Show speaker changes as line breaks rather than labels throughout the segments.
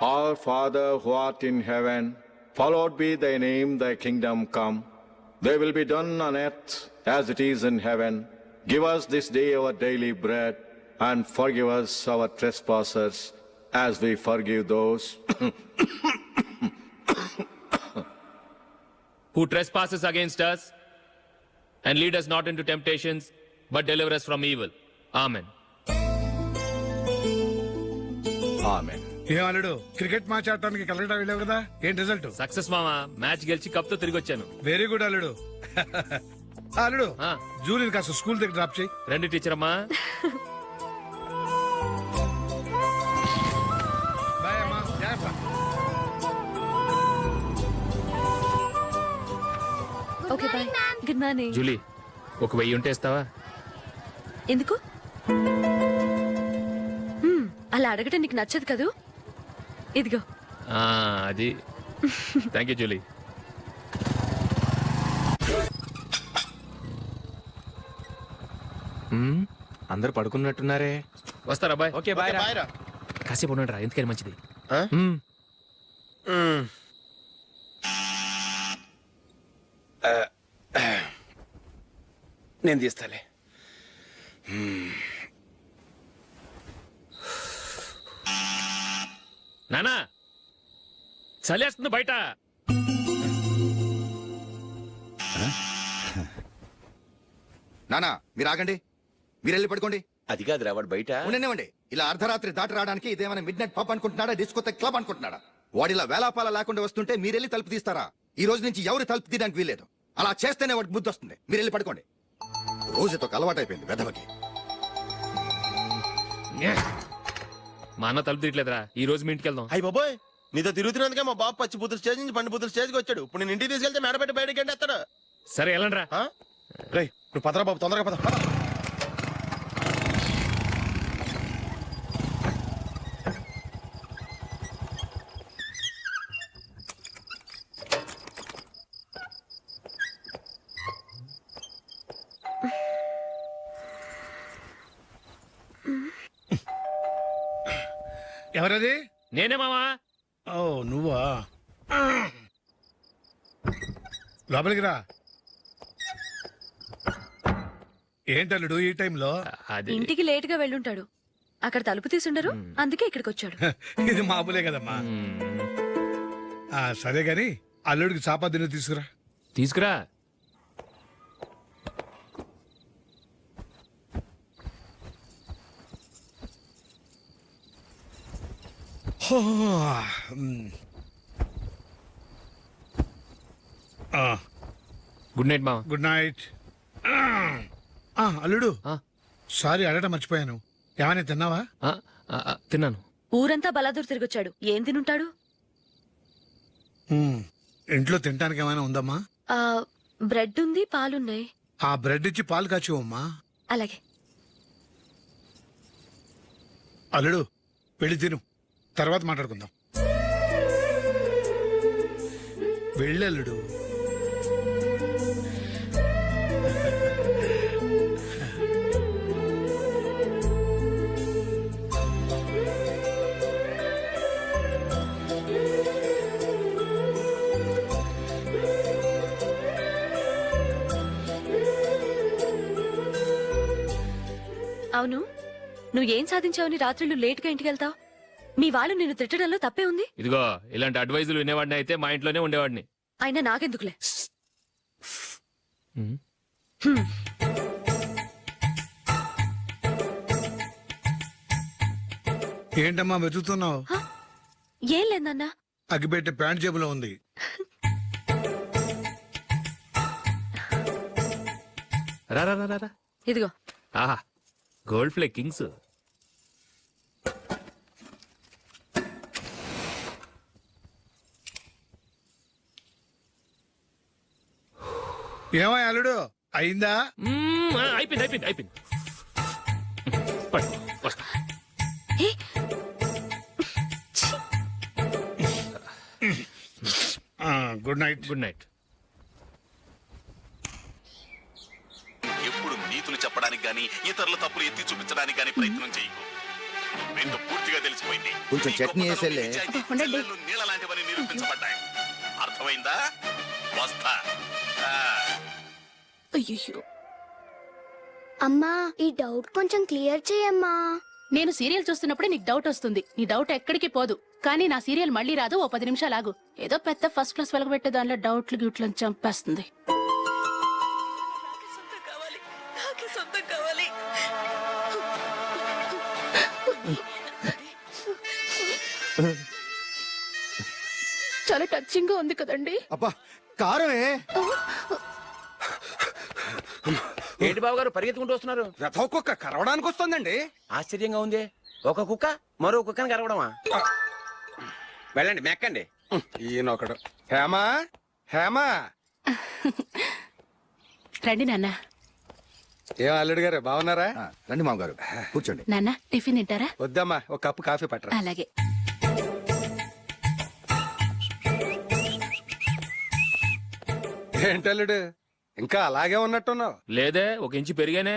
Our Father who art in heaven, hallowed be thy name, thy kingdom come. Thy will be done on earth as it is in heaven. Give us this day our daily bread, and forgive us our trespasses, as we forgive those
who trespasses against us, and lead us not into temptations, but deliver us from evil. Amen.
Amen.
ఏమన్నాడు cricket match ఆడటానికి కలకటా వెళ్ళావు కదా ఏం result?
Success మామా, match గెలిచి cup తో తిరిగి వచ్చాను.
వెరీ గుడ్ అల్లుడు. అల్లుడు
ఆ,
జూలిని కాస్త స్కూల్ దగ్గర డ్రాప్ చేయి.
రండి టీచర్ అమ్మా.
బాయ్ అమ్మా, జాగ్రత్త.
Okay bye. Good morning.
Julie, ఒక 1000 ఉంటే ఇస్తావా?
ఎందుకు? అలా అడగటం నీకు నచ్చదు కదూ. ఇదిగో.
అది థ్యాంక్ యూ జూలీ.
అందరు పడుకున్నట్టున్నారే.
వస్తారా బాయ్?
ఓకే బాయ్ రా.
కాసేపు ఉండండి రా, ఎందుకని మంచిది.
నేను తీస్తాలే.
నానా, చలేస్తుంది బయట.
నానా మీరు ఆగండి, మీరు వెళ్ళి పడుకోండి.
అది కాదురా, వాడు బయట
ఉండనివ్వండి. ఇలా అర్ధరాత్రి దాటి రావడానికి ఇదేమైనా మిడ్ నైట్ పబ్ అనుకుంటున్నాడా, డిస్కోతే క్లబ్ అనుకుంటున్నాడా? వాడిలా వేలాపాల లేకుండా వస్తుంటే మీరెళ్ళి తలుపు తీస్తారా? ఈ రోజు నుంచి ఎవరు తలుపు తీయడానికి వీల్లేదు. అలా చేస్తేనే వాడికి బుద్ధి వస్తుంది. మీరు వెళ్ళి పడుకోండి. రోజుతో అలవాటు అయిపోయింది వెధవకి.
మా అన్న తలుపు తీయట్లేదురా, ఈ రోజు మీ ఇంటికి వెళ్దాం.
అయ్యి బాబోయ్, నీతో తిరుగుతున్నందుకే మా బాబు పచ్చి బుద్ధుల స్టేజ్ నుంచి పండు బుద్ధుల స్టేజ్కి వచ్చాడు. ఇప్పుడు నేను ఇంటికి తీసుకెళ్తే మేడపెట్టి బయటకి ఎండేస్తాడు.
సరే వెళ్ళండి రా.
రేయ్, నువ్వు పదరా బాబు, తొందరగా పద.
ఎవరది?
నేనే మామా.
ఓ నువ్వా? లోపలికి రా. ఏంటల్లుడు ఈ టైంలో?
అది
ఇంటికి లేట్ గా వెళ్ళుంటాడు. అక్కడ తలుపు తీసుండరు, అందుకే ఇక్కడికి వచ్చాడు.
ఇది మామూలే కదమ్మా. సరే గాని అల్లుడికి చాపాదిని తీసుకురా.
తీసుకురా. గుడ్ నైట్ మామ.
Good night. అల్లుడు సారీ అడగటం మర్చిపోయాను. ఏమైనా తిన్నావా?
తిన్నాను.
ఊరంతా బలాదూర్ తిరిగొచ్చాడు, ఏం తినుంటాడు?
ఇంట్లో తినడానికి ఏమైనా ఉందమ్మా?
బ్రెడ్ ఉంది, పాలున్నాయి.
ఆ బ్రెడ్ ఇచ్చి పాలు కాచివమ్మా.
అలాగే.
అల్లుడు వెళ్ళి తిను, తర్వాత మాట్లాడుకుందాం. వెళ్ళల్లుడు.
అవును, నువ్వేం సాధించావని రాత్రులు లేట్ గా ఇంటికి వెళ్తావు? మీ వాళ్ళు నిన్ను తిట్టడంలో తప్పే ఉంది.
ఇదిగో, ఇలాంటి అడ్వైజులు వినేవాడిని అయితే మా ఇంట్లోనే ఉండేవాడిని.
అయినా నాకెందుకులే.
ఏంటమ్మా వెతుకుతున్నావు?
ఏం లేదన్నా.
అగ్గిపెట్టే ప్యాంట్ జేబులో ఉంది.
రా రా రా రా.
ఇదిగో.
ఆహా, గోల్డ్ ఫ్లే కింగ్స్.
ఏమో అల్లుడు అయిందా?
అయిపోయింది అయిపోయింది అయిపోయింది. వస్తా.
Good night.
Good night.
ఎప్పుడు నీతులు చెప్పడానికి గాని, ఇతరుల తప్పులు ఎత్తి చూపించడానికి గాని ప్రయత్నం చేయకు. విందు పూర్తిగా తెలిసిపోయింది.
కొంచెం
నీ
చట్నీ
గొప్పతనం,
వేసేలే.
నీ నిజాయితీ, చెల్లెళ్ళు నీళ్ళ లాంటివని నిరూపించబడ్డాయి. అర్థమైందా? వస్తా. ఆ.
అయ్యో,
అమ్మా ఈ డౌట్ కొంచెం క్లియర్ చేయమ్మా.
నేను సీరియల్ చూస్తున్నప్పుడే నీకు డౌట్ వస్తుంది. నీ డౌట్ ఎక్కడికి పోదు. కానీ నా సీరియల్ మళ్ళీ రాదు. ఓ 10 నిమిషాలు ఆగు. ఏదో పెద్ద ఫస్ట్ క్లాస్ వెలగబెట్టే దానిలో డౌట్లు గిట్లను చంపేస్తుంది. చాలా టచింగ్ గా ఉంది కదండి.
అబ్బా కారమే.
ఏంటి బాబు గారు పరిగెత్తుకుంటూ వస్తున్నారు?
రథ కుక్క కరవడానికి వస్తుందండి.
ఆశ్చర్యంగా ఉంది. ఒక కుక్క మరో కుక్కని కరవడమా? వెళ్ళండి మెక్కండి.
ఈయనొకడు. హేమా హేమా.
రండి నాన్న.
ఏం అల్లుడు గారు బాగున్నారా?
రండి మామగారు కూర్చోండి.
నాన్న టిఫిన్ తింటారా?
వద్దమ్మా, ఒక కప్పు కాఫీ పట్టరా.
అలాగే.
ఏంటల్లుడు ఇంకా అలాగే ఉన్నట్టున్నావు?
లేదే, ఒక ఇంచు పెరిగానే.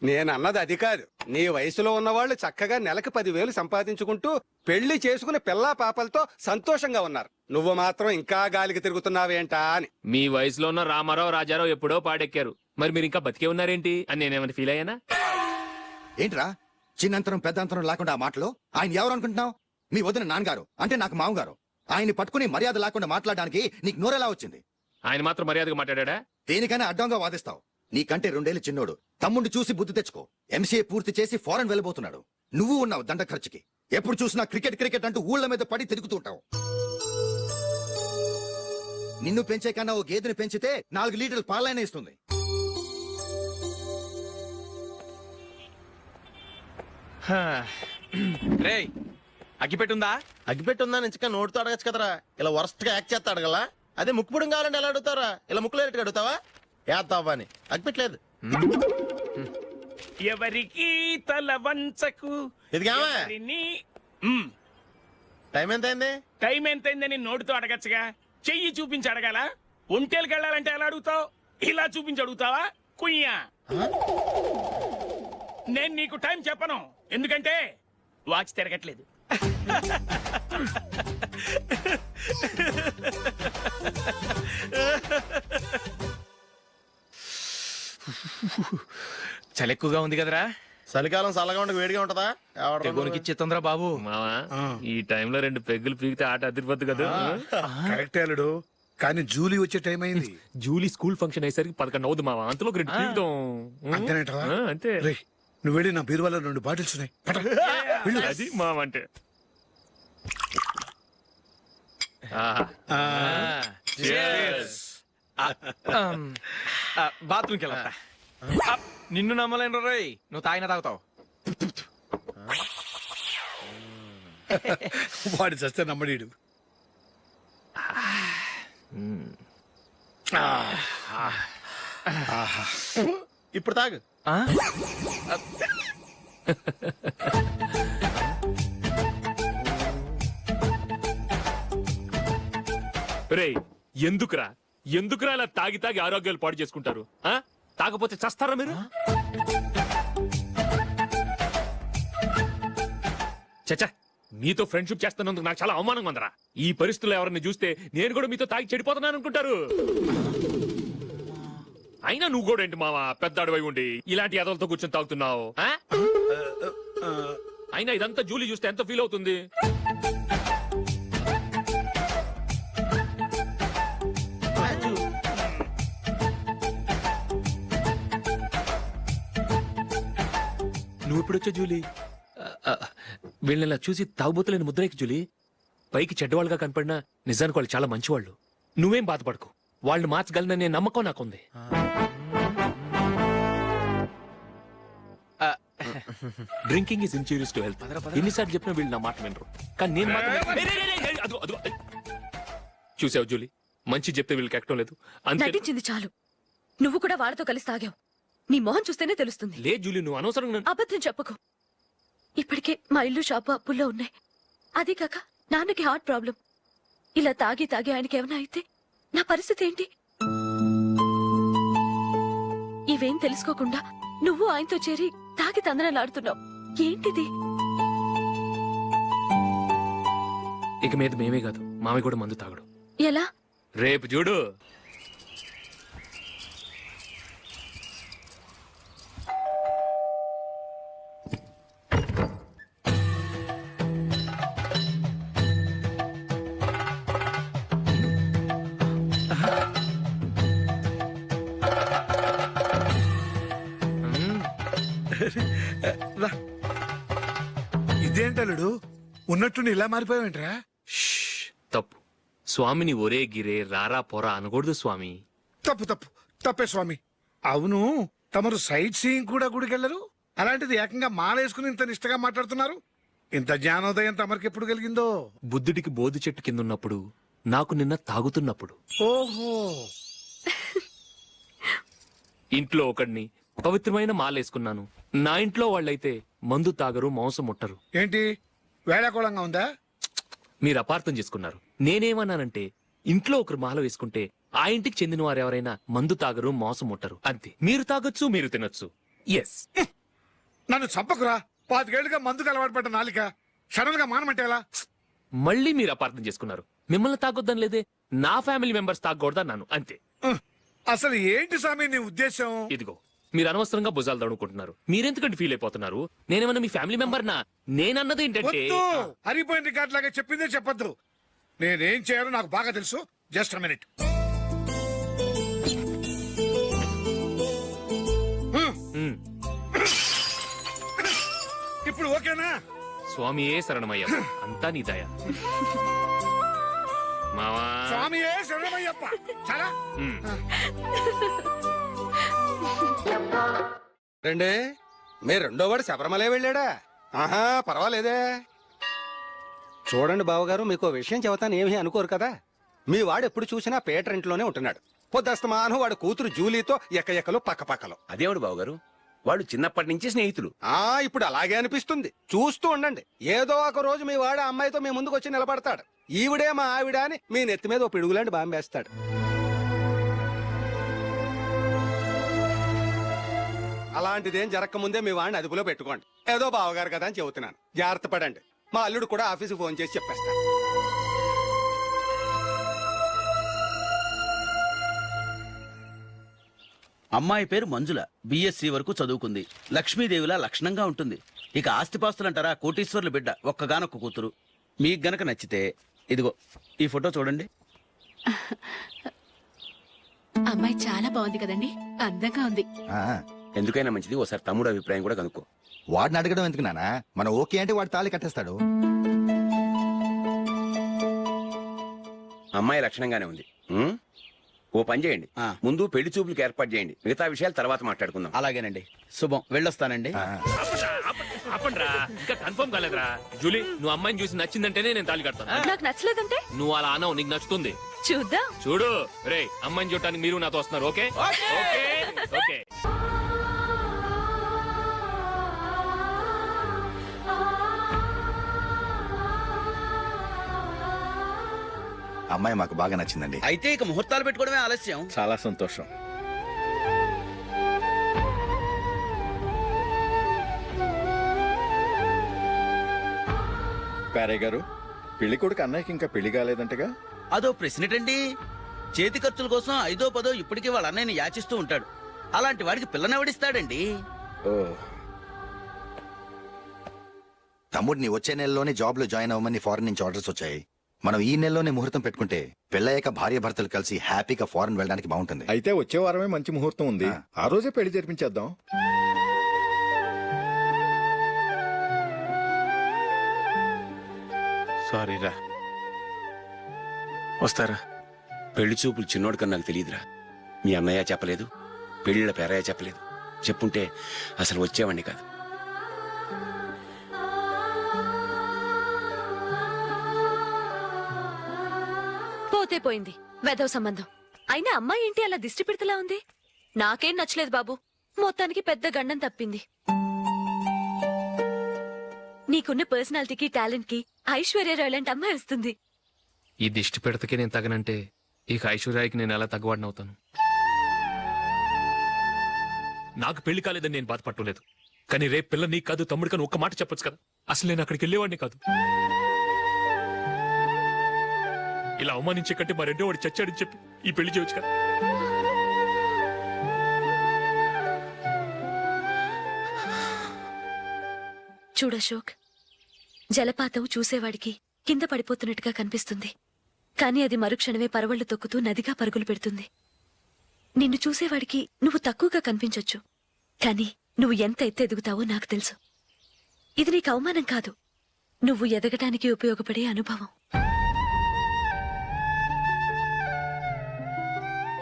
నేను అన్నది అది కాదు. నీ వయసులో ఉన్నవాళ్ళు చక్కగా నెలకు 10,000 సంపాదించుకుంటూ పెళ్లి చేసుకుని పిల్లా పాపలతో సంతోషంగా ఉన్నారు. నువ్వు మాత్రం ఇంకా గాలికి తిరుగుతున్నావేంటా అని.
మీ వయసులో ఉన్న రామారావు రాజారావు ఎప్పుడో పాడెక్కారు. మరి మీరు ఇంకా బతికే ఉన్నారేంటి అని నేనేమైనా ఫీల్ అయ్యానా?
ఏంట్రా చిన్నంతరం పెద్దంతరం లేకుండా ఆ మాటలు? ఆయన ఎవరు అనుకుంటున్నావు? మీ వదిన నాన్నగారు అంటే నాకు మామగారు. ఆయన్ని పట్టుకుని మర్యాద లేకుండా మాట్లాడడానికి నీకు నోరెలా వచ్చింది?
ఆయన మాత్రం మర్యాదగా మాట్లాడా?
దేనికైనా అడ్డంగా వాదిస్తావు. నీకంటే 2 ఏళ్లు చిన్నోడు. తమ్ముడు చూసి బుద్ధి తెచ్చుకో. ఎంసీఏ పూర్తి చేసి ఫారెన్ వెళ్ళబోతున్నాడు. నువ్వు ఉన్నావు దండ ఖర్చుకి. ఎప్పుడు చూసినా క్రికెట్ క్రికెట్ అంటూ ఊళ్ళ మీద పడి తిరుగుతుంటావు. నిన్ను పెంచే కన్నా ఓ గేదెని పెంచితే 4 లీటర్లు పాలైన ఇస్తుంది.
రేయ్ అగ్గిపెట్టుందా?
అగ్గిపెట్టుందా నుంచి నోటితో అడగచ్చు కదరా. ఇలా వరస్ట్ గా యాక్ట్ చేస్తా అడగలా? అదే ముక్కుపుడం కావాలంటే ఎలా అడుగుతారా? ఇలా ముక్కులు అడుగుతావా? ఏత్తావా అని అగ్గిపెట్టలేదు.
ఎవరికి తల వంచకు.
ఇదిగామా
మ్మ్.
టైం ఎంత అయింది?
టైం ఎంతైందని నోటితో అడగచ్చుగా. చెయ్యి చూపించి అడగాల. ఒంటేలకు వెళ్ళాలంటే ఎలా అడుగుతావు? ఇలా చూపించి అడుగుతావా? కుయ్యా. నేను నీకు టైం చెప్పను, ఎందుకంటే వాచ్ తిరగట్లేదు.
చలి ఎక్కువగా ఉంది కదరా?
చలికాలం చల్లగా ఉండక వేడిగా ఉంటదా?
తెగోనికి ఇచ్చేతుందిరా బాబు.
మావా, ఈ టైంలో 2 పెగ్గులు పీకితే ఆట అదిరిపోద్దు కదా.
కరెక్ట్ అల్లుడు, కానీ జూలీ వచ్చే టైం అయింది.
జూలీ స్కూల్ ఫంక్షన్ అయ్యేసరికి 11 అవుతుంది మావా. అంతలో 2 పీకుతాం.
అంతేనేటవా?
అంతే.
రేయ్, నువ్వు వెళ్ళి నా బీరువాలో 2 బాటిల్స్ ఉన్నాయి. పట్ట. వెళ్ళు.
అది మావ అంటే.
బాత్రూమ్కి వెళ్ళా. నిన్ను నమ్మలేను రోయ్, నువ్వు తాగినా తాగుతావు.
వాడు చస్తే నమ్మడీడు.
ఇప్పుడు తాగు.
రేయ్, ఎందుకురా ఇలా తాగి తాగి ఆరోగ్యాలు పాడు చేసుకుంటారు? తాగపోతే చస్తారా మీరు? చచ్చా, మీతో ఫ్రెండ్షిప్ చేస్తున్నందుకు నాకు చాలా అవమానంగా ఉందరా. ఈ పరిస్థితుల్లో ఎవరిని చూస్తే నేను కూడా మీతో తాగి చెడిపోతున్నాను అనుకుంటారు. అయినా నువ్వు కూడా ఏంటి మావా, పెద్ద అడవై ఉండి ఇలాంటి ఎదలతో కూర్చొని తాగుతున్నావు? అయినా ఇదంతా జూలీ చూస్తే ఎంత ఫీల్ అవుతుంది? నువ్వు ఎప్పుడొచ్చా జూలీ? వీళ్ళని చూసి తాగుబోతులేని ముద్రేకి జూలీ. పైకి చెడ్డవాళ్ళుగా కనపడినా నిజానికి వాళ్ళు చాలా మంచివాళ్ళు. నువ్వేం బాధపడకు, వాళ్ళని మార్చగలననే నమ్మకం నాకుంది. Drinking is injurious to health. ఎన్నిసార్లు చెప్పినా వీళ్ళు నా మాట వినరు. కానీ నేను మాత్రం చూసావు జూలీ, మంచి చెప్తే వీళ్ళకి ఎక్కడం లేదు. అంతే.
నటించింది చాలు. నువ్వు కూడా వాళ్ళతో కలిసి తాగావు. నీ మొహం చూస్తేనే తెలుస్తుంది.
లే జూలీ, నువ్వు అనవసరంగా
అబద్ధం చెప్పకు. ఇప్పటికే మా ఇల్లు షాపు అప్పుల్లో ఉన్నాయి. అదే కాక నాన్నకి హార్ట్ ప్రాబ్లం. ఇలా తాగి తాగి ఆయనకి ఏమైనా అయితే నా పరిస్థితి ఏంటి? ఇవేం తెలుసుకోకుండా నువ్వు ఆయనతో చేరి తాగి తందనలాడుతున్నావు. ఏంటిది?
ఇక మీద మేమే కాదు మామి కూడా మందు తాగడు.
ఎలా?
రేపు చూడు.
ఇదేంటలుడు ఉన్నట్టుండి ఇలా మారిపోయావేంట్రా?
షష్, తప్పు. స్వామిని ఒరే గిరే రారా పోరా అనకూడదు స్వామి.
తప్పే స్వామి. అవును, తమరు సైట్ సీయింగ్ కూడా గుడికెళ్లరు, అలాంటిది ఏకంగా మాలేసుకుని ఇంత నిష్టగా మాట్లాడుతున్నారు. ఇంత జ్ఞానోదయం తమరికి ఎప్పుడు కలిగిందో?
బుద్ధుడికి బోధి చెట్టు కింద ఉన్నప్పుడు, నాకు నిన్న తాగుతున్నప్పుడు.
ఓహో,
ఇంట్లో ఒకడిని పవిత్రమైన మాలేసుకున్నాను. నా ఇంట్లో వాళ్ళైతే మందు తాగరు, మాంసం ముట్టరు.
ఏంటి వేళాకోళంగా ఉందా?
మీరు అపార్థం చేసుకున్నారు. నేనేమన్నానంటే ఇంట్లో ఒకరు మాల వేసుకుంటే ఆ ఇంటికి చెందిన వారు ఎవరైనా మందు తాగరు, మాంసం ముట్టరు అంతే. మీరు తాగొచ్చు, మీరు తినొచ్చు. ఎస్.
నన్ను చంపకురా. 5 ఏళ్లుగా మందుకు అలవాటు పడ్డ నాలిక సడన్ గా మానమంటే ఎలా?
మళ్ళీ మీరు అపార్థం చేసుకున్నారు. మిమ్మల్ని తాగొద్దని లేదే, నా ఫ్యామిలీ మెంబర్స్ తాగకూడదన్నాను అంతే.
అసలు ఏంటి స్వామి నీ ఉద్దేశం?
ఇదిగో మీరు అనవసరంగా భుజాలు దడుకుంటున్నారు. మీరెందుకంటే ఫీల్ అయిపోతున్నారు? నేనేమన్నా మీ ఫ్యామిలీ మెంబర్నా? నేనన్నది ఏంటంటే
వద్దు, హరిపోయిన రికార్డ్ లాగా చెప్పిందే చెప్పొద్దు. నేనేం చేయాలో నాకు బాగా తెలుసు. Just a minute. ఇప్పుడు ఓకేనా?
స్వామియే శరణమయ్య, అంతా నీ దయ. మావా
స్వామియే శరణమయ్యప్ప. చాలా
ఉమ్.
రండి, మీ రెండో వాడు శబరిమలే వెళ్ళాడా? ఆహా, పర్వాలేదే. చూడండి బావగారు, మీకు విషయం చెబుతాను, ఏమీ అనుకోరు కదా. మీ వాడు ఎప్పుడు చూసినా పేటర్ ఇంట్లోనే ఉంటున్నాడు. పొద్దస్తమానం వాడు కూతురు జూలీతో ఎక్కలు పక్కపక్కలు.
అదేవిడు బావగారు, వాళ్ళు చిన్నప్పటి నుంచి స్నేహితులు.
ఇప్పుడు అలాగే అనిపిస్తుంది. చూస్తూ ఉండండి, ఏదో ఒక రోజు మీ వాడు ఆ అమ్మాయితో మీ ముందుకు వచ్చి నిలబడతాడు. ఈవిడే మా ఆవిడ అని మీ నెత్తి మీద ఓ పిడుగులాంటి బాంబేస్తాడు. అలాంటిదేం జరగకముందే మీ వాడిని అదుపులో పెట్టుకోండి. ఏదో బావగారు కదా అని చెబుతున్నాను, జాగ్రత్త పడండి. మా అల్లుడు కూడా ఆఫీసుకు ఫోన్ చేసి చెప్పేస్తాను.
అమ్మాయి పేరు మంజుల, బిఎస్సి వరకు చదువుకుంది. లక్ష్మీదేవిలా లక్షణంగా ఉంటుంది. ఇక ఆస్తిపాస్తులంటారా, కోటీశ్వర్ల బిడ్డ, ఒక్కగానొక్క కూతురు. మీకు గనక నచ్చితే ఇదిగో ఈ ఫోటో చూడండి.
అమ్మాయి చాలా బాగుంది కదండి, అందంగా ఉంది.
ఎందుకైనా మంచిది ఒకసారి తమ్ముడు అభిప్రాయం కూడా కనుక్కో.
వాడిని అడగడం ఎందుకు నానా? మనం ఓకే అంటే వాడు తాళి కట్టేస్తాడు.
అమ్మాయి లక్షణంగానే ఉంది. ఓ పని చేయండి, ముందు పెళ్లి చూపులకు ఏర్పాటు చేయండి. మిగతా విషయాలు తర్వాత మాట్లాడుకుందాం.
అలాగేనండి, శుభం, వెళ్ళొస్తానండి.
ఆపండ్రా, ఇంకా కన్ఫర్మ్ కాలేదురా. జూలీ, నువ్వు అమ్మాయిని చూసి నచ్చిందంటేనే నేను తాళి కడతాను.
నాకు నచ్చలేదంటే
నువ్వు అలా అనవు, నీకు నచ్చుతుంది.
చూద్దాం.
చూడు రే, అమ్మాయిని చూడటానికి మీరు నాతో వస్తున్నారు. Okay okay okay.
అమ్మాయి మాకు బాగా నచ్చిందండి.
అయితే ఇక ముహూర్తాలు పెట్టుకోవడమే ఆలస్యం.
చాలా సంతోషం. పేరయ్య గారు, పెళ్లి కొడుకు అన్నయ్యకి ఇంకా పెళ్లి కాలేదంటగా?
అదో ప్రశ్నటండి. చేతి ఖర్చుల కోసం 5ో 10ో ఇప్పటికీ వాళ్ళ అన్నయ్యని యాచిస్తూ ఉంటాడు. అలాంటి వాడికి పిల్లనెవడిస్తాడండి?
ఓ,
తమ్ముడిని వచ్చే నెలలోనే జాబ్ లో జాయిన్ అవ్వమని ఫారెన్ నుంచి ఆర్డర్స్ వచ్చాయి. మనం ఈ నెలలోనే ముహూర్తం పెట్టుకుంటే పెళ్ళయ్యాక భార్య భర్తలు కలిసి హ్యాపీగా ఫారెన్ వెళ్ళడానికి బాగుంటుంది.
అయితే వచ్చే వారమే మంచి ముహూర్తం ఉంది. ఆ రోజే పెళ్లి జరిపించేద్దాం.
సారీరా, వస్తారా? పెళ్లి చూపులు చిన్నోడు కన్నా నాకు తెలియదురా. మీ అన్నయ్య చెప్పలేదు, పెళ్లిళ్ళ పేరయ్య చెప్పలేదు. చెప్పుంటే అసలు వచ్చేవాడిని కాదు.
పోతే పోయింది వెధవ సంబంధం. అయినా అమ్మాయి ఏంటి అలా దిష్టి పెడతలా ఉంది? నాకేం నచ్చలేదు బాబు. మొత్తానికి పెద్ద గండం తప్పింది. నీకున్న పర్సనాలిటీకి టాలెంట్ కి ఐశ్వర్యరాయ్ లాంటి అమ్మాయి వస్తుంది.
ఈ దిష్టి పెడతకే నేను తగనంటే ఇక ఐశ్వర్యానికి నేను ఎలా తగ్గవాడినవుతాను? నాకు పెళ్లి కాలేదని నేను బాధపడలేదు. కానీ రేపు పిల్ల నీకు కాదు తమ్ముడు కానీ ఒక్క మాట చెప్పొచ్చు కదా. అసలు నేను అక్కడికి వెళ్ళేవాడిని కాదు. ఇలా అవమానించే కంటే మా రెండో వాడు చచ్చాడని చెప్పి ఈ పెళ్లి చేయొచ్చు కదా.
చూడశోక్, జలపాతం చూసేవాడికి కింద పడిపోతున్నట్టుగా కనిపిస్తుంది. కానీ అది మరుక్షణమే పరవళ్లు తొక్కుతూ నదిగా పరుగులు పెడుతుంది. నిన్ను చూసేవాడికి నువ్వు తక్కువగా కనిపించొచ్చు, కానీ నువ్వు ఎంత ఎత్తు ఎదుగుతావో నాకు తెలుసు. ఇది నీకు అవమానం కాదు, నువ్వు ఎదగటానికి ఉపయోగపడే అనుభవం.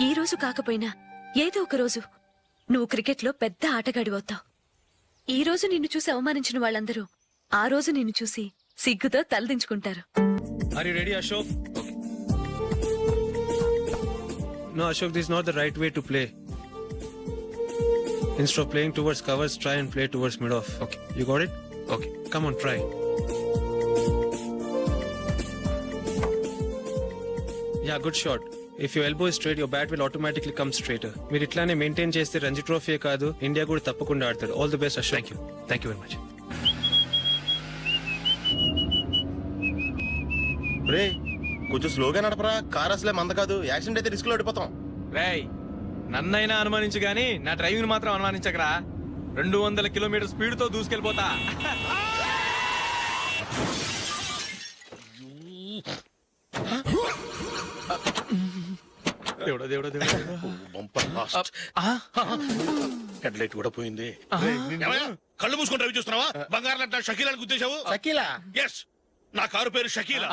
ఈ రోజు కాకపోయినా ఏదో ఒక రోజు నువ్వు క్రికెట్లో పెద్ద ఆటగాడివవుతావు. ఈ రోజు నిన్ను చూసి అవమానించిన వాళ్ళందరూ ఆ రోజు నిన్ను చూసి సిగ్గుతో తలదించుకుంటారు.
Are you ready, Ashok? No, Ashok, this is not the right way to play. Instead of playing towards covers, try and play towards mid-off. Okay. You got it? Okay. Come on, try. Yeah, good shot. If your elbow is straight, your bat will automatically come straighter. మీరు ఇట్లానే maintain చేస్తే Ranji trophy కాదు India కూడా తప్పకుండా ఆడతాడు. All the best Ashok. Thank you very much.
రే కొంచెం స్లోగా నడపరా, కార్ అసలే మంద కాదు, యాక్సిడెంట్ అయితే రిస్క్ లో ఓడిపోతాం.
రేయ్, నన్నైనా అనుమానించు గాని నా డ్రైవింగ్ మాత్రం అనుమానించకరా. 200 కిలోమీటర్ స్పీడ్ తో దూసుకెళ్ళిపోతా. దేవుడా దేవుడా దేవుడా.
హెడ్ లైట్ కూడా పోయింది. ఏమయ్యా, కళ్ళు మూసుకొని డ్రైవ్ చేస్తున్నావా? బంగారం లాంటి షకీలాని గుద్దేశావు.
షకీలా?
ఎస్, నా కారు పేరు Shakeela.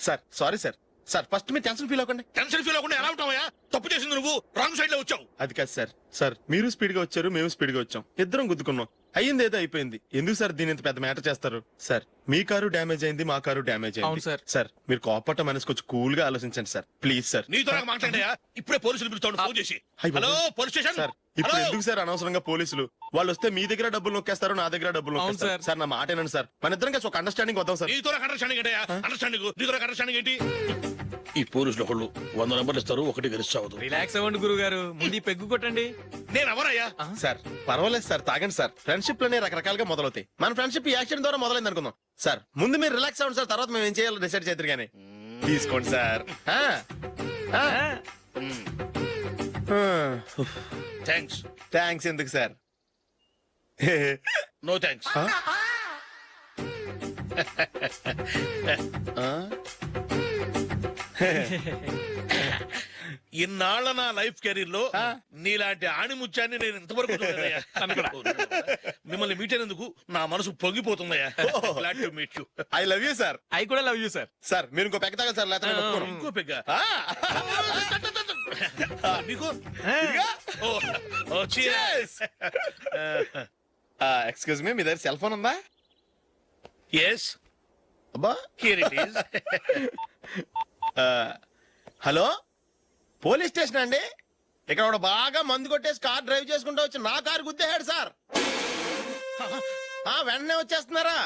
Sir sorry sir. Sir first మీరు టెన్షన్ ఫీల్ అవ్వకండి.
టెన్షన్ ఫీల్ అవ్వకుండా ఎలా ఉంటావయ్యా? తప్పు చేసింది నువ్వు, రాంగ్ సైడ్ లో వచ్చావు.
అది కాదు సార్. సార్ మీరు స్పీడ్ గా వచ్చారు, మేము స్పీడ్ గా వచ్చాం, ఇద్దరం గుద్దుకున్నాం. అయ్యింది ఏదో అయిపోయింది. ఎందుకు సార్ దీని ఇంత పెద్ద మ్యాటర్ చేస్తారు? సార్ మీ కారు డ్యామేజ్ అయింది, మా కారు డ్యామేజ్
అవును
అయింది.
సార్.
సార్ మీరు కోపట్ట మనసు కొంచెం కూల్ గా ఆలోచించండి సార్, ప్లీజ్ సార్.
నీతో నాకు మాట్లాడయా? ఇప్పుడే పోలీసులు పిలుస్తాను, ఫోన్ చేసి.
అయ్ బాబోయ్.
Hello police station.
సార్ ఇప్పుడు
హలో.
ఎందుకు సార్ అనవసరంగా పోలీసులు? వాళ్ళు వస్తే మీ దగ్గర డబ్బులు నొక్కేస్తారు, నా దగ్గర డబ్బులు
అవును
నొక్కేస్తారు.
సార్.
సార్ నా మాట ఏనండి సార్, మన ఇద్దరం కలిసి ఒక అండర్స్టాండింగ్ వద్దాం సార్.
నీతో నాకు అండర్స్టాండింగ్ ఏంటయ్యా? అండర్స్టాండింగ్, నీతో నాకు అండర్స్టాండింగ్ ఏంటి? ఈ పోలీసులు ఒకళ్ళు 100 నెంబర్లు ఇస్తారు, ఒకటి గెలిచావదు.
రిలాక్స్ అవ్వండి గురువు గారు, ముందు ఈ పెగ్గు కొట్టండి.
నేను ఎవరయ్యా?
సార్ పర్వాలేదు సార్, తాగండి సార్. ఫ్రెండ్షిప్ లోనే రకరకాలుగా మొదలవుతాయి. మన ఫ్రెండ్షిప్ ఈ యాక్సిడెంట్ ద్వారా మొదలైంది అనుకుందాం. సార్ ముందు మీరు రిలాక్స్ అవ్వండి సార్, తర్వాత మేము ఏం చేయాలో డిసైడ్ చేద్దరు కానీ. తీసుకోండి సార్.
థ్యాంక్స్.
థ్యాంక్స్ ఎందుకు సార్?
No thanks. ఇన్నాళ్ళ నా లైఫ్ కెరీర్ లో నీలాంటి ఆణిముత్యాన్ని నేను ఇంతవరకు చూడలేదయ్యా. మిమ్మల్ని మీట్ అయినందుకు నా మనసు పొంగిపోతుందయ్యా. Glad to meet you.
I love you sir.
I కూడా లవ్ యూ సార్.
సార్ మీరు ఇంకో పెక్క తాగండి సార్, లేకపోతే నేను ఒప్పుకోను.
ఇంకో పెగ్గ మీకు?
ఎక్స్క్యూజ్ మీ, మీ దగ్గర సెల్ ఫోన్ ఉందా?
ఎస్,
అబ్బా
here it is.
Hello police station అండి. ఇక్కడ ఒకడు బాగా మందు కొట్టేసి కార్ డ్రైవ్ చేసుకుంటూ వచ్చి నా కారు గుద్దేశాడు సార్. వెంటనే వచ్చేస్తున్నారా?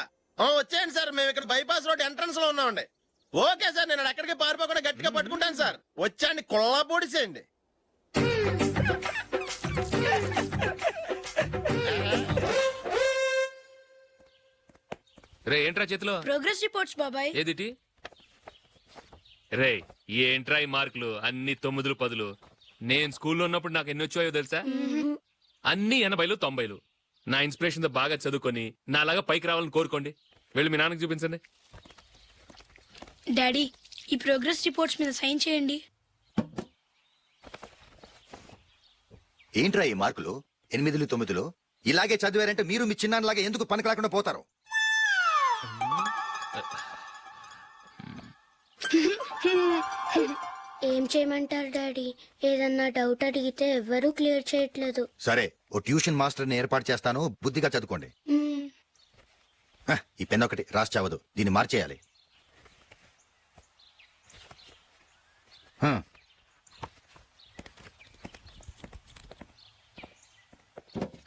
వచ్చేయండి సార్, మేము ఇక్కడ బైపాస్ రోడ్ ఎంట్రన్స్ లో ఉన్నామండి. ఓకే సార్, నేను ఎక్కడికి పారిపోకుండా గట్టిగా పట్టుకుంటాను సార్. వచ్చాండి, కుళ్ళా పొడిసేయండి.
రే ఏంట్రా చేతిలో?
ప్రోగ్రెస్ రిపోర్ట్స్ బాబాయ్.
ఏదిటి? రే ఏంట్రా ఈ మార్కులు అన్ని 9, 10? నేను స్కూల్లో ఉన్నప్పుడు నాకు ఎన్ని వచ్చాయో తెలుసా? అన్ని 80, 90. నా ఇన్స్పిరేషన్ తో బాగా చదువుకొని నాలాగా పైకి రావాలని కోరుకోండి. వెళ్ళి మీ నాన్నకి చూపించండి.
డాడీ ఈ ప్రోగ్రెస్ రిపోర్ట్స్ మీద సైన్ చేయండి.
ఏంట్రా ఈ మార్కులు 8, 9? ఇలాగే చదివారంటే మీరు మీ చిన్నాన్నలాగా ఎందుకు పనికి రాకుండా పోతారు?
ఏం చేయమంటారు డాడీ? ఏదన్నా డౌట్ అడిగితే ఎవ్వరూ క్లియర్ చేయట్లేదు.
సరే, ఓ ట్యూషన్ మాస్టర్ని ఏర్పాటు చేస్తాను, బుద్ధిగా చదువుకోండి. ఈ పెన్ ఒకటి రాసి చావదు, దీన్ని మార్చేయాలి.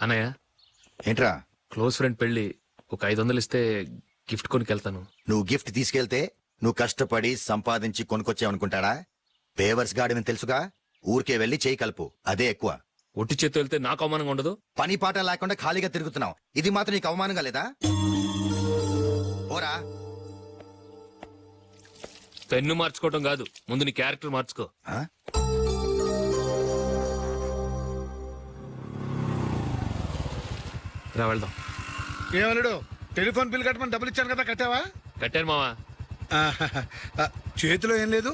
అన్నయ్య,
ఏంట్రా?
క్లోజ్ ఫ్రెండ్ పెళ్లి, ఒక 500 ఇస్తే గిఫ్ట్ కొనుకెళ్తాను.
నువ్వు గిఫ్ట్ తీసుకెళ్తే నువ్వు కష్టపడి సంపాదించి కొనుక్కొచ్చావనుకుంటాడా? పేవర్స్ గాడిని తెలుసుగా, ఊరికే వెళ్ళి చేయి కలుపు, అదే ఎక్కువ.
ఒట్టి చేత్తో వెళ్తే నాకు అవమానంగా ఉండదు?
పని పాట లేకుండా ఖాళీగా తిరుగుతున్నావు, ఇది మాత్రం నీకు అవమానంగా లేదా? పోరా.
పెన్ను మార్చుకోవడం కాదు, ముందు నీ క్యారెక్టర్ మార్చుకో.
ఆ?
రా వెళ్దాం.
ఏమన్నాడు? టెలిఫోన్ బిల్ కట్టమని డబ్బులు ఇచ్చాను కదా, కట్టావా?
కట్టాను మావా.
చేతిలో ఏం లేదు,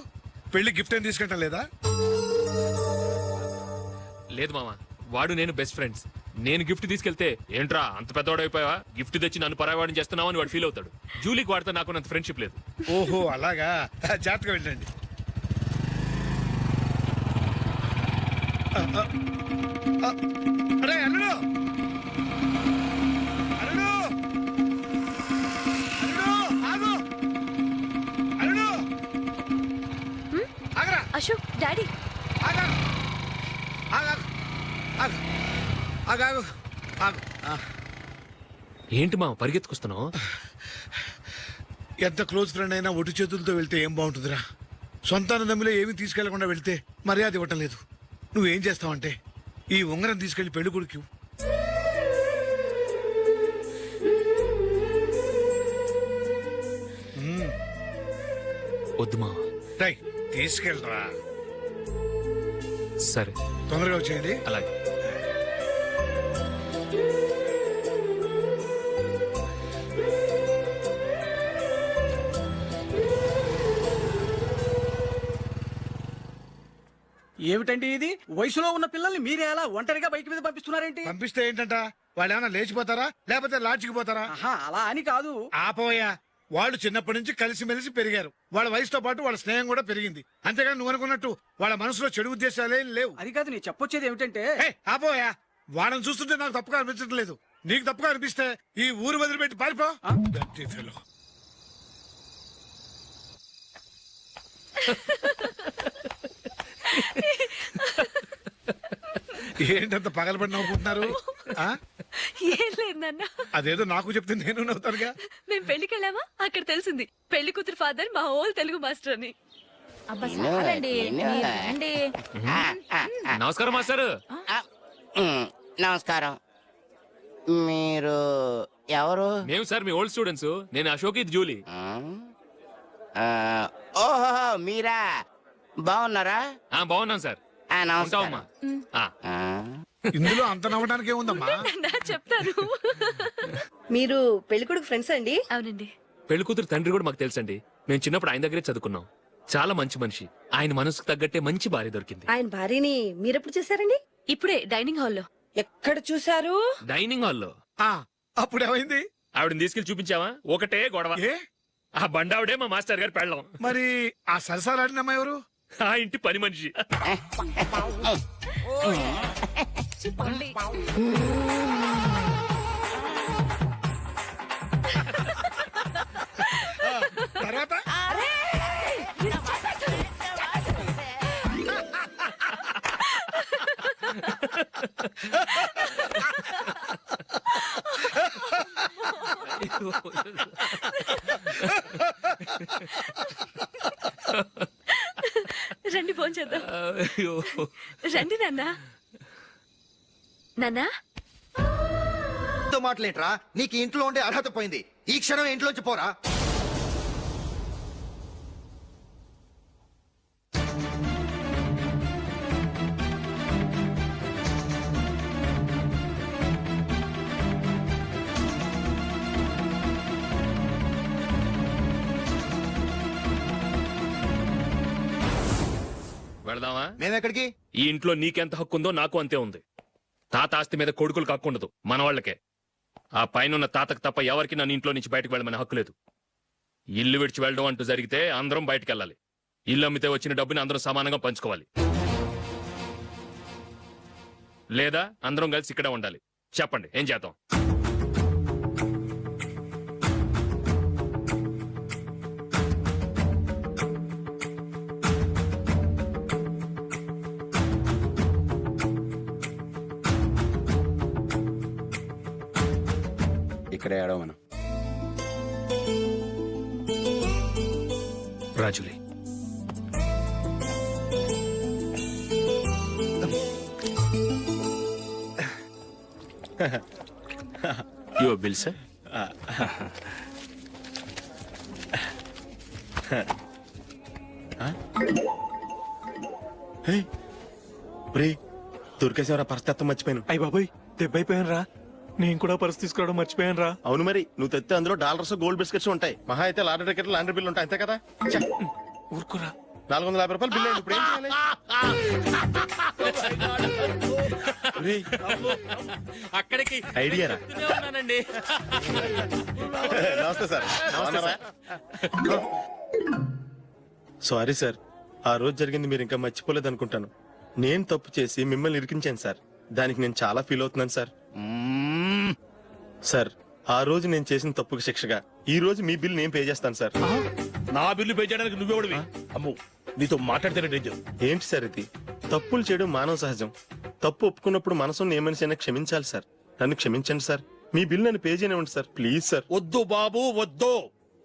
పెళ్లి గిఫ్ట్ ఏం తీసుకుంటాం లేదా?
లేదు మావా, వాడు నేను బెస్ట్ ఫ్రెండ్స్. నేను గిఫ్ట్ తీసుకెళ్తే ఏంట్రా అంత పెద్దవాడు అయిపోయావా, గిఫ్ట్ తెచ్చి నన్ను పరాయవాడిని చేస్తున్నావు అని వాడు ఫీల్ అవుతాడు. జూలీకి వాడితే నాకు అంత ఫ్రెండ్షిప్ లేదు.
ఓహో అలాగా, జాగ్రత్తగా వెళ్ళండి. అరే అల్లుడు, అల్లుడు, అల్లుడు, ఆగు, అల్లుడు, ఆగరా,
అశోక్, డాడీ.
ఆగు, ఆగు, ఆగు, ఆగు, ఆగు, ఆగు.
ఏంటి మావ పరిగెత్తుకొస్తున్నావు?
ఎంత క్లోజ్ ఫ్రెండ్ అయినా ఒటి చేతులతో వెళ్తే ఏం బాగుంటుందిరా. సొంతాన దమ్మిలో ఏమీ తీసుకెళ్లకుండా వెళ్తే మర్యాద ఇవ్వటం లేదు. నువ్వేం చేస్తావంటే ఈ ఉంగరం తీసుకెళ్లి పెళ్లి కొడుకు.
వద్దు మావ.
రై తీసుకెళ్ళరా.
సరే
తొందరగా వచ్చేయండి.
అలాగే.
ఏమిటండి ఇది? వయసులో ఉన్న పిల్లల్ని మీరే అలా ఒంటరిగా బైక్ మీద పంపిస్తున్నారేంటి?
పంపిస్తే ఏంటంట, వాళ్ళు ఏమైనా లేచిపోతారా లేకపోతే లాడ్జికి పోతారా?
అలా అని కాదు.
ఆపోయా, వాళ్ళు చిన్నప్పటి నుంచి కలిసిమెలిసి పెరిగారు. వాళ్ళ వయసుతో పాటు వాళ్ళ స్నేహం కూడా పెరిగింది. అంతేగాని నువ్వు అనుకున్నట్టు వాళ్ళ మనసులో చెడు ఉద్దేశాలేం లేవు.
అది కాదు నేను చెప్పొచ్చేది ఏమిటంటే,
ఆపోయా, వాళ్ళని చూస్తుంటే నాకు తప్పుగా అనిపించడం లేదు. నీకు తప్పుగా అనిపిస్తే ఈ ఊరు వదిలిపెట్టి పారిపో. Dirty fellow. ఏంటంత పగలబడి నవ్వుకుంటున్నారు?
ఏం లేదు నాన్న.
అదేదో నాకు చెప్తే నేను నవ్వుతానుగా.
మేము పెళ్లికి వెళ్ళామా, అక్కడ తెలిసింది పెళ్లి కూతురు ఫాదర్ మా హోల్ తెలుగు మాస్టర్ అని.
నమస్కారం మాస్టర్.
నమస్కారం. మీరు ఎవరు?
మేము సార్ మీ ఓల్డ్ స్టూడెంట్స్. నేను అశోక్, ఇది జూలీ.
ఓహో మీరా, బాగున్నారా?
బాగున్నాం సార్. ఉంటావమ్మా.
ఇందులో అంత నవ్వడానికి ఏముందమ్మా?
చెప్తారు.
మీరు పెళ్లి కొడుకు ఫ్రెండ్స్ అండి?
అవునండి.
పెళ్లి కూతురు తండ్రి కూడా మాకు తెలుసండి. మేము చిన్నప్పుడు ఆయన దగ్గరే చదువుకున్నాం. చాలా మంచి మనిషి. ఆయన మనసుకు తగ్గట్టే మంచి భార్య దొరికింది.
ఆయన భార్యని మీరెప్పుడు చూసారండి?
ఇప్పుడే డైనింగ్ హాల్లో.
ఎక్కడ చూసారు?
డైనింగ్ హాల్లో.
అప్పుడు ఏమైంది?
ఆవిడని తీసుకెళ్లి చూపించావా? ఒకటే గొడవ.
ఏ
ఆ బండావిడే మా మాస్టర్ గారు పెళ్ళం.
మరి ఆ సరసాలాడిన అమ్మాయి ఎవరు?
ఆ ఇంటి పని మనిషి.
తర్వాత
రండి భోంచేద్దాం. రండి నాన్న. నాన్నా
మాటలేంట్రా, నీకు ఇంట్లో ఉండే అర్హత పోయింది. ఈ క్షణం ఇంట్లోంచి పోరా.
వెళదామా?
మేమెక్కడికి?
ఈ ఇంట్లో నీకెంత హక్కు ఉందో నాకు అంతే ఉంది. తాత ఆస్తి మీద కొడుకులు హక్కుండదు, మన వాళ్ళకే. ఆ పైన తాతకు తప్ప ఎవరికి నన్ను ఇంట్లో నుంచి బయటకు వెళ్ళమని హక్కు లేదు. ఇల్లు విడిచి వెళ్ళడం అంటూ జరిగితే అందరం బయటకు వెళ్ళాలి. ఇల్లు అమ్మితే వచ్చిన డబ్బుని అందరం సమానంగా పంచుకోవాలి. లేదా అందరం కలిసి ఇక్కడే ఉండాలి. చెప్పండి, ఏం చేద్దాం?
ఇక్కడే ఆడమను.
రాజులే,
యువర్ బిల్ సార్.
దొరికేసేవరా పరిస్థితి మర్చిపోయాను.
అయ్య బాబాయ్ దెబ్బైపోయాను రా. నేను కూడా పర్స్ తీసుకురావడం మర్చిపోయాను రా.
అవును మరి నువ్వు తెస్తే అందులో డాలర్స్ గోల్డ్ బిస్కెట్స్ ఉంటాయి. మహా అయితే లాటరీ టికెట్ లాండ్రీ బిల్లు ఉంటాయి, అంతే కదా. ఛ,
ఊరుకురా.
450 రూపాయలు బిల్లు అయింది. ఇప్పుడు ఏం చేయాలి? ఒరేయ్,
అక్కడికి
ఐడియా రా.
ఉన్నానండి.
నమస్తే సార్. బాగున్నారా? సారీ సార్, ఆ రోజు జరిగింది మీరు ఇంకా మర్చిపోలేదు అనుకుంటాను. నేను తప్పు చేసి మిమ్మల్ని ఇరికించాను సార్. దానికి నేను చాలా ఫీల్ అవుతున్నాను సార్. సార్, ఆ రోజు నేను చేసిన తప్పుకి శిక్షగా ఈ రోజు మీ బిల్ నేను పే చేస్తాను సార్.
నా బిల్లు పే చేయడానికి నువ్వెవడివి? అమ్ము, నీతో మాట్లాడితేనే డేంజర్.
ఏంటి సార్ ఇది? తప్పులు చేయడం మానవ సహజం. తప్పు ఒప్పుకున్నప్పుడు మనసుని ఏ మనిషి అయినా క్షమించాలి సార్. నన్ను క్షమించండి సార్. మీ బిల్ నన్ను పే చేయనివ్వండి సార్, ప్లీజ్ సార్.
వద్దు బాబు వద్దు.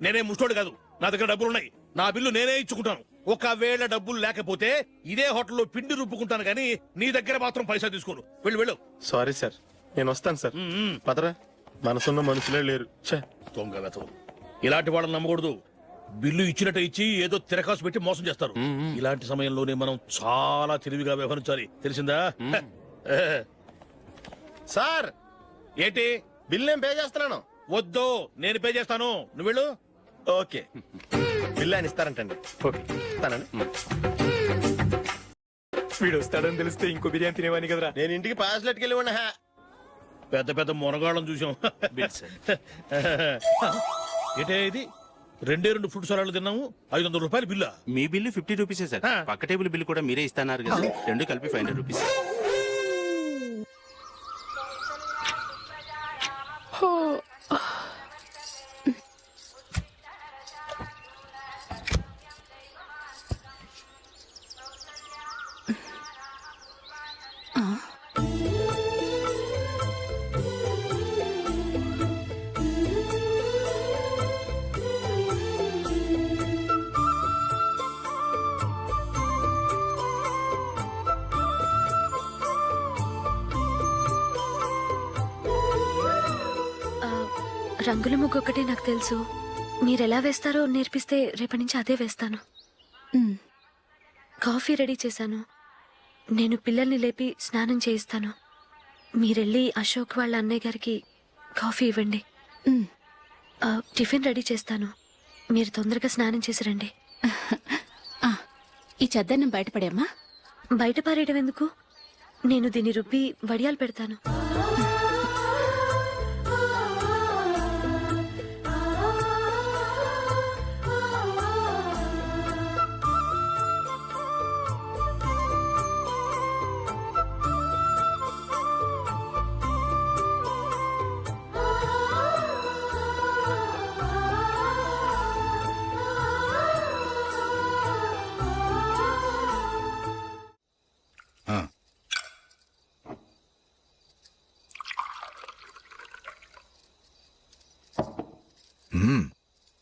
నేనే ముష్టోడు కాదు, నా దగ్గర డబ్బులున్నాయి. నా బిల్లు నేనే ఇచ్చుకుంటాను. ఒకవేళ డబ్బులు లేకపోతే ఇదే హోటల్లో పిండి రుబ్బుకుంటాను కానీ నీ దగ్గర మాత్రం పైసా తీసుకోను. వెళ్ళు వెళ్ళు.
సారీ సార్, నేను వస్తాను సార్. పదరా, మనసున్న మనుషులే లేరు. ఛే,
దొంగ వెతవు. ఇలాంటి వాళ్ళని నమ్మకూడదు. బిల్లు ఇచ్చినట్టు ఇచ్చి ఏదో తిరకాసు పెట్టి మోసం చేస్తారు. ఇలాంటి సమయంలోనే మనం చాలా తెలివిగా వ్యవహరించాలి, తెలిసిందా?
సార్
ఏంటి?
బిల్ నేను పే చేస్తున్నాను.
వద్దు, నేను పే చేస్తాను. నువ్వు వెళ్ళు.
ఓకే, బిల్ ఆయన ఇస్తారంటండి. ఓకే, ఇస్తానండి.
వీడు వస్తాడని తెలిస్తే ఇంకో బిర్యానీ తినేవాని కదరా.
నేను ఇంటికి పాస్లెట్కి వెళ్ళి ఉన్నా.
పెద్ద పెద్ద మునగాళ్ళం చూసాం. ఏంటే ఇది? 2 ఫుడ్ సలాడ్లు తిన్నాము, 500 రూపాయలు బిల్లా?
మీ బిల్లు 50 రూపీసే సార్. పక్క టేబుల్ బిల్ కూడా మీరే ఇస్తాన్నారు కదా, రెండు కలిపి 500 రూపీస్.
రంగుల ముగ్గు ఒకటే నాకు తెలుసు. మీరెలా వేస్తారో నేర్పిస్తే రేపటి నుంచి అదే వేస్తాను. కాఫీ రెడీ చేశాను. నేను పిల్లల్ని లేపి స్నానం చేయిస్తాను. మీరెళ్ళి అశోక్ వాళ్ళ అన్నయ్య గారికి కాఫీ ఇవ్వండి. టిఫిన్ రెడీ చేస్తాను. మీరు తొందరగా స్నానం చేసి రండి.
ఈ చెద్దన్నం బయటపడేమ్మా.
బయట పారేయడం ఎందుకు? నేను దీన్ని రుబ్బి వడియాలు పెడతాను.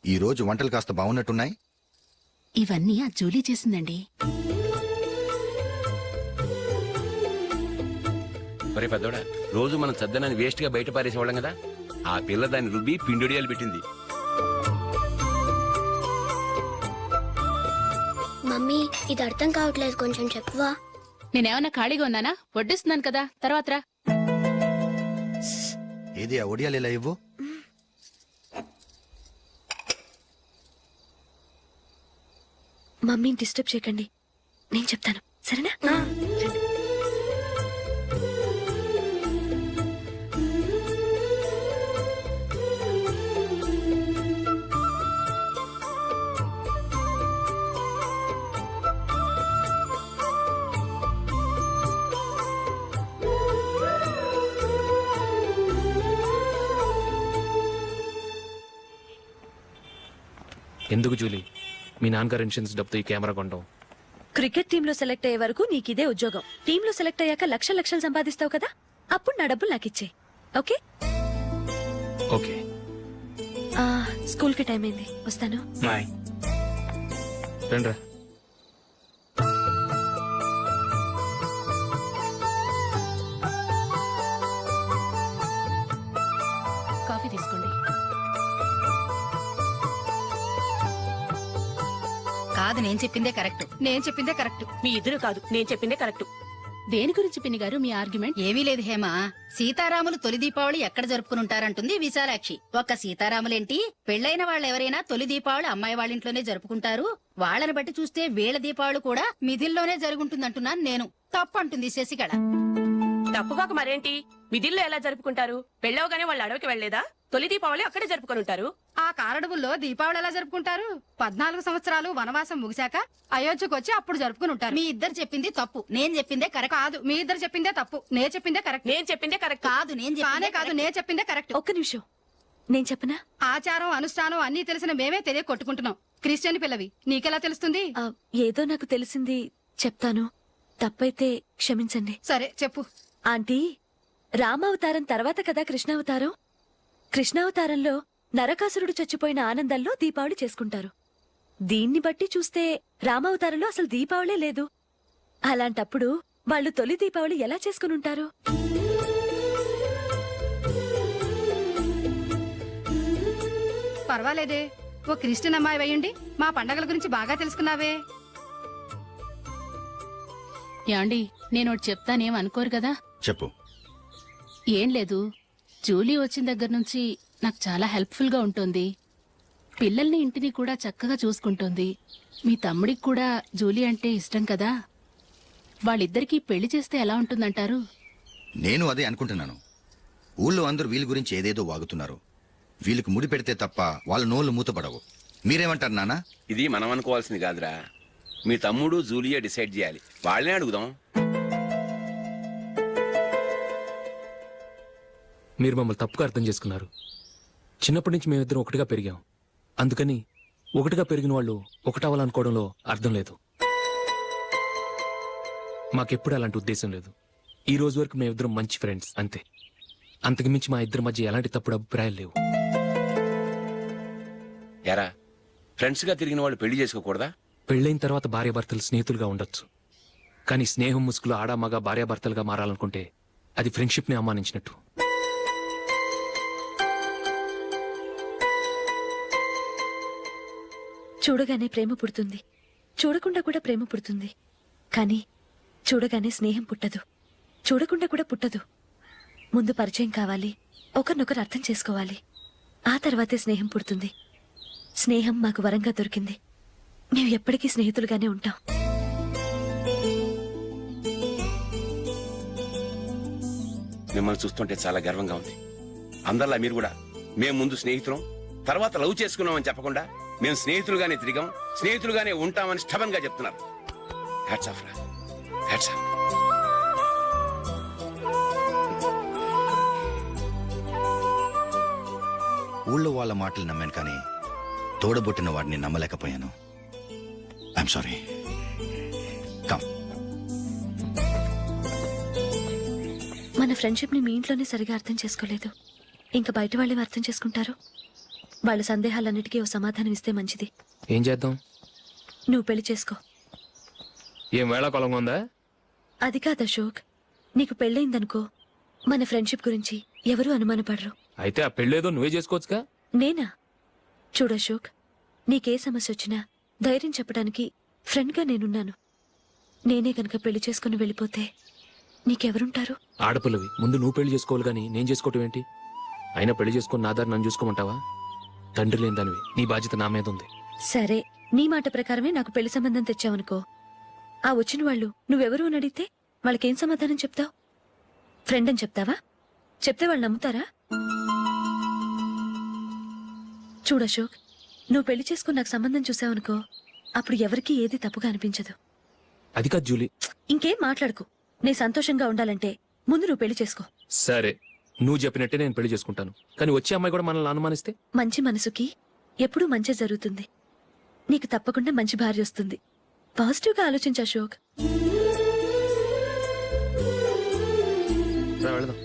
ఈ రోజు వంటలు కాస్త బాగున్నట్టున్నాయి.
ఇవన్నీ ఆ జూలీ చేసిందండి.
ఒరే పెద్దోడా, రోజు మనం చద్దనాన్ని వేస్ట్ గా బయట పారేసేవాళ్ళం కదా, ఆ పిల్ల దాన్ని రుబ్బి పిండొడియాలు పెట్టింది.
మమ్మీ ఇది అర్థం కావట్లేదు, కొంచెం చెప్పవా?
నేనేమన్నా ఖాళీగా ఉన్నానా? వడ్డిస్తున్నాను కదా, తర్వాత రా.
ఏది ఆ ఒడియాలు ఇలా ఇవ్వు.
మమ్మీని డిస్టర్బ్ చేయకండి, నేను చెప్తాను, సరేనా?
ఎందుకు జూలీ మీ నాన్నగారు ఇన్సూరెన్స్ డబ్బుతో ఈ కెమెరా కొంటాం?
క్రికెట్ టీంలో సెలెక్ట్ అయ్యే వరకు నీకిదే ఉద్యోగం. టీంలో సెలెక్ట్ అయ్యాక లక్షలు సంపాదిస్తావు కదా, అప్పుడు నా డబ్బులు నాకు ఇచ్చే. ఓకే?
ఓకే.
స్కూల్కి టైం అయింది, వస్తాను.
బాయ్. రండ్రా.
కాదు నేను చెప్పిందే కరెక్ట్. నేను చెప్పిందే కరెక్ట్.
మీ ఇద్దరు కాదు, నేను చెప్పిందే కరెక్ట్.
దేని గురించి పిన్ని గారు మీ ఆర్గ్యుమెంట్? ఏమీ లేదు హేమ. సీతారాములు తొలి దీపావళి ఎక్కడ జరుపుకుంటారంటుంది విశాలాక్షి. ఒక్క సీతారాములేంటి, పెళ్లైన వాళ్ళు ఎవరైనా తొలి దీపావళి అమ్మాయి వాళ్ళ ఇంట్లోనే జరుపుకుంటారు. వాళ్ళని బట్టి చూస్తే వీళ్ళ దీపావళి కూడా మిథిల్లోనే జరుగుంటుందంటున్నాను నేను. తప్పు అంటుంది శశికళ.
తప్పుగాక మరేంటి, మిదిల్లో ఎలా జరుపుకుంటారు? పెళ్ళవగానే వాళ్ళు అడవికి వెళ్లేదా? తొలి దీపావళి అక్కడే జరుపుకొని ఉంటారు.
ఆ కారడవుల్లో దీపావళి ఎలా జరుపుకుంటారు? 14 సంవత్సరాలు వనవాసం ముగిశాక అయోధ్యకు వచ్చి అప్పుడు జరుపుకుని ఉంటారు. మీ ఇద్దరు చెప్పింది తప్పు, నేను చెప్పిందే కరెక్ట్. కాదు, మీ ఇద్దరు చెప్పిందే తప్పు, నేను చెప్పిందే కరెక్ట్.
నేను చెప్పిందే కరెక్ట్.
కాదు, నేను చెప్పిందే కరెక్ట్.
ఒక్క నిమిషం, నేను చెప్పనా?
ఆచారం అనుష్ఠానం అన్ని తెలిసిన మేమే తెలియ కొట్టుకుంటున్నాం. క్రిస్టియన్ పిల్లవి, నీకెలా తెలుస్తుంది?
ఏదో నాకు తెలిసింది చెప్తాను, తప్పైతే క్షమించండి.
సరే చెప్పు.
ఆంటీ, రామావతారం తర్వాత కదా కృష్ణావతారం. కృష్ణావతారంలో నరకాసురుడు చచ్చిపోయిన ఆనందంలో దీపావళి చేసుకుంటారు. దీన్ని బట్టి చూస్తే రామావతారంలో అసలు దీపావళే లేదు. అలాంటప్పుడు వాళ్ళు తొలి దీపావళి ఎలా చేసుకునుంటారు?
పర్వాలేదే, ఓ క్రిస్టియన్ అమ్మాయి వేయండి, మా పండగల గురించి బాగా తెలుసుకున్నావే. యాండి, నేను చెప్తానేం అనుకోరు కదా?
చెప్పు.
ఏం లేదు, జూలీ వచ్చిన దగ్గర నుంచి నాకు చాలా హెల్ప్ఫుల్ గా ఉంటుంది. పిల్లల్ని ఇంటిని కూడా చక్కగా చూసుకుంటుంది. మీ తమ్ముడికి కూడా జూలీ అంటే ఇష్టం కదా. వాళ్ళిద్దరికీ పెళ్లి చేస్తే ఎలా ఉంటుందంటారు?
నేను అదే అనుకుంటున్నాను. ఊళ్ళో అందరూ వీళ్ళ గురించి ఏదేదో వాగుతున్నారు. వీళ్ళకి ముడి పెడితే తప్ప వాళ్ళ నోళ్ళు మూతపడవు. మీరేమంటారు నాన్న?
ఇది మనం అనుకోవాల్సింది కాదురా, మీ తమ్ముడు జూలియా డిసైడ్ చేయాలి. వాళ్ళనే అడుగుదాం.
మీరు మమ్మల్ని తప్పుగా అర్థం చేసుకున్నారు. చిన్నప్పటి నుంచి మేమిద్దరం ఒకటిగా పెరిగాం. అందుకని ఒకటిగా పెరిగిన వాళ్ళు ఒకటవ్వాలనుకోవడంలో అర్థం లేదు. మాకెప్పుడు అలాంటి ఉద్దేశం లేదు. ఈ రోజు వరకు మేమిద్దరం మంచి ఫ్రెండ్స్ అంతే. అంతకుమించి మా ఇద్దరి మధ్య ఎలాంటి తప్పుడు అభిప్రాయాలు లేవు.
ఎరా, ఫ్రెండ్స్ గా తిరిగిన వాళ్ళు పెళ్లి చేసుకోకూడదా?
పెళ్ళైన తర్వాత భార్యాభర్తలు స్నేహితులుగా ఉండొచ్చు. కానీ స్నేహం ముసుగులో ఆడా మగ భార్యాభర్తలుగా మారాలనుకుంటే అది ఫ్రెండ్షిప్ ని అవమానించినట్టు.
చూడగానే ప్రేమ పుడుతుంది, చూడకుండా కూడా ప్రేమ పుడుతుంది. కానీ చూడగానే స్నేహం పుట్టదు, చూడకుండా కూడా పుట్టదు. ముందు పరిచయం కావాలి, ఒకరినొకరు అర్థం చేసుకోవాలి. ఆ తర్వాతే స్నేహం పుడుతుంది. స్నేహం మాకు వరంగా దొరికింది. మేము ఎప్పటికీ స్నేహితులుగానే ఉంటాం.
మిమ్మల్ని చూస్తుంటే చాలా గర్వంగా ఉంది. అందరిలా మీరు కూడా మేము ముందు స్నేహితులం, తర్వాత లవ్ చేసుకున్నామని చెప్పకుండా మేము స్నేహితులుగానే తిరిగాం, స్నేహితులుగానే ఉంటామని స్టబన్ గా చెప్తున్నారు. హ్యాట్స్ ఆఫ్ రా, హ్యాట్స్ ఆఫ్.
ఊళ్ళో వాళ్ళ మాటలు నమ్మాను, కానీ తోడబుట్టిన వాడిని నమ్మలేకపోయాను. I'm sorry. కమ్.
మన ఫ్రెండ్షిప్ ని మీ ఇంట్లోనే సరిగా అర్థం చేసుకోలేదు, ఇంకా బయట వాళ్ళే అర్థం చేసుకుంటారు. వాళ్ళ సందేహాలన్నిటికీ ఓ సమాధానం ఇస్తే మంచిది.
ఏం చేద్దాం?
నువ్వు పెళ్లి చేసుకో.
ఏం వేళ కొలంగా ఉందా?
అది కాదు అశోక్, నీకు పెళ్ళయిందనుకో, మన ఫ్రెండ్షిప్ గురించి ఎవరూ అనుమానపడరు.
అయితే ఆ పెళ్ళేదో నువ్వే చేసుకోవచ్చుగా.
నేనా? చూడు అశోక్, నీకే సమస్య వచ్చినా ధైర్యం చెప్పడానికి ఫ్రెండ్గా నేనున్నాను. నేనే గనక పెళ్లి చేసుకుని వెళ్ళిపోతే నీకెవరుంటారు?
ఆడపిల్లవి, ముందు నువ్వు పెళ్లి చేసుకోవాలి గానీ నేను చేసుకోవటం ఏంటి? అయినా పెళ్లి చేసుకుని నా దారి నన్ను చూసుకోమంటావా? తండ్రి లేని దానివి, నీ బాధ్యత నా మీద ఉంది.
సరే, నీ మాట ప్రకారమే నాకు పెళ్లి సంబంధం తెచ్చావనుకో, ఆ వచ్చిన వాళ్ళు నువ్వెవరు అని అడిగితే వాళ్ళకేం సమాధానం చెప్తావు? ఫ్రెండ్ అని చెప్తావా? చెప్తే వాళ్ళు నమ్ముతారా? చూడు అశోక్, నువ్వు పెళ్లి చేసుకుని నాకు సంబంధం చూసావనుకో, అప్పుడు ఎవరికీ ఏది తప్పుగా అనిపించదు.
అది కాదు జూలీ.
ఇంకేం మాట్లాడుకో. నీ సంతోషంగా ఉండాలంటే ముందు నువ్వు పెళ్లి చేసుకో.
సరే, నువ్వు చెప్పినట్టే నేను పెళ్లి చేసుకుంటాను. కానీ వచ్చే అమ్మాయి కూడా మనల్ని అనుమానిస్తే?
మంచి మనసుకి ఎప్పుడూ మంచి జరుగుతుంది. నీకు తప్పకుండా మంచి భార్య వస్తుంది. పాజిటివ్ గా ఆలోచించు అశోక్.
రా, వెళదాం.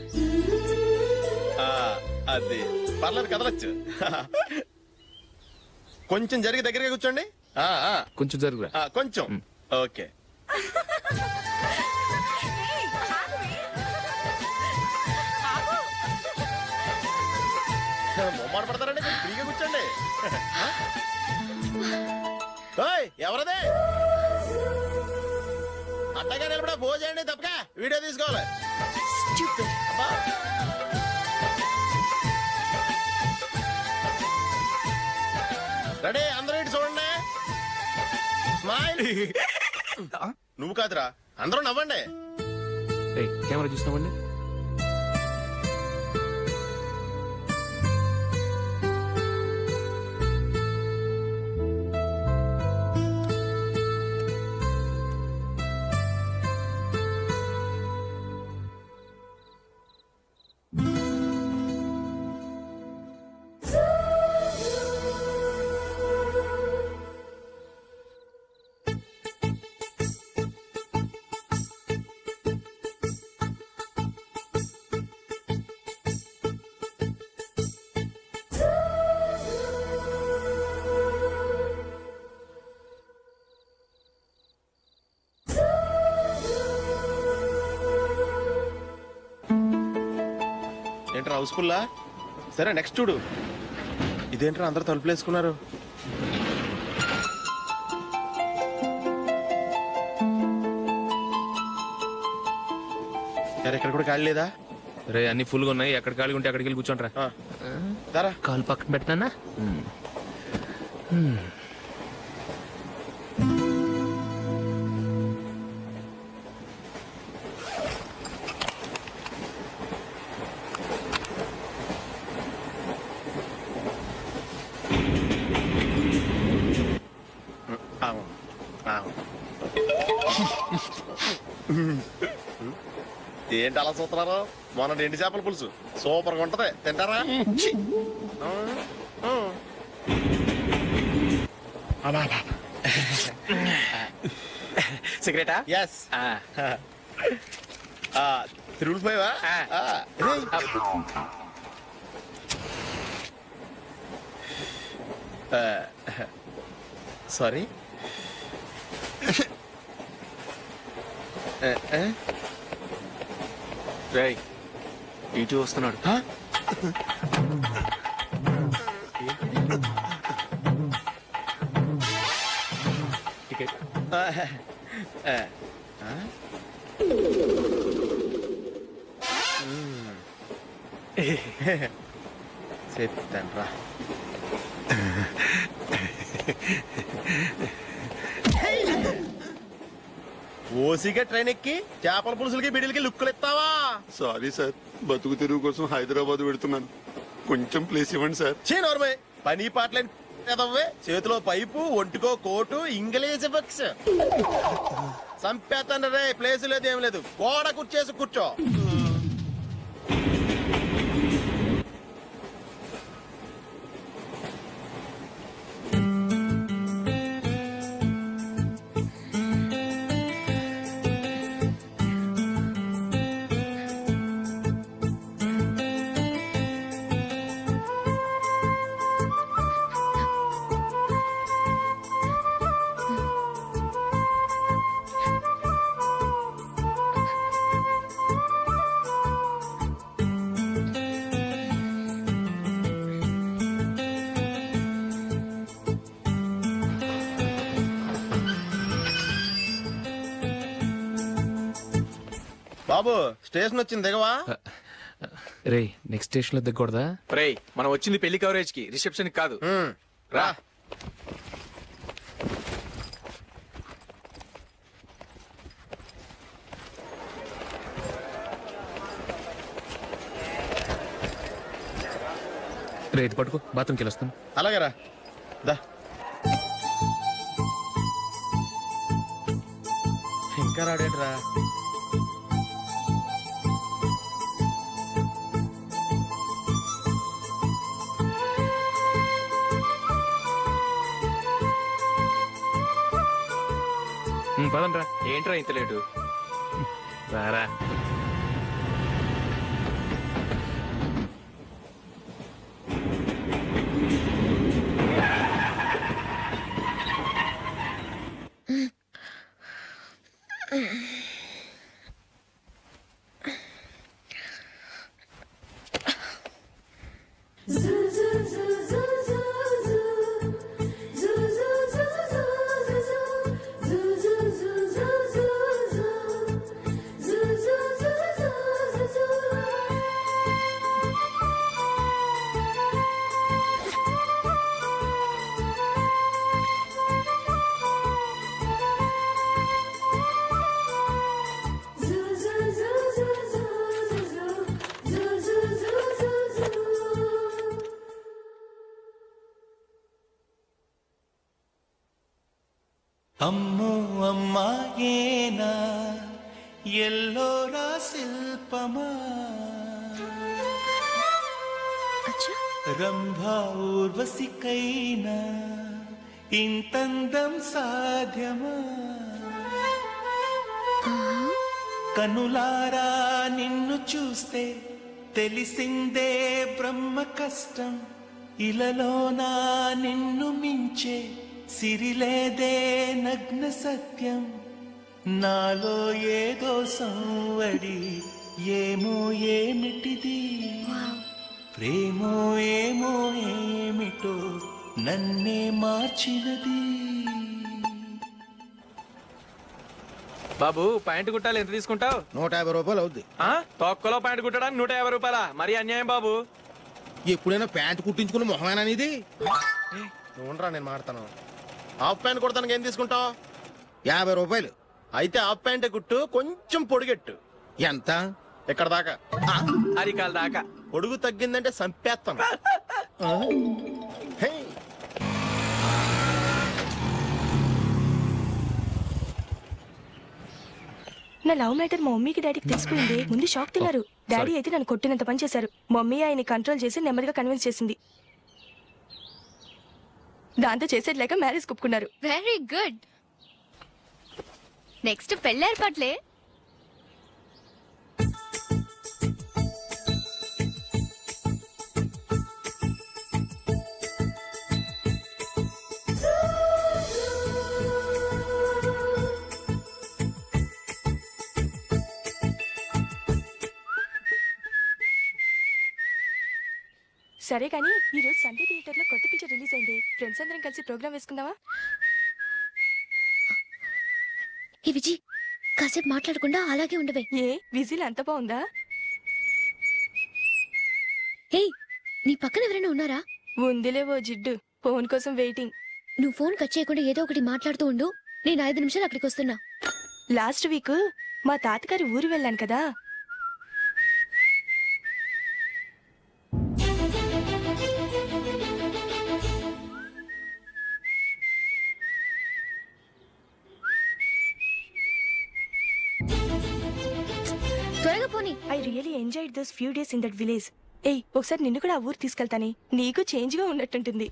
అది పర్లేదు, కదలొచ్చు. కొంచెం జరిగి దగ్గరగా కూర్చోండి.
కొంచెం జరుగురా.
కొంచెం. ఓకే. మొమ్మాట పడతారండి, ఫ్రీగా కూర్చోండి. ఓయ్, ఎవరదే అట్టగా నిలబడా భోజనండి తప్పక వీడియో తీసుకోవాలి అబ్బా. రెడీ అందరూ ఇటు చూడండి స్మైల్ నువ్వు కాదురా అందరూ నవ్వండి
రేయ్ కెమెరా చూసినామండి.
ఏంట్రా హౌస్ఫుల్లా సరే నెక్స్ట్ చూడు ఇదేంట్రా అందరూ తలుపులు వేసుకున్నారు ఇక్కడ కూడా ఖాళీ లేదా
రే అన్ని ఫుల్ గా ఉన్నాయి, ఎక్కడ ఖాళీ ఉంటే అక్కడికి వెళ్ళి కూర్చోండి రా.
దారా
కాలు పక్కన పెట్టినా.
ఏంటి అలా చూస్తున్నారు మొన్న ఎండి చేపల పులుసు సూపర్ గా ఉంటది తింటారా ఛీ.
సిగరెటా
ఎస్ తిరుగులిపోయావా సారీ
రై ఇటు వస్తున్నాడు
టికెట్
చెప్తాను రా ఓసిగా ట్రైన్ ఎక్కి చేపల పులుసులకి బిడిలకి లుక్కులు ఇస్తావా
సారీ సార్ బతుకు తెరువు కోసం హైదరాబాద్ పెడుతున్నాను కొంచెం ప్లేస్ ఇవ్వండి సార్
చే నోర్మే పని పాటలేని ఎదవ్వే చేతిలో పైపు ఒంటికో కోటు ఇంగ్లీష్ బుక్స్ సంపేతండ్రి రే ప్లేస్ లేదు ఏం లేదు గోడ కూర్చేసి కూర్చో బాబు స్టేషన్ వచ్చింది దిగవా
రే నెక్స్ట్ స్టేషన్ లో దిగకూడదా?
రేయ్ మనం వచ్చింది పెళ్లి కవరేజ్ కి రిసెప్షన్ కాదు
రా
రే ఇది పట్టుకో, బాత్రూమ్కి వెళ్ళి వస్తాను.
అలాగే రా దా ఇంకా రాడేట్రా
పదండ్రా.
ఏంట్రా ఇంత లేటు
రారా.
అమ్మో అమ్మాయేనా ఎల్లోరా శిల్పమా
అచ్చా
రంభా ఊర్వశికైనా ఇంతందం సాధ్యమా కనులారా నిన్ను చూస్తే తెలిసిందే బ్రహ్మ కష్టం ఇలలోనా నిన్ను మించే సిరిలేదే నగ్న సత్యం నాలో ఏదో సంవడి ఏమో ఏమిటిది ప్రేమో ఏమో ఏమిటో నన్నే మార్చినది. బాబు ప్యాంటు కుట్టాలి ఎంత తీసుకుంటావు?
150 రూపాయలు అవుద్ది.
తొక్కలో ప్యాంటు కుట్టడానికి 150 రూపాయల మరి అన్యాయం బాబు.
ఎప్పుడైనా ప్యాంట్ కుట్టించుకున్న మొహమేనా ఇది? చూడరా నేను మాడతాను. హాఫ్ ప్యాంట్ కుడతానికి ఏం తీసుకుంటావు? 50 రూపాయలు. అయితే హాఫ్ ప్యాంటే కుట్టు, కొంచెం పొడిగెట్టు. ఎంత? ఇక్కడ దాకా.
అరికాల దాకా.
పొడుగు తగ్గిందంటే సంపేస్తాను. హే.
నా లవ్ మ్యాటర్ మా మమ్మీకి డాడీకి తెలిసిపోయింది. ముందు షాక్ తిన్నారు. డాడీ అయితే నన్ను కొట్టినంత పని చేశారు. మమ్మీ ఆయన్ని కంట్రోల్ చేసి నెమ్మదిగా కన్విన్స్ చేసింది. దాంతో చేసేది లేక మ్యారేజ్ ఒప్పుకున్నారు.
Very good. నెక్స్ట్ పెళ్లి ఏర్పాట్లే.
సరే కానీ ఈ రోజు సండే థియేటర్ లో కొత్త పిక్చర్ రిలీజ్ అయింది. ఫ్రెండ్స్ అందరం కలిసి ప్రోగ్రామ్ వేసుకుందామా?
ఈ విజి కాసేపు మాట్లాడకుండా అలాగే ఉండవే.
ఏ విజిల్ అంత బాగుందా?
హే, నీ పక్కన ఎవరైనా ఉన్నారా?
ఉందిలే ఓ జిడ్డు. ఫోన్ కోసం వెయిటింగ్.
నువ్వు ఫోన్ కట్ చేయకుండా ఏదో ఒకటి మాట్లాడుతూ ఉండు. నేను 5 నిమిషాలు అక్కడికి వస్తున్నా.
లాస్ట్ వీక్ మా తాతగారి ఊరు వెళ్ళాను కదా.
త్వరగా పోనీ.
I really enjoyed those few days in that village. ఏయ్, ఒకసారి నిన్ను కూడా ఆ ఊరు తీసుకెళ్తానే. నీకు చేంజ్ గా ఉన్నట్టుంటుంది.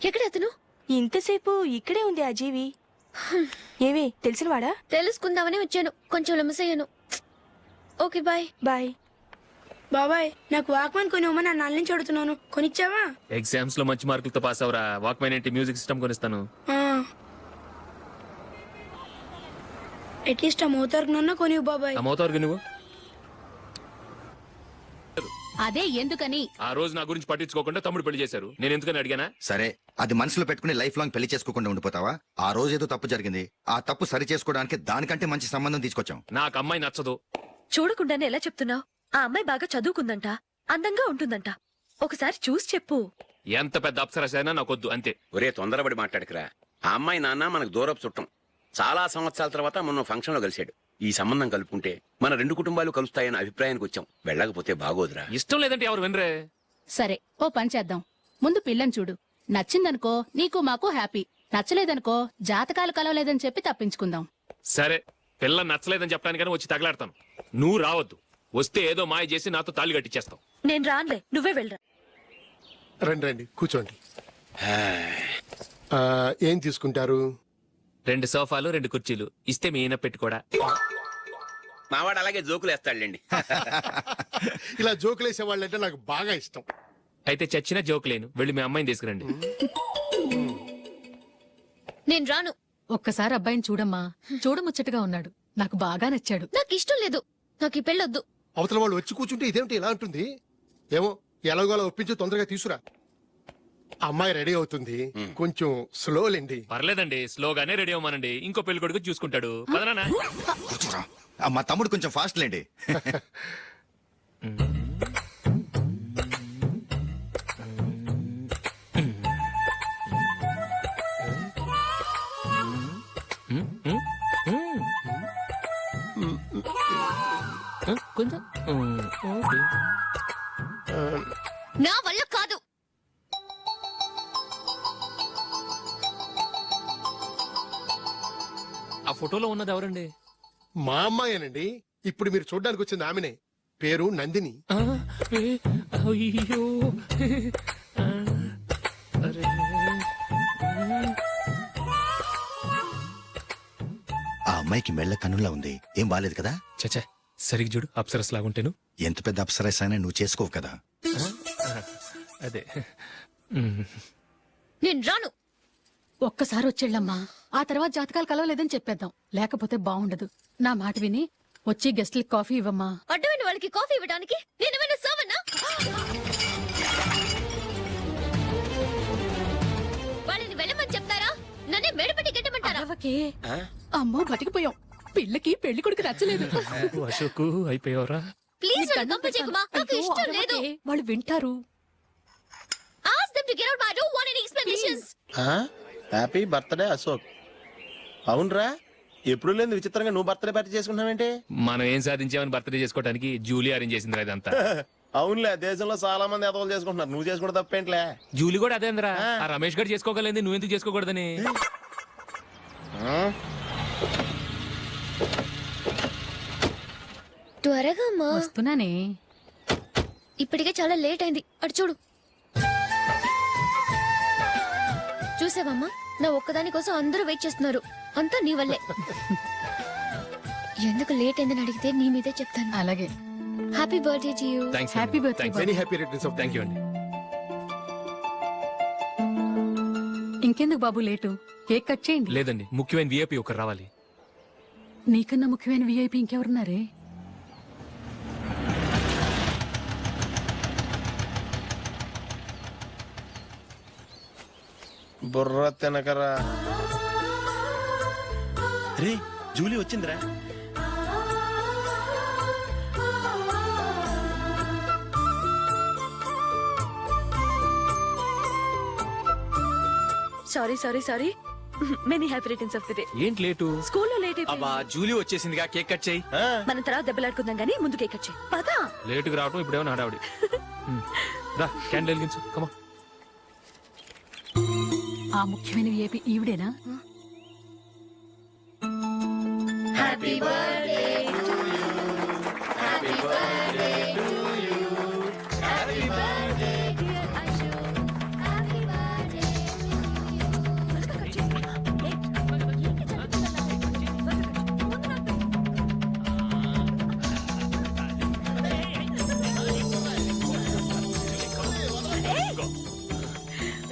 ఎక్కడ అతను?
ఇంతసేపు ఇక్కడే ఉంది ఆ జీవి. ఏవి తెలిసినవాడా?
తెలుసుకుందామని వచ్చాను. కొంచెం లెమసయ్యాను. Okay bye.
బాయ్.
బాబాయ్, నాకు వాక్మాన్ కొనివ్వమని నా నాన్న నుంచి అడుగుతున్నాను. కొనిచ్చావా?
ఎగ్జామ్స్ లో మంచి మార్కులతో పాస్ అవరా. వాక్మెన్ ఏంటి, మ్యూజిక్ సిస్టమ్ కొనిస్తాను.
అట్లీస్ట్ ఆ మోతార్కు కొనివ్వు బాబాయ్.
ఆ మోతారుగా నువ్వు
అదే ఎందుకని
ఆ రోజు నా గురించి పట్టించుకోకుండా తమ్ముడు పెళ్లి చేశారు. నేను ఎందుకని అడిగానా?
సరే, అది మనసులో పెట్టుకుని లైఫ్ లాంగ్ పెళ్లి చేసుకోకుండా ఉండిపోతావా? ఆ రోజు ఏదో తప్పు జరిగింది. ఆ తప్పు సరి చేసుకోవడానికి దానికంటే మంచి సంబంధం తీసుకొచ్చాం.
నాకు అమ్మాయి నచ్చదు.
చూడకుండానే ఎలా చెప్తున్నావు? ఆ అమ్మాయి బాగా చదువుకుందంట, అందంగా ఉంటుందంట. ఒకసారి చూసి చెప్పు.
ఎంత పెద్ద అప్సరస అయినా నాకొద్దు అంతే.
ఒరే తొందరపడి మాట్లాడకురా. ఆ అమ్మాయి నాన్న మనకు దూరపు చుట్టం. చాలా సంవత్సరాల తర్వాత మొన్న ఫంక్షన్ లో కలిశాడు. ఈ సంబంధం కలుపుకుంటే మన 2 కుటుంబాలు కలుస్తాయన్న అభిప్రాయానికి వచ్చాం. వెళ్ళకపోతే బాగోదురా.
ఇష్టం లేదంటే ఎవరు వినరే.
సరే, ఓ పని చేద్దాం. ముందు పిల్లని చూడు. నచ్చిందనుకో నీకు మాకు హ్యాపీ. నచ్చలేదనుకో జాతకాలు కలవలేదని చెప్పి తప్పించుకుందాం.
సరే, పిల్ల నచ్చలేదని చెప్పడానికని వచ్చి తగలాడతాను. నువ్వు రావద్దు. వస్తే ఏదో మాయ చేసి నాతో తాళి కట్టించేస్తావు.
నేను రానులే, నువ్వే వెళ్ళరా.
రండి రండి కూర్చోండి. ఏం తీసుకుంటారు?
2 సోఫాలు 2 కుర్చీలు ఇస్తే మీ ఈయన పెట్టుకోడా.
మావాడు అలాగే జోకులు వేస్తాడులేండి.
ఇలా జోకులేసే వాళ్ళంటే నాకు బాగా ఇష్టం.
అయితే చచ్చిన జోక్ లేను. వెళ్ళి మీ అమ్మాయిని తీసుకురండి.
నేను రాను.
ఒక్కసారి అబ్బాయిని చూడమ్మా. చూడముచ్చటగా ఉన్నాడు. నాకు బాగా నచ్చాడు.
నాకు ఇష్టం లేదు. నాకు ఈ పెళ్ళొద్దు.
అవతల వాళ్ళు వచ్చి కూర్చుంటే ఇదేమిటి ఇలా ఉంటుంది? ఏమో ఎలాగోలా ఒప్పించి తొందరగా తీసురా. అమ్మాయి రెడీ అవుతుంది. కొంచెం స్లో లేండి.
పర్లేదండి, స్లోగానే రెడీ అవ్వమానండి. ఇంకో పెళ్లి కొడుకు చూసుకుంటాడు. పదనా.
కూర్చోరా. మా తమ్ముడు కొంచెం ఫాస్ట్ లేండి.
కొంచెం ఓకే.
నా వల్ల కాదు.
ఆ ఫోటోలో ఉన్నది ఎవరండి?
మా అమ్మాయేనండి. ఇప్పుడు మీరు చూడడానికి వచ్చింది ఆమెనే. పేరు నందిని.
ఆ, ఏ, అయ్యో ఆ, అరే.
ఆ అమ్మాయికి మెళ్ళ కన్నులా ఉంది, ఏం బాలేదు కదా?
చచ్చా సరిగ్గా చూడు, అప్సరస్ లాగుంటేను.
ఎంత పెద్ద అప్సరస్ అయినా నువ్వు చేసుకోవు కదా.
అదే
నేను రాను.
ఒక్కసారి వచ్చేళ్ళమ్మా, ఆ తర్వాత జాతకాలు కలవలేదని చెప్పేద్దాం, లేకపోతే బాగుండదు. నా మాట విని వచ్చి గెస్ట్లకి కాఫీ ఇవ్వమ్మా.
అడ్డమైన వాళ్ళకి కాఫీ ఇవ్వడానికి నేనేమైనా సోమన్నా? వాళ్ళని వెళ్ళమని చెప్తారా, నన్నే మేడపట్టి గెట్టమంటారా?
అరవకే. అమ్మో బతికిపోయాం, పిల్లకి పెళ్లి కొడుకు నచ్చలేదు.
అశోక్ అయిపోయావరా?
ప్లీజ్ నన్ను కంపు చేయకుమా, నాకు ఇష్టం లేదు.
వాళ్ళు వింటారు.
Ask them to get out. I don't want any explanations.
Happy birthday Ashok. అవునరా, ఎప్పుడు లేదు విచిత్రంగా నువ్వు బర్త్డే పార్టీ చేసుకుంటావేంటి?
మనం ఏం సాధించామని బర్త్డే చేసుకోవడానికి జూలీ అరేంజ్ చేసింది ఇదంతా.
అవునులే, దేశంలో చాలా మంది ఎదవలు చేసుకుంటున్నారు, నువ్వు చేసుకుంటే తప్పేంట్లే.
జూలీ కూడా అదేంద్రా, ఆ రమేష్ గారు చేసుకోగలేదు, నువ్వెందుకు చేసుకోకూడదని.
త్వరగా అమ్మా,
వస్తున్నానే.
ఇప్పటికే చాలా లేట్ అయింది. అటు చూడు. చూసావమ్మా, నా ఒక్కదాని కోసం అందరూ వెయిట్ చేస్తున్నారు. అంతా నీ వల్లే. ఎందుకు లేట్ అయిందని అడిగితే నీ మీదే చెప్తాను.
అలాగే.
Happy birthday to you.
Thanks.
Happy birthday.
Very happy returns of.
Thank you అండి.
ఇంకెందుకు బాబు లేటు, కేక్ కట్ చేయండి.
లేదండి, ముఖ్యమైన విఐపి ఒకరు రావాలి.
నీకన్నా ముఖ్యమైన విఐపి ఇంకెవరున్నారే?
బుర్ర తినకరా. రే జూలీ వచ్చిందిరా.
Sorry sorry sorry. Many happy returns of the day.
ఏంటి లేటు?
స్కూల్లో లేట్ అయిపోయింది.
అబ్బా జూలీ వచ్చేసిందిగా, కేక్ కట్ చేయి.
మనం తర్వాత దెబ్బలాడుకుందాం గానీ ముందు కేక్ కట్ చేయి. పదా.
లేటుగా రావటం ఇప్పుడేమో హడావుడి. రా క్యాండిల్ వెలిగించు, కమా.
ఆ ముఖ్యమైన విఐపి ఈవిడేనా?
Happy birthday to you. Happy birthday to you. Happy birthday dear Ashok. Happy birthday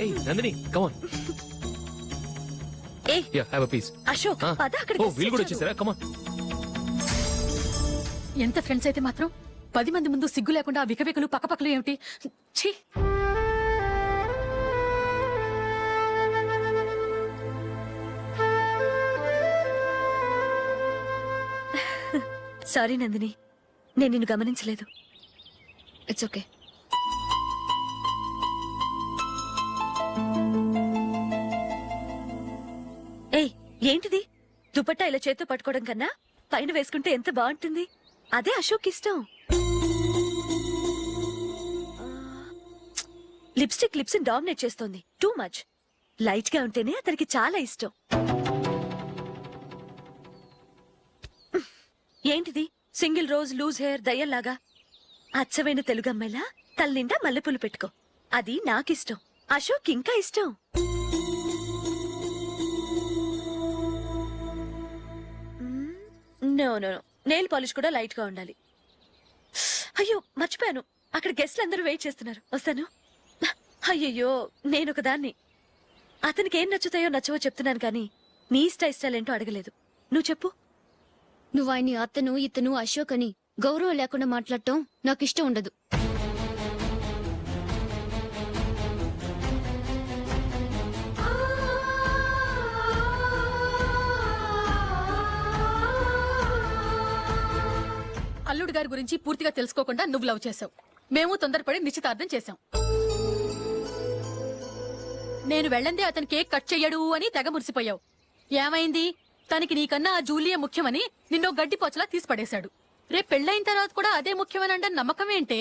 ఏయ్ నందిని, కమాన్.
ఏ
ya have a piece.
Ashok, పద అక్కడికి.
ఓ వీళ్ళు కూడా వచ్చేసారా? కమాన్.
ఎంత ఫ్రెండ్స్ అయితే మాత్రం 10 మంది ముందు సిగ్గు లేకుండా ఆ వికవికలు పక్కపక్కలు ఏమిటి? ఛీ.
సారీ నందిని, నేను నిన్ను గమనించలేదు. It's okay. ఏయ్ ఏంటిది? దుపట్టా ఇలా చేత్తో పట్టుకోవడం కన్నా పైన వేసుకుంటే ఎంత బాగుంటుంది. అదే అశోక్ ఇష్టం. లిప్స్టిక్ లిప్స్ డామినేట్ చేస్తోంది. Too much. లైట్ గా ఉంటేనే అతనికి చాలా ఇష్టం. ఏంటిది? సింగిల్ రోజ్ లూజ్ హెయిర్ దయ్యంలాగా. అచ్చమైన తెలుగు అమ్మాయిలా తల్లిండా మల్లెపూలు పెట్టుకో. అది నాకిష్టం. అశోక్ ఇంకా ఇష్టం. No no no, nail polish కూడా లైట్ గా ఉండాలి. అయ్యో మర్చిపోయాను, అక్కడ గెస్ట్లు అందరూ వెయిట్ చేస్తున్నారు. వస్తాను. అయ్యయ్యో నేనొక దాన్ని. అతనికి ఏం నచ్చుతాయో నచ్చవో చెప్తున్నాను కానీ నీ ఇష్టాలేంటో అడగలేదు. నువ్వు చెప్పు.
నువ్వు ఆయన్ని అతను ఇతను అశోక్ అని గౌరవం లేకుండా మాట్లాడటం నాకు ఇష్టం ఉండదు.
అల్లుడు గారి గురించి పూర్తిగా తెలుసుకోకుండా నువ్వు లవ్ చేసావు. మేము తొందరపడి నిశ్చితార్థం చేశాం. నేను వెళ్ళందే అతను కేక్ కట్ చెయ్యడు అని తెగ మురిసిపోయావు. ఏమైంది? తనకి నీకన్నా ఆ జూలియే ముఖ్యమని నిన్నో గడ్డి పోచలా తీసి పడేశాడు. రేపు పెళ్ళైన తర్వాత కూడా అదే ముఖ్యమని అంటే నమ్మకం ఏంటే?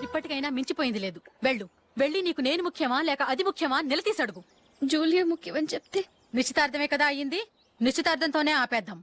ఇప్పటికైనా మించిపోయింది లేదు. వెళ్ళి నీకు నేను ముఖ్యమా లేక అది ముఖ్యమా నిలదీసి అడుగు.
జూలియా ముఖ్యమని చెప్తే
నిశ్చితార్థమే కదా అయ్యింది, నిశ్చితార్థంతోనే ఆపేద్దాం.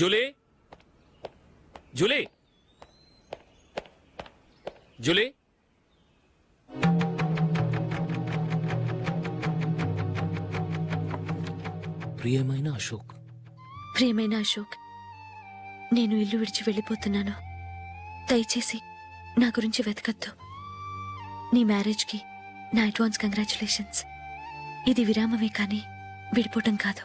Julie, Julie, Julie. ప్రియమైన అశోక్,
ప్రియమైన అశోక్, నేను ఇల్లు విడిచి వెళ్ళిపోతున్నాను. దయచేసి నా గురించి వెతకద్దు. నీ మ్యారేజ్కి నా అడ్వాన్స్ కంగ్రాచులేషన్స్. ఇది విరామమే కానీ విడిపోవటం కాదు.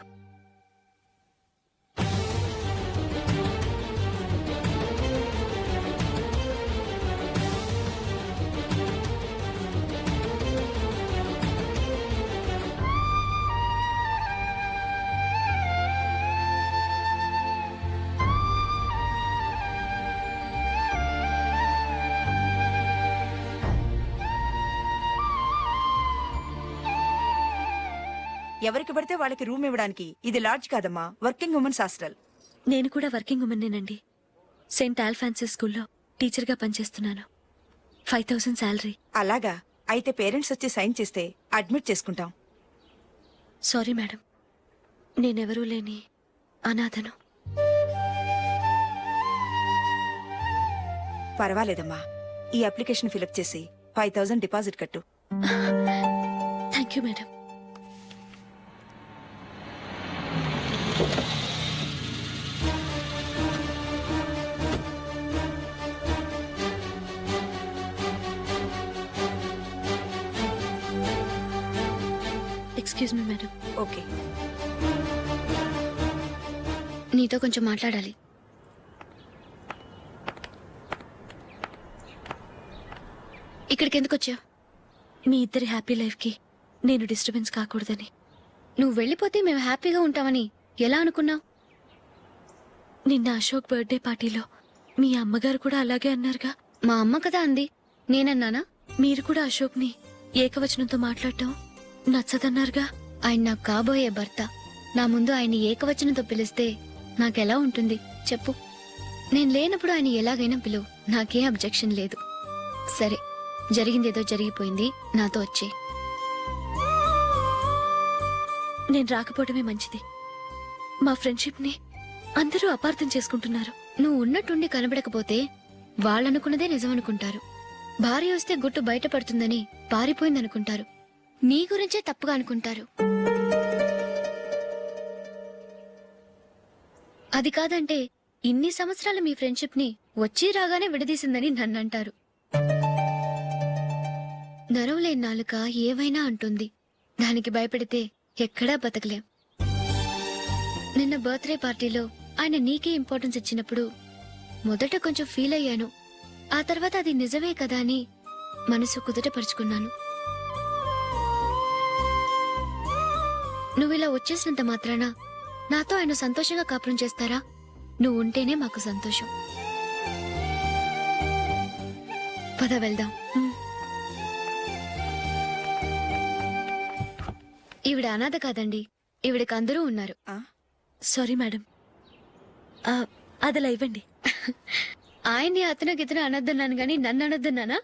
ఎవరికి పడితే వాళ్ళకి రూమ్ ఇవ్వడానికి ఇది లాడ్జ్ కాదమ్మా, వర్కింగ్ ఉమెన్స్ హాస్టల్.
నేను కూడా వర్కింగ్ ఉమెన్నేనండి. సెయింట్ ఆల్ఫాన్సిస్ స్కూల్లో టీచర్గా పనిచేస్తున్నాను. 5000 శాలరీ.
అలాగా? అయితే పేరెంట్స్ వచ్చి సైన్ చేస్తే అడ్మిట్ చేసుకుంటాం.
సారీ మేడం, నేనెవరూ లేని అనాథను.
పర్వాలేదమ్మా, ఈ అప్లికేషన్ ఫిలప్ చేసి 5000 డిపాజిట్ కట్టు.
Thank you madam. Excuse me madam.
Okay.
నీతో కొంచెం మాట్లాడాలి. ఇక్కడికి ఎందుకు వచ్చావు?
మీ ఇద్దరి హ్యాపీ లైఫ్కి నేను డిస్టర్బెన్స్ కాకూడదని.
నువ్వు వెళ్ళిపోతే మేము హ్యాపీగా ఉంటామని ఎలా అనుకున్నావు?
నిన్న అశోక్ బర్త్డే పార్టీలో మీ అమ్మగారు కూడా అలాగే అన్నారుగా.
మా అమ్మ కదా అంది, నేనన్నానా?
మీరు కూడా అశోక్ని ఏకవచనంతో మాట్లాడటం నచ్చదన్నారుగా.
ఆయన నాకు కాబోయే భర్త. నా ముందు ఆయన్ని ఏకవచనంతో పిలిస్తే నాకెలా ఉంటుంది చెప్పు? నేను లేనప్పుడు ఆయన ఎలాగైనా పిలువు, నాకేం అబ్జెక్షన్ లేదు. సరే, జరిగిందేదో జరిగిపోయింది, నాతో వచ్చే.
నేను రాకపోవడమే మంచిది. మా ఫ్రెండ్షిప్ని అందరూ అపార్థం చేసుకుంటున్నారు.
నువ్వు ఉన్నట్టుండి కనబడకపోతే వాళ్ళనుకున్నదే నిజమనుకుంటారు. భార్య వస్తే గుట్టు బయటపడుతుందని పారిపోయిందనుకుంటారు. నీ గురించే తప్పుగా అనుకుంటారు. అది కాదంటే ఇన్ని సంవత్సరాలు మీ ఫ్రెండ్షిప్ ని వచ్చి రాగానే విడదీసిందని నన్నంటారు. నరవలేని నాలుక ఏవైనా అంటుంది. దానికి భయపడితే ఎక్కడా బతకలేం. నిన్న బర్త్డే పార్టీలో ఆయన నీకే ఇంపార్టెన్స్ ఇచ్చినప్పుడు మొదట కొంచెం ఫీల్ అయ్యాను. ఆ తర్వాత అది నిజమే కదా అని మనసు కుదుటపరుచుకున్నాను. నువ్విలా వచ్చేసినంత మాత్రాన నాతో ఆయన సంతోషంగా కాపురం చేస్తారా? నువ్వు ఉంటేనే మాకు సంతోషం. పద వెళ్దాం. ఈవిడ అనాథ కాదండి, ఈవిడకి అందరూ ఉన్నారు.
సారీ మేడం, అదలా ఇవ్వండి.
ఆయన్ని అతను గితను అనొద్దన్నాను గాని నన్ను అనొద్దన్నానా?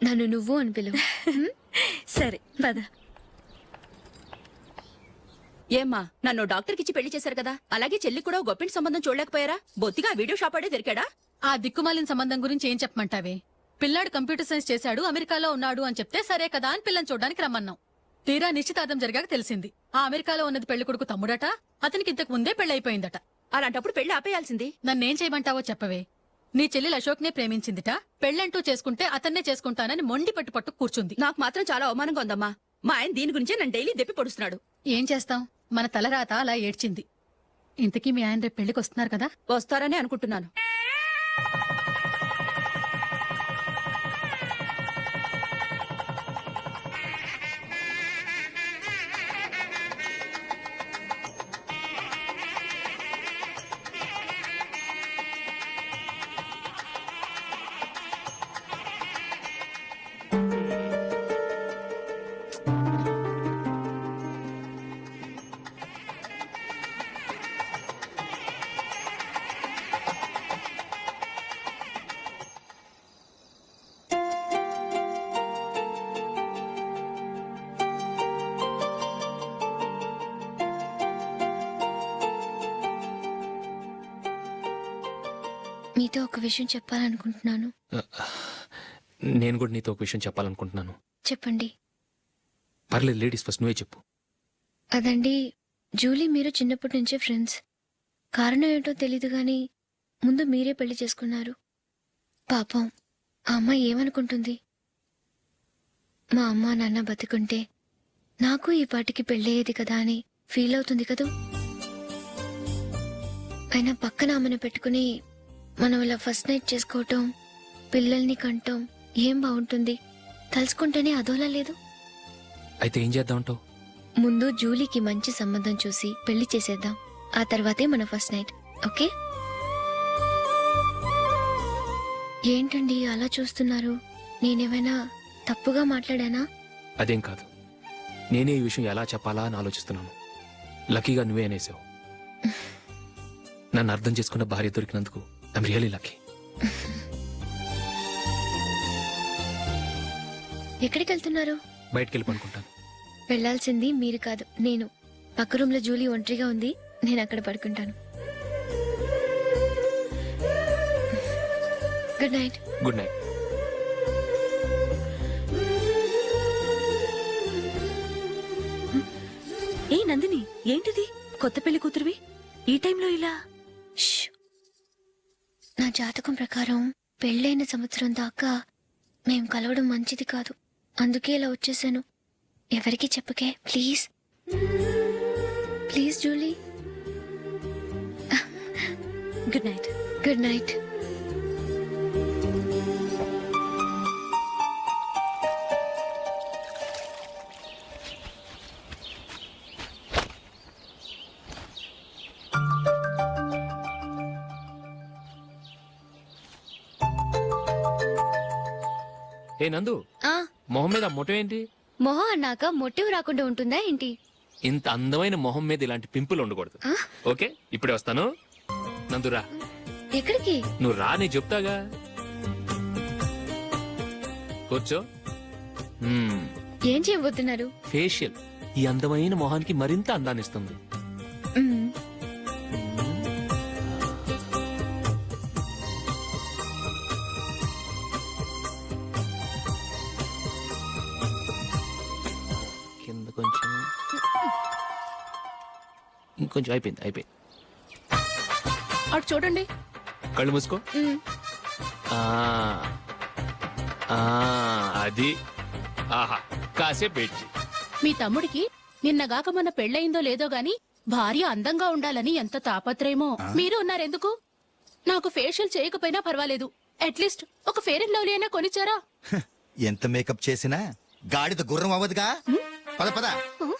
నన్ను నువ్వు అని పిలువు.
సరే పద.
ఏమ్మా నన్ను డాక్టర్ కిచ్చి పెళ్లి చేశారు కదా, అలాగే చెల్లి కూడా గొప్పింటి సంబంధం చూడలేకపోయారా? బొత్తిగా వీడియో షాప్ ఆడే దొరికాడా?
ఆ దిక్కుమాలిన సంబంధం గురించి ఏం చెప్పమంటావే? పిల్లాడు కంప్యూటర్ సైన్స్ చేశాడు, అమెరికాలో ఉన్నాడు అని చెప్తే సరే కదా అని పిల్లని చూడడానికి రమ్మన్నాం. తీరా నిశ్చితార్థం జరిగాక తెలిసింది ఆ అమెరికాలో ఉన్నది పెళ్లి కొడుకు తమ్ముడట, అతనికి ఇంతకు ముందే పెళ్లయిపోయిందట.
అలాంటప్పుడు పెళ్లి ఆపేయాల్సింది.
నన్నేం చేయమంటావో చెప్పవే. నీ చెల్లెలు అశోక్నే ప్రేమించిందిట, పెళ్ళంటూ చేసుకుంటే అతన్నే చేసుకుంటానని మొండి పట్టు కూర్చుంది.
నాకు మాత్రం చాలా అవమానంగా ఉందమ్మా. మా ఆయన దీని గురించే నన్ను డైలీ దెప్పి పొడుస్తున్నాడు.
ఏం చేస్తాం, మన తలరాత అలా ఏడ్చింది. ఇంతకీ మీ ఆయన రేపు పెళ్లికి వస్తున్నారు కదా?
వస్తారని అనుకుంటున్నాను.
మీతో ఒక విషయం చెప్పాలనుకుంటున్నాను.
నేను కూడా నీతో ఒక విషయం చెప్పాలనుకుంటున్నాను.
చెప్పండి.
పర్లేదు, లేడీస్ ఫస్ట్, నువ్వే చెప్పు.
అదండి, జూలీ మీరు చిన్నప్పటి నుంచే ఫ్రెండ్స్. కారణం ఏంటో తెలీదు గాని ముందు మీరే పెళ్లి చేసుకున్నారు. పాపం ఆ అమ్మాయి ఏమనుకుంటుంది? మా అమ్మ నాన్న బతికుంటే నాకు ఈ పాటికి పెళ్ళయ్యేది కదా అని ఫీల్ అవుతుంది కదూ. అయినా పక్కన ఆమెను పెట్టుకుని మనం ఇలా ఫస్ట్ నైట్ చేసుకోవటం, పిల్లల్ని కంటాం ఏం బాగుంటుంది? తలుచుకుంటేనే అదోలా లేదు.
అయితే ఏం చేద్దామంటావు?
ముందు జూలీకి మంచి సంబంధం చూసి పెళ్లి చేసేద్దాం, ఆ తర్వాతే మన ఫస్ట్ నైట్. ఓకే? ఏంటండి అలా చూస్తున్నారు? నేనేమైనా తప్పుగా మాట్లాడానా?
అదేం కాదు, నేనే ఈ విషయం ఎలా చెప్పాలా అని ఆలోచిస్తున్నాను. లక్కీగా నువ్వే అనేసావు. నన్ను అర్థం చేసుకున్న భార్య దొరికినందుకు ఐమ్ రియలీ లక్కీ.
ఎక్కడికి వెళ్తున్నారు?
బయటికి వెళ్ళి పడుకుంటాను.
వెళ్లాల్సింది మీరు కాదు, నేను. పక్క రూమ్ లో జూలీ ఒంటరిగా ఉంది, నేను అక్కడ పడుకుంటాను. Good night.
Good night.
ఏ నందిని, ఏంటిది? కొత్త పెళ్లి కూతురువి ఈ టైంలో ఇలా?
ష్. నా జాతకం ప్రకారం పెళ్ళైన సంవత్సరం దాకా మేం కలవడం మంచిది కాదు, అందుకే ఇలా వచ్చేసాను. ఎవరికి చెప్పకే please. Please Julie.
Good night.
Good night.
ఏ నందు,
ఆ
మొహం మీద మొటం ఏంటి?
మొహం అన్నాక మొట్టివి రాకుండా ఉంటుందా ఏంటి?
ఇంత అందమైన మొహం మీద ఇలాంటి పింపుల్ ఉండకూడదు.
ఆ?
ఓకే, ఇప్పుడే వస్తాను. నందురా,
ఎక్కడికి?
నువ్వు రా, నేను చెప్తాగా. కూర్చో.
ఏం చేయబోతున్నారు?
ఫేషియల్ ఈ అందమైన మొహానికి మరింత అందాన్నిస్తుంది.
మ్మ్.
కింద కొంచెం, ఇంకొంచెం. అయిపోయింది.
అటు చూడండి.
కళ్ళు మూసుకో.
మ్మ్.
ఆ, ఆ, అది. ఆహా, కాసేపు వెయిట్ చెయ్.
మీ తమ్ముడికి నిన్నగాక మన పెళ్ళయిందో లేదో గాని భార్య అందంగా ఉండాలని ఎంత తాపత్రయమో. మీరు ఉన్నారెందుకు? నాకు ఫేషియల్ చేయకపోయినా పర్వాలేదు, అట్లీస్ట్ ఒక ఫేర్ అండ్ లవ్లీ అయినా కొనిచ్చారా?
ఎంత మేకప్ చేసినా గాడిద గుర్రం అవ్వదుగా. పద పద.
మ్మ్.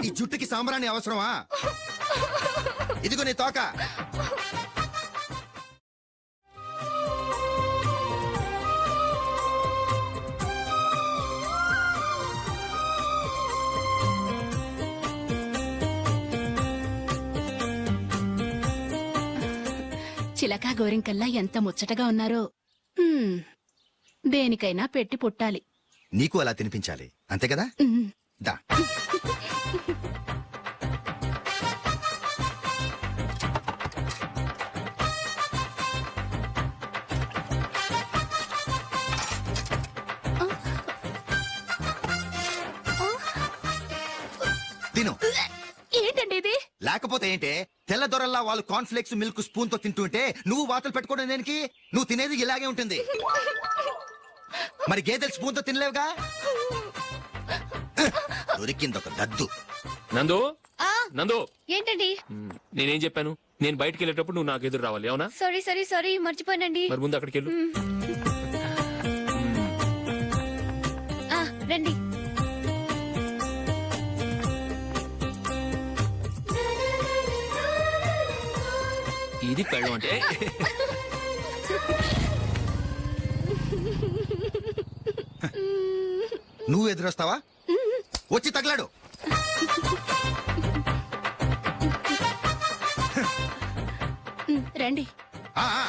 ఈ జుట్టుకి సాంబ్రాణి అవసరమా? ఇదిగో నీ తోక.
చిలకా గోరింకల్లా ఎంత ముచ్చటగా ఉన్నారో. దేనికైనా పెట్టి పుట్టాలి.
నీకు అలా తినిపించాలి అంతే కదా. దా. తిను.
ఏంటండి ఇది?
లేకపోతే ఏంటే, తెల్లదొరల్లా వాళ్ళు కాన్ఫ్లెక్స్ మిల్క్ స్పూన్ తో తింటుంటే నువ్వు వాతలు పెట్టుకోవడం దేనికి? నువ్వు తినేది ఇలాగే ఉంటుంది. మరి గేదెలు స్పూన్ తో తినలేవుగా. దొరికిందొక దద్దు.
నందు నందు,
ఏంటండి?
నేనేం చెప్పాను? నేను బయటికి వెళ్ళేటప్పుడు నువ్వు నాకు ఎదురు రావాలి, అవునా?
సారీ సారీ సారీ, మర్చిపోయానండి.
మరి ముందు అక్కడికి వెళ్ళు.
రండి.
ఇది పెళ్ళం అంటే.
నువ్వు ఎదురొస్తావా? వచ్చి తగలాడు.
రండి.
ఆ, ఆ.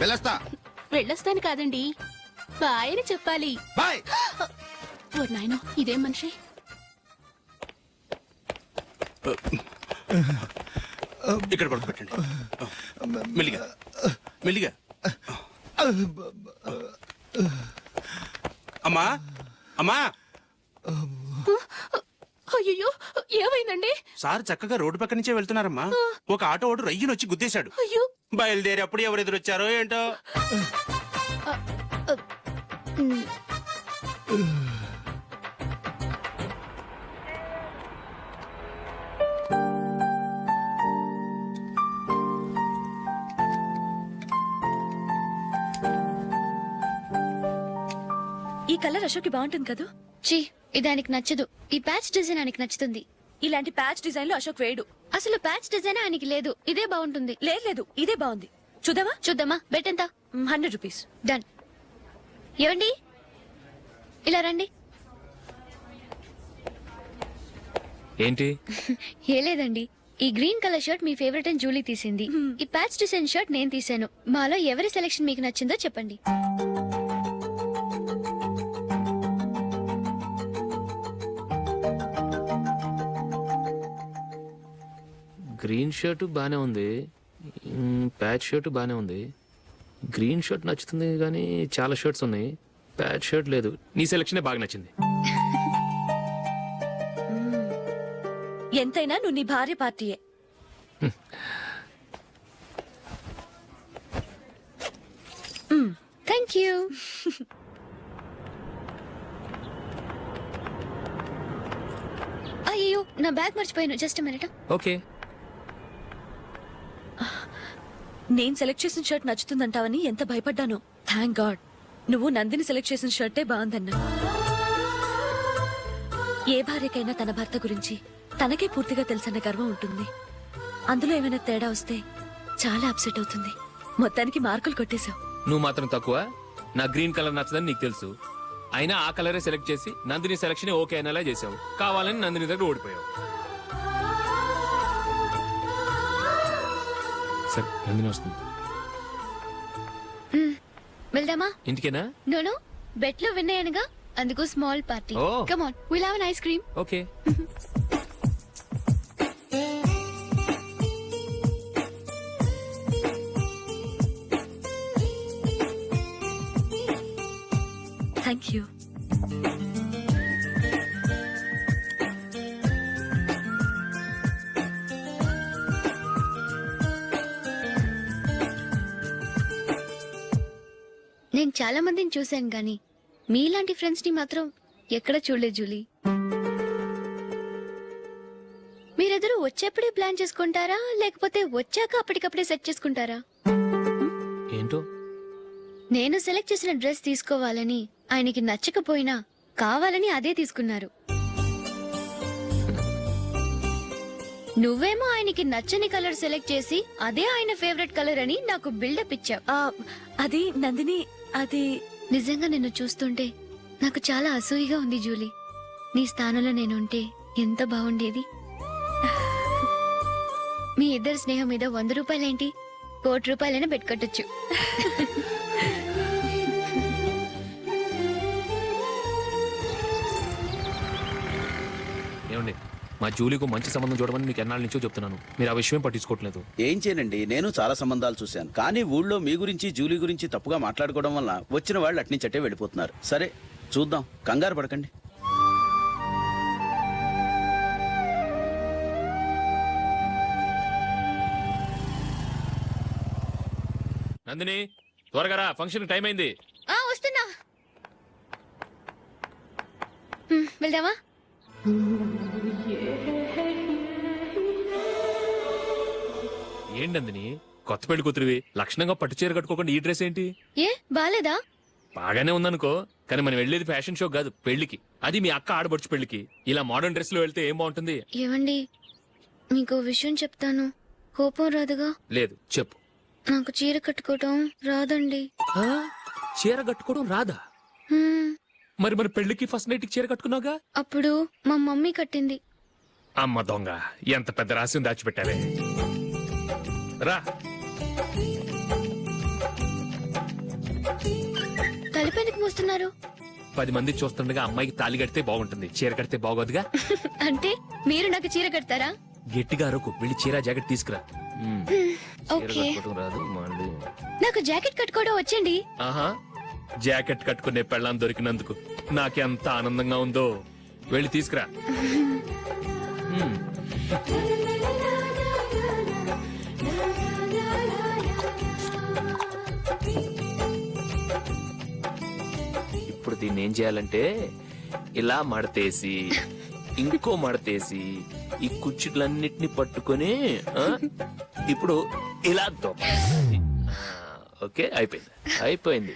వెళ్ళొస్తా.
వెళ్ళొస్తాను కాదండి, బాయ్ అని చెప్పాలి.
బాయ్.
ఓ నాయనో, ఇదేం మనిషి?
ఇక్కడ పడుకోబెట్టండి. మెల్లిగా మెల్లిగా. అమ్మా అమ్మా.
అయ్యో, ఏమైందండి?
సార్ చక్కగా రోడ్డు పక్క నుంచే వెళ్తున్నారమ్మా. ఒక ఆటో ఓడు రయ్యను వచ్చి గుద్దేశాడు.
అయ్యో.
బయలుదేరి అప్పుడు ఎవరు ఎదురొచ్చారో ఏంటో.
ఈ కలర్ అశోక్కి బాగుంటుంది కదా.
చీ, ఇది ఆయనకి నచ్చదు. ఈ ప్యాచ్ డిజైన్ ఆయనకి నచ్చుతుంది.
ఇలాంటి ప్యాచ్ డిజైన్ లో అశోక్ వేడు.
అసలు ప్యాచ్ డిజైన్ ఆయనకి లేదు. ఇదే బాగుంటుంది.
లేదు, ఇదే బాగుంది. చూద్దామా?
చూద్దామా? బెట్ ఎంత?
100 రూపీస్.
డన్. ఏవండి, ఇలా రండి.
ఏంటి?
ఏ లేదండి, ఈ గ్రీన్ కలర్ షర్ట్ మీ ఫేవరెట్ అని జూలీ తీసింది. ఈ ప్యాచ్ డిజైన్ షర్ట్ నేను తీసాను. మాలో ఎవరి సెలెక్షన్ మీకు నచ్చిందో చెప్పండి.
గ్రీన్ షర్ట్ బానే ఉంది, ప్యాచ్ షర్ట్ బానే ఉంది. గ్రీన్ షర్ట్ నచ్చుతుంది కానీ చాలా షర్ట్స్ ఉన్నాయి, ప్యాచ్ షర్ట్ లేదు. నీ సెలక్షనే బాగా నచ్చింది.
ఎంతైనా నువ్వు నీ భార్య పార్టీయే.
Thank you. అయ్యో, నా బ్యాగ్ మర్చిపోయాను. Just minute.
ఓకే.
నేను సెలెక్ట్ చేసిన షర్ట్ నచ్చుతుందంటావని ఎంత భయపడ్డాను. థ్యాంక్ గాడ్ నువ్వు నందిని సెలెక్ట్ చేసిన షర్టే బాగుందన్నా. ఏ భార్యకైనా తన భర్త గురించి తనకే పూర్తిగా తెలుసన్న గర్వం ఉంటుంది. అందులో ఏమైనా తేడా వస్తే చాలా అప్సెట్ అవుతుంది. మొత్తానికి మార్కులు కొట్టేశావు.
నువ్వు మాత్రం తక్కువ. నా గ్రీన్ కలర్ నచ్చదని నీకు తెలుసు, అయినా ఆ కలరే సెలెక్ట్ చేసి నందిని సెలక్షన్ ఓకే అనేలా చేసావు. కావాలని నందిని దగ్గర ఓడిపోయావు. సరే, నందిని వస్తుంది.
వెళ్దామా?
ఇంటికేనా?
నోను, బెట్ లో విన్ అయ్యానుగా, అందుకు small party.
Oh.
Come on, will have an ice cream.
Okay.
Thank you.
నేను చాలా మందిని చూశాను గాని మీలాంటి ఫ్రెండ్స్ ని మాత్రం ఎక్కడ చూడలేదు జూలీ. మీరెదరూ వచ్చేప్పుడే ప్లాన్ చేసుకుంటారా, లేకపోతే వచ్చాక అప్పటికప్పుడే సెట్ చేసుకుంటారా?
ఏంటో?
నేను సెలెక్ట్ చేసిన డ్రెస్ తీసుకోవాలని ఆయనకి నచ్చకపోయినా కావాలని అదే తీసుకున్నారు. నువ్వేమో ఆయనకి నచ్చని కలర్ సెలెక్ట్ చేసి అదే ఆయన ఫేవరెట్ కలర్ అని నాకు బిల్డప్ ఇచ్చావు.
అది నందిని, అది
నిజంగా నిన్ను చూస్తుంటే నాకు చాలా అసూయగా ఉంది జూలీ. నీ స్థానంలో నేనుంటే ఎంత బాగుండేది. మీ ఇద్దరి స్నేహం మీద 100 రూపాయలేంటి, 1 కోటి రూపాయలైనా పెట్టుకట్టొచ్చు.
ఏమండి, మా జూలీకు మంచి సంబంధం చూడమని మీకు ఎన్నాళ్ళ నుంచో చెప్తున్నాను, మీరు ఆ విషయం పట్టించుకోవట్లేదు.
ఏం చేయనండి, నేను చాలా సంబంధాలు చూశాను. కానీ ఊళ్ళో మీ గురించి జూలీ గురించి తప్పుగా మాట్లాడుకోవడం వల్ల వచ్చిన వాళ్ళు అట్నుంచటే వెళ్ళిపోతున్నారు. సరే చూద్దాం, కంగారు పడకండి.
నందిని, త్వరగా రా, ఫంక్షన్ టైం అయింది.
వస్తున్నా. వెళ్దామా?
ఏంటి నందిని, కొత్త పెళ్లి కూతురివి, లక్షణంగా పట్టు చీర కట్టుకోకుండా ఈ డ్రెస్ ఏంటి?
ఏ బాలేదా?
బాగానే ఉందనుకో, కానీ మనం వెళ్ళేది ఫ్యాషన్ షో కాదు, పెళ్లికి. అది మీ అక్క ఆడబడుచు పెళ్లికి. ఇలా మోడర్న్ డ్రెస్ లో వెళ్తే ఏం బాగుంటుంది?
ఏవండి, మీకు విషయం చెప్తాను, కోపం రాదుగా?
లేదు, చెప్పు.
నాకు చీర కట్టుకోవటం రాదండి.
చీర కట్టుకోవడం రాదా? మరి మరి పెళ్లికి ఫస్ట్ నైట్ చీర కట్టుకున్నావుగా?
అప్పుడు మా మమ్మీ కట్టింది.
అమ్మ దొంగ, ఎంత పెద్ద రహస్యం దాచిపెట్టావే. రా.
తలపెందుకు మోస్తున్నారు?
10 మంది చూస్తుండగా అమ్మాయికి తాళి కడితే బాగుంటుంది, చీర కడితే బాగోదుగా.
అంటే మీరు నాకు చీర కడతారా?
గట్టిగా అరకు, వెళ్ళి చీర జాకెట్ తీసుకురా. చీర
ఓకే.
కట్టుకోవడం రాదు మళ్ళీ.
నాకు జాకెట్ కట్టుకోవడం వచ్చండి.
ఆహా, జాకెట్ కట్టుకునే పెళ్ళాం దొరికినందుకు నాకెంత ఆనందంగా ఉందో. వెళ్ళి తీసుకురా. ఇప్పుడు దీన్ని ఏం చేయాలంటే, ఇలా మడతేసి ఇంకో మడతేసి ఈ కుర్చీలన్నిటిని పట్టుకొని ఇప్పుడు ఇలా దొక్కాలి. ఓకే, అయిపోయింది.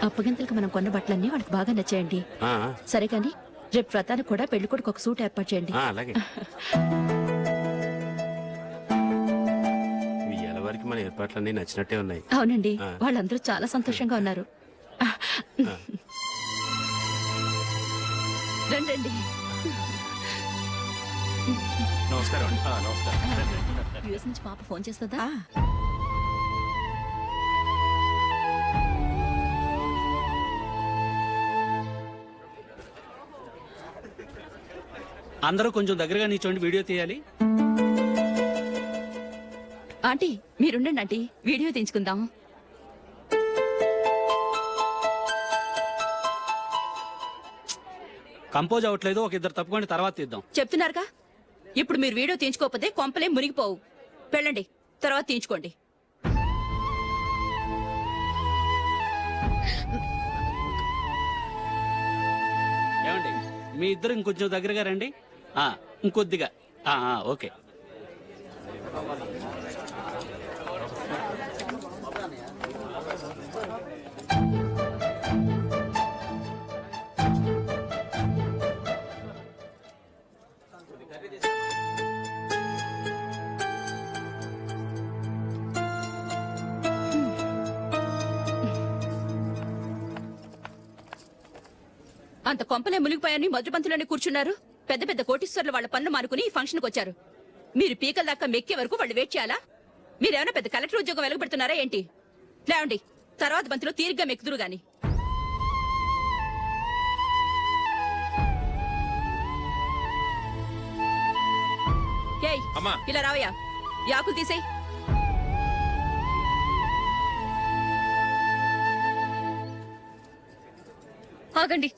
అప్పగింతలకు మనం కొన్న బట్టలన్నీ వాళ్ళకి బాగా నచ్చాయండి. సరే కానీ రేపు వ్రతానికి కూడా పెళ్లి కొడుకు ఒక సూట్ ఏర్పాటు చేయండి.
అలాగే వరకు మన ఏర్పాట్లన్నీ నచ్చినట్టే ఉన్నాయి.
అవునండి, వాళ్ళందరూ చాలా సంతోషంగా ఉన్నారు.
రండి.
నమస్కారం.
యుఎస్ నుంచి పాప ఫోన్ చేస్తుందా?
అందరూ కొంచెం దగ్గరగా నిల్చోండి, వీడియో తీయాలి.
ఆంటీ మీరుండండి ఆంటీ, వీడియో తీయించుకుందాం.
కంపోజ్ అవ్వట్లేదు, ఒక ఇద్దరు తప్పుకొని తర్వాత తీద్దాం.
చెప్తున్నారుగా, ఇప్పుడు మీరు వీడియో తీయించుకోకపోతే కొంపలే మునిగిపోవు. వెళ్ళండి, తర్వాత తీయించుకోండి.
ఏమండి, మీ ఇద్దరు ఇంకొంచెం దగ్గరగా రండి. ఇంకొద్దిగా. ఓకే.
అంత కొంపలే మునిగిపోయాని మధురపంతులోనే కూర్చున్నారు. పెద్ద పెద్ద కోటీశ్వర్లు వాళ్ళ పన్ను మానుకుని ఈ ఫంక్షన్కి వచ్చారు. మీరు పీకల దాకా మెక్కే వరకు వాళ్ళు వెయిట్ చేయాలా? మీరేమైనా పెద్ద కలెక్టర్ ఉద్యోగం వెలగబెడుతున్నారా ఏంటి? లేవండి, తర్వాత బంతిలో తీరిగ్గా మెక్కుదురు గాని. ఇలా రావయ్యా, యాకులు తీసేయ్.
ఆగండి,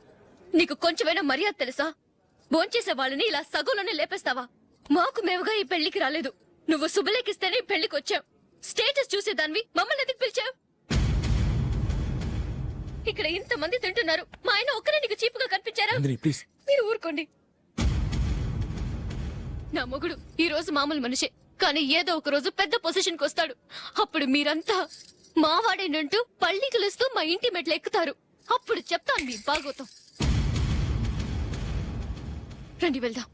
నీకు కొంచెమైనా మర్యాద తెలుసా? భోంచేసే వాళ్ళని ఇలా సగంలోనే లేపేస్తావా? మాకు మేముగా ఈ పెళ్లికి రాలేదు, నువ్వు శుభలేఖిస్తేనే పెళ్లికి వచ్చావు. స్టేటస్ చూసేదానివి మమ్మల్ని ఎందుకు పిలిచావు? ఇక్కడ ఇంతమంది తింటున్నారు, మా ఆయన ఒక్కరే నీకు చీపుగా కనిపించారా? మీరు ఊరుకోండి. నా మొగుడు ఈ రోజు మామూలు మనిషే, కానీ ఏదో ఒక రోజు పెద్ద పొజిషన్కి వస్తాడు. అప్పుడు మీరంతా మావాడేనంటూ పళ్ళి కలుస్తూ మా ఇంటి మెట్లు ఎక్కుతారు. అప్పుడు చెప్తాను మీ బాగోతం. రండి వెళ్దాం.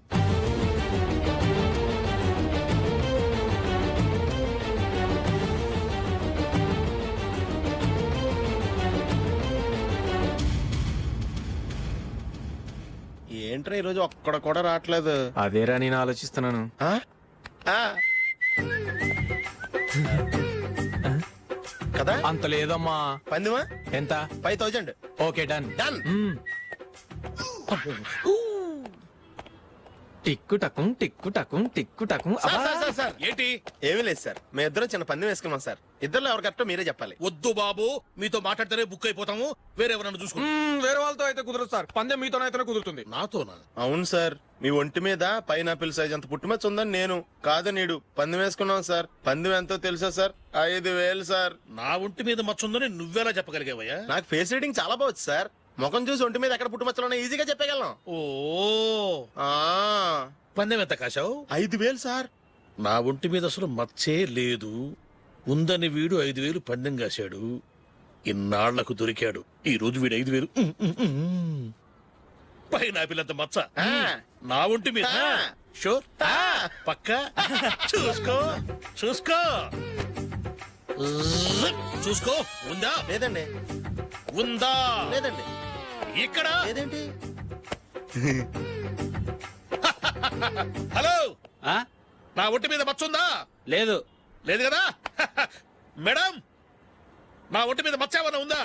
ఏంట్రా ఈ రోజు ఒక్కడ కూడా రావట్లేదు.
అదేరా నేను ఆలోచిస్తున్నాను.
ఆ? ఆ. కదా
అంత లేదమ్మా.
పందిమా
ఎంత?
5000.
Okay done.
డన్.
టిక్కు టకుం టిక్కు టకుం టిక్కు టకుం.
సార్
ఏంటి?
ఏమీ లేదు సార్, మేము ఇద్దరం చిన్న పందెం వేసుకున్నాం సార్. ఇద్దరు ఎవరు కరెక్టో మీరే చెప్పాలి.
వద్దు బాబు, మీతో మాట్లాడితేనే బుక్ అయిపోతాము. వేరెవరన్నా చూసుకోండి.
వేరే వాళ్ళతో అయితే కుదరదు సార్, పందెం మీతోనైతేనే కుదురుతుంది.
నాతోనా?
అవును సార్, మీ ఒంటి మీద పైనాపిల్ సైజ్ అంత పుట్టుమచ్చ ఉందని నేను కాదనీడు పందెం వేసుకున్నాం సార్. పందెం ఎంతో తెలుసా సార్? 5000 సార్.
నా ఒంటి మీద మచ్చుందని నువ్వెలా చెప్పగలిగావయ్యా?
నాకు ఫేస్ రీడింగ్ చాలా బాగుంది సార్. ముఖం చూసి ఒంటి మీద ఎక్కడ పుట్టుమచ్చలో ఈజీగా చెప్పగలను.
ఓ,
ఆ,
పందెం ఎంత కాశావు?
5000 సార్.
నా ఒంటి మీద అసలు మచ్చే లేదు. ఉందని వీడు 5000 పందెం కాశాడు. ఇన్నాళ్లకు దొరికాడు. ఈ రోజు వీడు 5000. పైనాపిల్ మచ్చ
ఆ.
నా ఒంటి మీద.
ఆ.
షూర్? పక్క చూసుకో చూసుకో చూసుకో. ఉందా?
లేదండి.
ఉందా?
లేదండి.
ఇక్కడ
లేదేంటి?
హలో,
ఆ?
నా ఒంటి మీద మచ్చుందా?
లేదు.
లేదు కదా? మేడం, నా ఒంటి మీద మచ్చ ఏమన్నా ఉందా?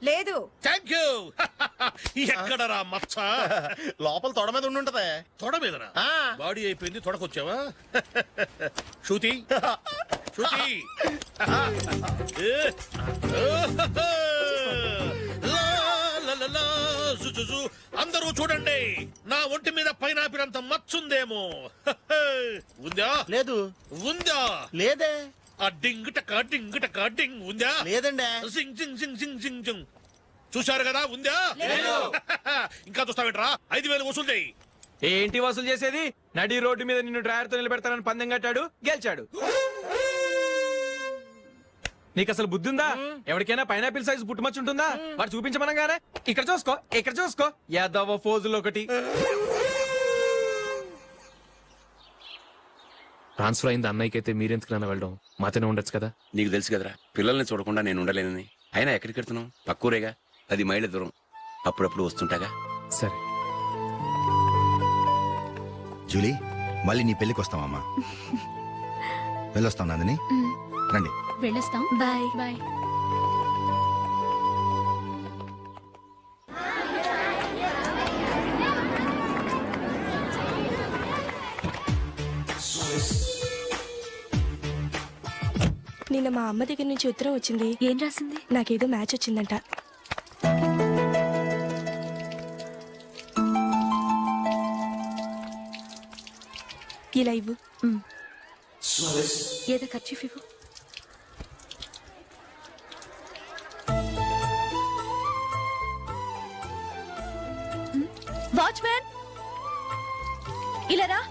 లేదు.
Thank you. ఎక్కడరా మచ్చ?
లోపల తొడ మీద ఉండుంటదే.
తొడ మీదనా?
ఆ.
బాడీ అయిపోయింది, తొడకొచ్చావా? శృతి, శృతి. ఏ. లా, లా, లా, లా, జు, జు, జు. అందరూ చూడండి, నా ఒంటి మీద పైనాపిల్ అంత మచ్చుందేమో. ఉందా?
లేదు.
ఉందా?
లేదే.
ఆ డింగ్ టక డింగ్ ఉందా?
లేదండి.
జింగ్ జింగ్ జింగ్ జింగ్ జింగ్ జింగ్. చూశారు కదా? ఉందా? ఇంకా చూస్తావేంట్రా? 5000 వసూలు చేయి.
ఏంటి వసూలు చేసేది? నడి రోడ్డు మీద నిన్ను డ్రైవర్ తో నిలబెడతానని పందెం కట్టాడు, గెలిచాడు. నీకు అసలు బుద్ధి ఉందా? ఎవరికైనా పైనాపిల్ సైజ్ పుట్టుమచ్చు ఉంటుందా? వాడు చూపించమనగానే ఇక్కడ చూసుకో, ఇక్కడ చూసుకో, యాదవ ఫోజులు ఒకటి.
ట్రాన్స్ఫర్ అయింది అన్నయ్యకి అయితే మీరెందుకు నాన్న వెళ్ళడం? మాతోనే ఉండొచ్చు కదా.
నీకు తెలుసు కదరా, పిల్లల్ని చూడకుండా నేను ఉండలేనని. అయినా ఎక్కడికి వెళ్తున్నావు? పక్కూరేగా, 10 మైళ్ళ దూరం. అప్పుడప్పుడు వస్తుంటాగా.
సరే.
జూలీ, మళ్ళీ నీ పెళ్లికి వస్తామమ్మా. వెళ్ళొస్తాం నందిని. రండి.
వెళ్ళొస్తాం.
బాయ్.
బాయ్.
నిన్న మా అమ్మ దగ్గర నుంచి ఉత్తరం వచ్చింది.
ఏం రాసింది?
నాకేదో మ్యాచ్ వచ్చిందంట. ఇలా ఇవ్వు.
ఏదో ఖర్చీఫ్ ఇవ్వు. వాచ్మ్యాన్, ఇలా రా.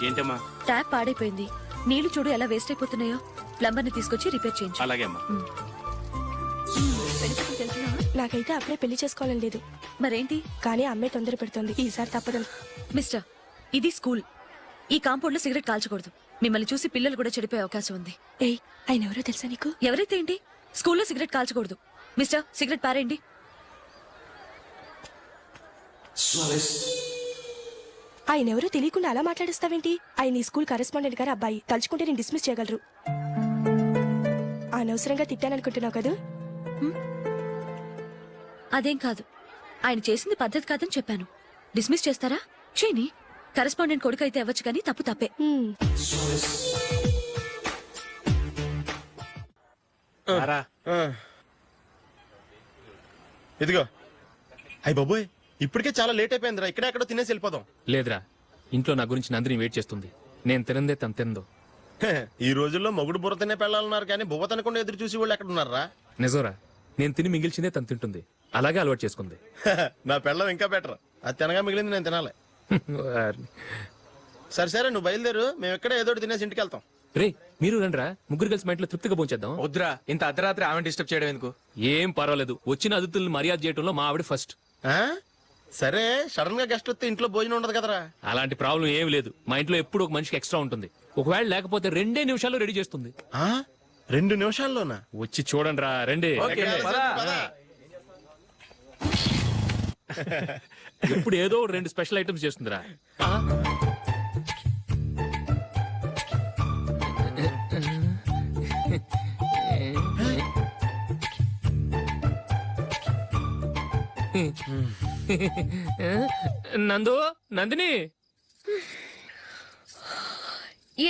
ఏంటమ్మా?
ట్యాప్ పాడైపోయింది. నీళ్లు చూడు ఎలా వేస్ట్ అయిపోతున్నాయో. ప్లంబర్ ని తీసుకొచ్చి రిపేర్ చేయించు.
అలాగే అమ్మా.
నాకైతే అప్పుడే పెళ్లి చేసుకోవాలని లేదు.
మరేంటి?
కానీ అమ్మాయి తొందర పెడుతోంది. ఈసారి తప్పదు.
మిస్టర్, ఇది స్కూల్. ఈ కాంపౌండ్ లో సిగరెట్ కాల్చకూడదు. మిమ్మల్ని చూసి పిల్లలు కూడా చెడిపోయే అవకాశం ఉంది.
ఏయ్, ఆయన ఎవరో తెలుసా నీకు?
ఎవరైతే ఏంటి? స్కూల్లో సిగరెట్ కాల్చకూడదు. మిస్టర్, సిగరెట్ పారేయండి.
ఆయన ఎవరో తెలియకుండా అలా మాట్లాడిస్తావేంటి? ఆయన ఈ స్కూల్ కరెస్పాండెంట్ గారు అబ్బాయి. తలుచుకుంటే నేను డిస్మిస్ చేయగలరు. అనవసరంగా తిట్టాననుకుంటున్నావు కదా?
అదేం కాదు. ఆయన చేసింది పద్ధతి కాదని చెప్పాను. డిస్మిస్ చేస్తారా? చేయని. కరెస్పాండెంట్ కొడుకు అయితే అవ్వచ్చు, కానీ తప్పు తప్పే.
రారా.
ఇదిగో. అయ్య బాబోయ్, ఇప్పటికే చాలా లేట్ అయిపోయిందిరా. ఇక్కడే ఎక్కడో తినేసి వెళ్ళిపోదాం.
లేదురా, ఇంట్లో నా గురించి నందిని వెయిట్ చేస్తుంది. నేను తినందే తను తిందో.
ఈ రోజుల్లో మొగుడు బుర్ర తినే పెళ్ళాలన్నారు, కానీ బువ్వ తినకుండా ఎదురు చూసి వాళ్ళు ఎక్కడ ఉన్నారా?
నిజంరా, నేను తిని మిగిల్చిందే తను తింటుంది. అలాగే అలవాటు చేసుకుంది.
నా పెళ్ళం ఇంకా బెటర్. అది తినగా మిగిలింది నేను తినాలి. సరే సరే, నువ్వు బయలుదేరు. మేము ఎక్కడ ఏదో ఒకటి తినేసి ఇంటికి వెళ్తాం.
రే, మీరు రండిరా, ముగ్గురు కలిసి మా ఇంట్లో తృప్తిగా పోంచేద్దాం.
వద్దురా, ఇంత అర్ధరాత్రి ఆమె డిస్టర్బ్ చేయడం ఎందుకు?
ఏం పర్వాలేదు, వచ్చిన అతిథుల్ని మర్యాద చేయడంలో మా ఆవిడ ఫస్ట్.
ఆ? సరే, సడన్ గా గెస్ట్ వస్తే ఇంట్లో భోజనం ఉండదు కదరా.
అలాంటి ప్రాబ్లం ఏమి లేదు. మా ఇంట్లో ఎప్పుడు ఒక మనిషికి ఎక్స్ట్రా ఉంటుంది. ఒకవేళ లేకపోతే 2 నిమిషాల్లో రెడీ చేస్తుంది.
2 నిమిషాల్లోనా?
వచ్చి చూడండి రా, రండి.
ఓకే, పద.
ఇప్పుడు ఏదో 2 స్పెషల్ ఐటమ్స్ చేస్తుందిరా. ఆ? నందు, నందిని,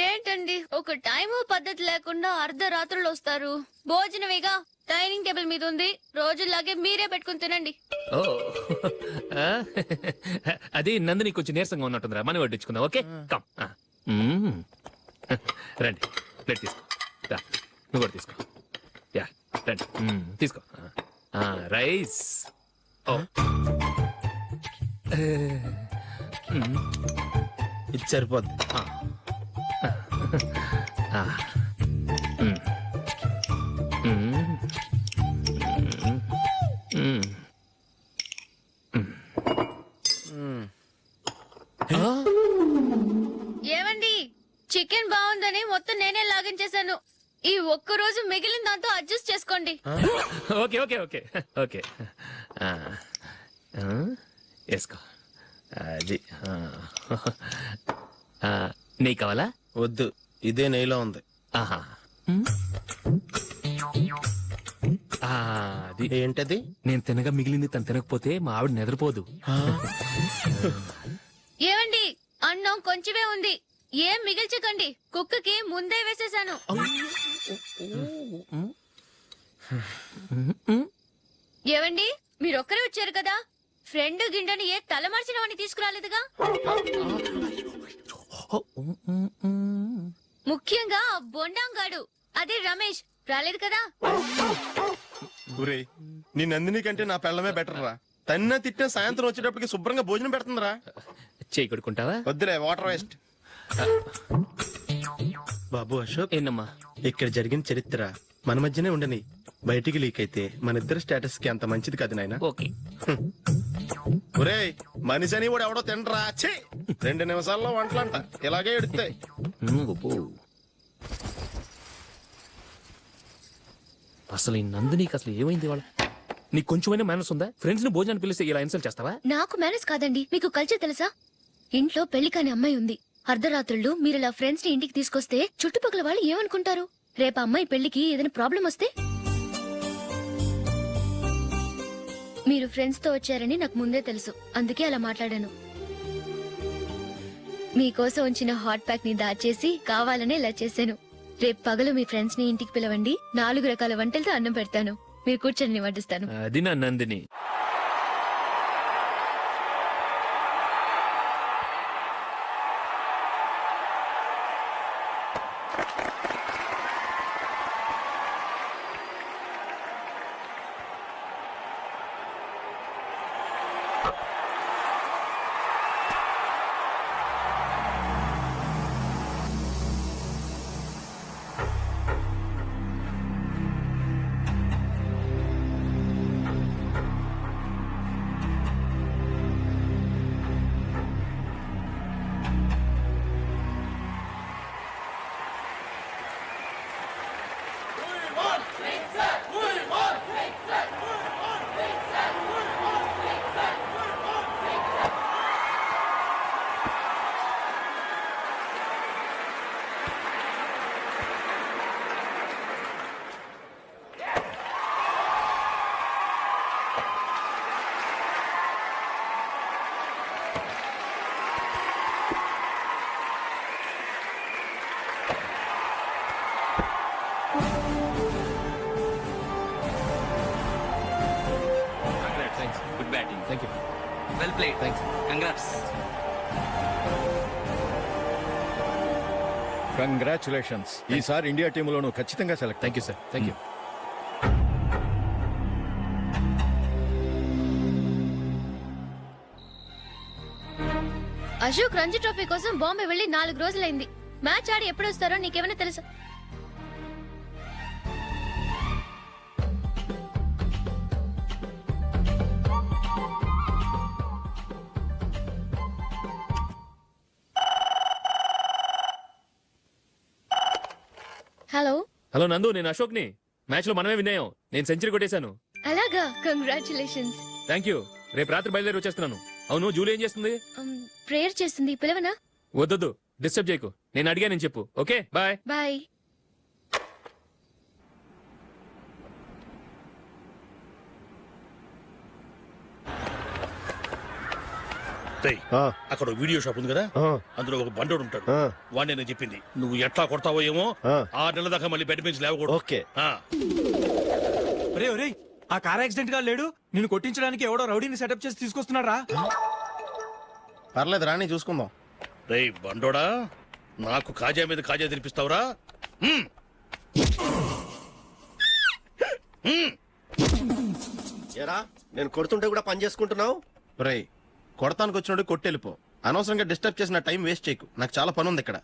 ఏంటండి ఒక టైము పద్ధతి లేకుండా అర్ధరాత్రులు వస్తారు? భోజనమేగా డైనింగ్ టేబుల్ మీద ఉంది, రోజుల్లాగే మీరే పెట్టుకుని తినండి.
ఓ ఆ? అది నందిని కొంచెం నీరసంగా ఉన్నట్టుందిరా, మనం వడ్డించుకుందాం. Okay, come. రండి, ప్లేట్ తీసుకో. రా, నువ్వు కూడా తీసుకో. యా, రండి. తీసుకో. రైస్. ఓ
ఇది సరిపోద్ది.
ఏమండి, చికెన్ బాగుందని మొత్తం నేనే లాగించేశాను. ఈ ఒక్క రోజు మిగిలిన దాంతో అడ్జస్ట్ చేసుకోండి.
Okay okay okay okay. వేసుకో. అది నెయ్యి కావాలా?
వద్దు, ఇదే నెయ్యిలో ఉంది.
ఆహా. అది
ఏంటది?
నేను తినగా మిగిలింది తను తినకపోతే మా ఆవిడ నిద్రపోదు.
ఏమండి, అన్నం కొంచెమే ఉంది, ఏం మిగిల్చకండి. కుక్కకి ముందే వేసేశాను. ఏవండి, మీరొక్కరే వచ్చారు కదా, ఫ్రెండ్ గిండెని ఏ తలమార్చిన వాడిని తీసుకురాలేదుగా? ముఖ్యంగా ఆ బొండాంగాడు, అదే రమేష్, రాలేదు కదా?
ఊరే, నీ నందిని కంటే నా పెళ్ళమే బెటర్ రా. తన్న తిట్టిన సాయంత్రం వచ్చేటప్పటికి శుభ్రంగా భోజనం పెడుతుందిరా.
చేయి కొడుకుంటావా?
వద్దులే, వాటర్ వేస్ట్. బాబు అశోక్,
ఏంటమ్మా?
ఇక్కడ జరిగిన చరిత్ర మన మధ్యనే ఉండని, బయటికి లీక్ అయితే మన ఇద్దరు స్టేటస్ కి అంత మంచిది కాదు నాయన.
ఓకే.
ఒరేయ్, మనిషి అని కూడా ఎవడో తినరా. 2 నిమిషాల్లో వంటలంట ఇలాగే ఎడుతాయి.
అసలు ఈ నందినికి అసలు ఏమైంది? వాళ్ళ నీకు కొంచెమైనా మేనస్ ఉందా? ఫ్రెండ్స్ ని భోజనాన్ని పిలిస్తే ఇలా ఇన్సల్ట్ చేస్తావా?
నాకు మేనేజ్ కాదండి, మీకు కల్చర్ తెలుసా? ఇంట్లో పెళ్లి కాని అమ్మాయి ఉంది. అర్ధరాత్రుళ్ళు మీరు ఇలా ఫ్రెండ్స్ ని ఇంటికి తీసుకొస్తే చుట్టుపక్కల వాళ్ళు ఏమనుకుంటారు? రేపు అమ్మాయి పెళ్లికి ఏదైనా ప్రాబ్లం వస్తే? మీరు ఫ్రెండ్స్ తో వచ్చారని నాకు ముందే తెలుసు, అందుకే అలా మాట్లాడాను. మీకోసం ఉంచిన హాట్ ప్యాక్ ని దాచేసి కావాలనే ఇలా చేశాను. రేపు పగలు మీ ఫ్రెండ్స్ ని ఇంటికి పిలవండి, 4 రకాల వంటలతో అన్నం పెడతాను. మీరు కూర్చొని వడ్డిస్తాను.
అది నా Nandini. Good batting. Thank you.
Well played.
Thanks.
Congrats.
Congratulations. ఈసారి ఇండియా టీంలో నువ్వు ఖచ్చితంగా select.
Thank you sir. Thank you.
Ashok Ranji trophy కోసం బాంబే వెళ్లి 4 రోజులైంది. మ్యాచ్ ఆడి ఎప్పుడు వస్తారో నీకేమైనా తెలుసా? హలో
హలో నందు, నేను అశోక్ ని. మ్యాచ్ లో మనమే విన్ అయ్యాం. నేను సెంచరీ కొట్టేశాను.
అలాగా, కంగ్రాచులేషన్స్.
Thank you. రేపు రాత్రి బయలుదేరి వచ్చేస్తున్నాను. అవును జూలీ ఏం చేస్తుంది?
ప్రేయర్ చేస్తుంది, పిలవనా?
వద్దొద్దు, డిస్టర్బ్ చేయకు. నేను అడిగానని చెప్పు. Okay bye.
బాయ్.
రేయ్, అక్కడ ఓ వీడియో షాప్ ఉంది కదా, అందులో ఒక బండోడు ఉంటాడు. వాడిని నేను చెప్పింది నువ్వు ఎట్లా కొడతావో ఏమో, 6 నెలల దాకా మళ్ళీ బెడ్ నుంచి లేవకూడదు.
ఓకే.
ఆ.
ఒరేయ్ ఆ కార్ యాక్సిడెంట్ గా లేడు, నిన్ను కొట్టించడానికి ఎవడో రౌడీని సెటప్ చేసి తీసుకొస్తున్నారా?
పర్లేదు రాని చూసుకుందాం.
రేయ్ బండోడా, నాకు కాజా మీద కాజా తినిపిస్తావురా? హ్మ్. హ్మ్.
ఏరా నేను కొడుతుంటే కూడా పని చేసుకుంటున్నావు? రేయ్ కొడతానికి వచ్చినోడు కొట్టెళ్ళిపో. అనవసరంగా డిస్టర్బ్ చేసిన టైం వేస్ట్ చేయకు, నాకు చాలా పని ఉంది ఇక్కడ.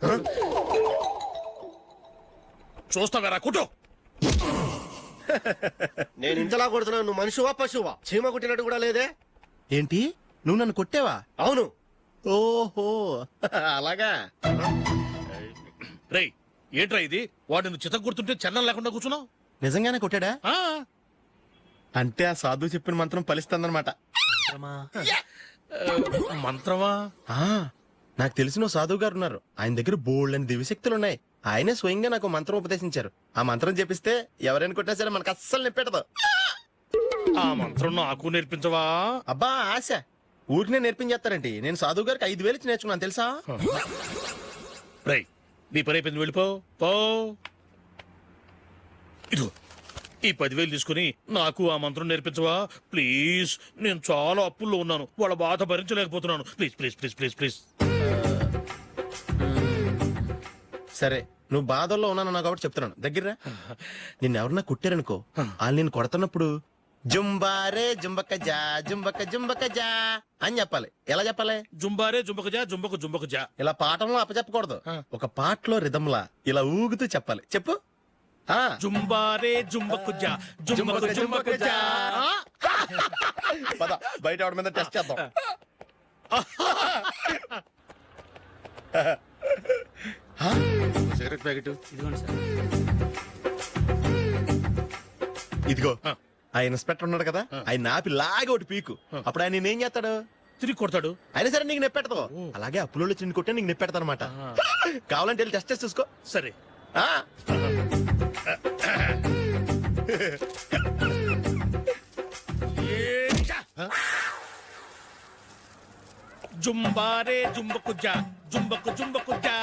చూస్తావేరా కుటో.
నేను ఇంతలా కొడుతున్నాను, నువ్వు మనిషివా పశువా? చీమ కుట్టినట్టు కూడా లేదే. ఏంటి నువ్వు నన్ను కొట్టావా? అవును. ఓహో అలాగా.
రేయ్ ఏంట్రా ఇది? వాడు నువ్వు చిత్త గుర్తుంటే చలనం లేకుండా కూర్చున్నావు.
నిజంగానే కొట్టాడా? అంటే ఆ సాధువు చెప్పిన మంత్రం ఫలిస్తుందన్నమాట.
మంత్రమా?
నాకు తెలిసిన ఓ సాధువు గారు ఉన్నారు, ఆయన దగ్గర బోల్డ్ అని దివ్యశక్తులు ఉన్నాయి. ఆయనే స్వయంగా నాకు మంత్రం ఉపదేశించారు. ఆ మంత్రం చెప్పిస్తే ఎవరైనా కొట్టినా సరే మనకు అస్సలు నిప్పెట్టదు.
ఆ మంత్రం నాకు నేర్పించవా?
అబ్బా ఆశ, ఊరినే నేర్పించేస్తారండి. నేను సాధువు గారికి 5,000 ఇచ్చి నేర్చుకున్నాను తెలుసా?
రేయ్ నీ పని అయిపోయింది, వెళ్ళిపో పో. ఇదిగో ఈ 10,000 తీసుకుని నాకు ఆ మంత్రం నేర్పించవా ప్లీజ్? నేను చాలా అప్పుల్లో ఉన్నాను, వాళ్ళ బాధ భరించలేకపోతున్నాను. Please please please please please.
సరే నువ్వు బాధల్లో ఉన్నాను కాబట్టి చెప్తున్నాను, దగ్గర నిన్ను ఎవరన్నా కుట్టారనుకో, వాళ్ళు నేను కొడుతున్నప్పుడు జుంబారే జుంబక జా జుంబక జుంబక జా అని చెప్పాలి. ఎలా చెప్పాలి?
జుంబారే జుంబక జా జుంబకు జుంబకు జా.
ఇలా పాఠంలో అప్పచెప్పకూడదు, ఒక పాటలో రిధంలా ఇలా ఊగుతూ చెప్పాలి. చెప్పు.
జుంబారే జుంబకు జా జుంబకు జుంబకు జా.
పద బయట ఎవరి మీద టెస్ట్ చేద్దాం. సిగరెట్ ప్యాకెట్ ఇదిగో. ఆ ఇన్స్పెక్టర్ ఉన్నాడు కదా, ఆయన ఆపి లాగే ఒకటి పీకు. అప్పుడు ఆయన నేనేం చేస్తాడు?
తిరిగి కొడతాడు.
అయినా సరే నీకు నెప్పెడతావు. అలాగే అప్పులో చిన్న కొట్టే నీకు నెప్పెడతా అనమాట. కావాలంటే వెళ్ళి టెస్ట్ చేసి చూసుకో.
సరే. జుంబారే జుంబకు జా జుంబకు జుంబకు జా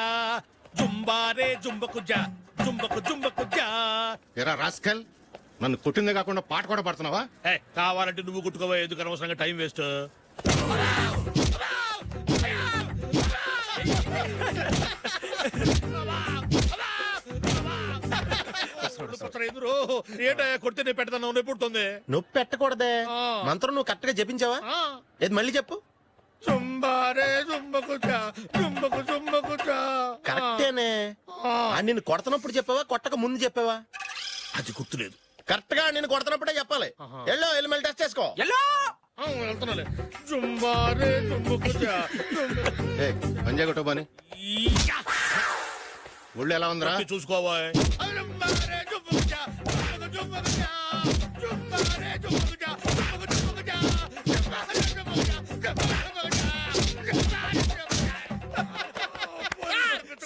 జుంబారే జుంబకు జా జుంబకు జుంబకు జా.
ఎరా రాస్కల్, నన్ను కొట్టిందే కాకుండా పాట కూడా పడుతున్నావా?
కావాలంటే నువ్వు కొట్టుకోవా, ఎందుకు అనవసరంగా టైం వేస్ట్. ఏంటో కొడితే నేను పెడతాను, నొప్పి పుడుతుంది.
నొప్పి పెట్టకూడదే. మంత్రం నువ్వు కరెక్ట్ గా జపించావా? ఏది మళ్ళీ చెప్పు.
జుంబారే జుంబకు జా జుంబకు జుంబకు జా.
కరెక్టేనే. నిన్ను కొడుతున్నప్పుడు చెప్పావా, కొట్టక ముందు చెప్పావా?
అది గుర్తులేదు.
కరెక్ట్ గా నేను కొడుతున్నప్పుడే చెప్పాలి. వెళ్ళి మళ్ళీ టెస్ట్ చేసుకో.
వెళ్తున్నాలే. జుంబారే జుంబకు జా.
పంజా కొట్టబాని ఒళ్ళు ఎలా ఉందిరా
చూసుకోవా.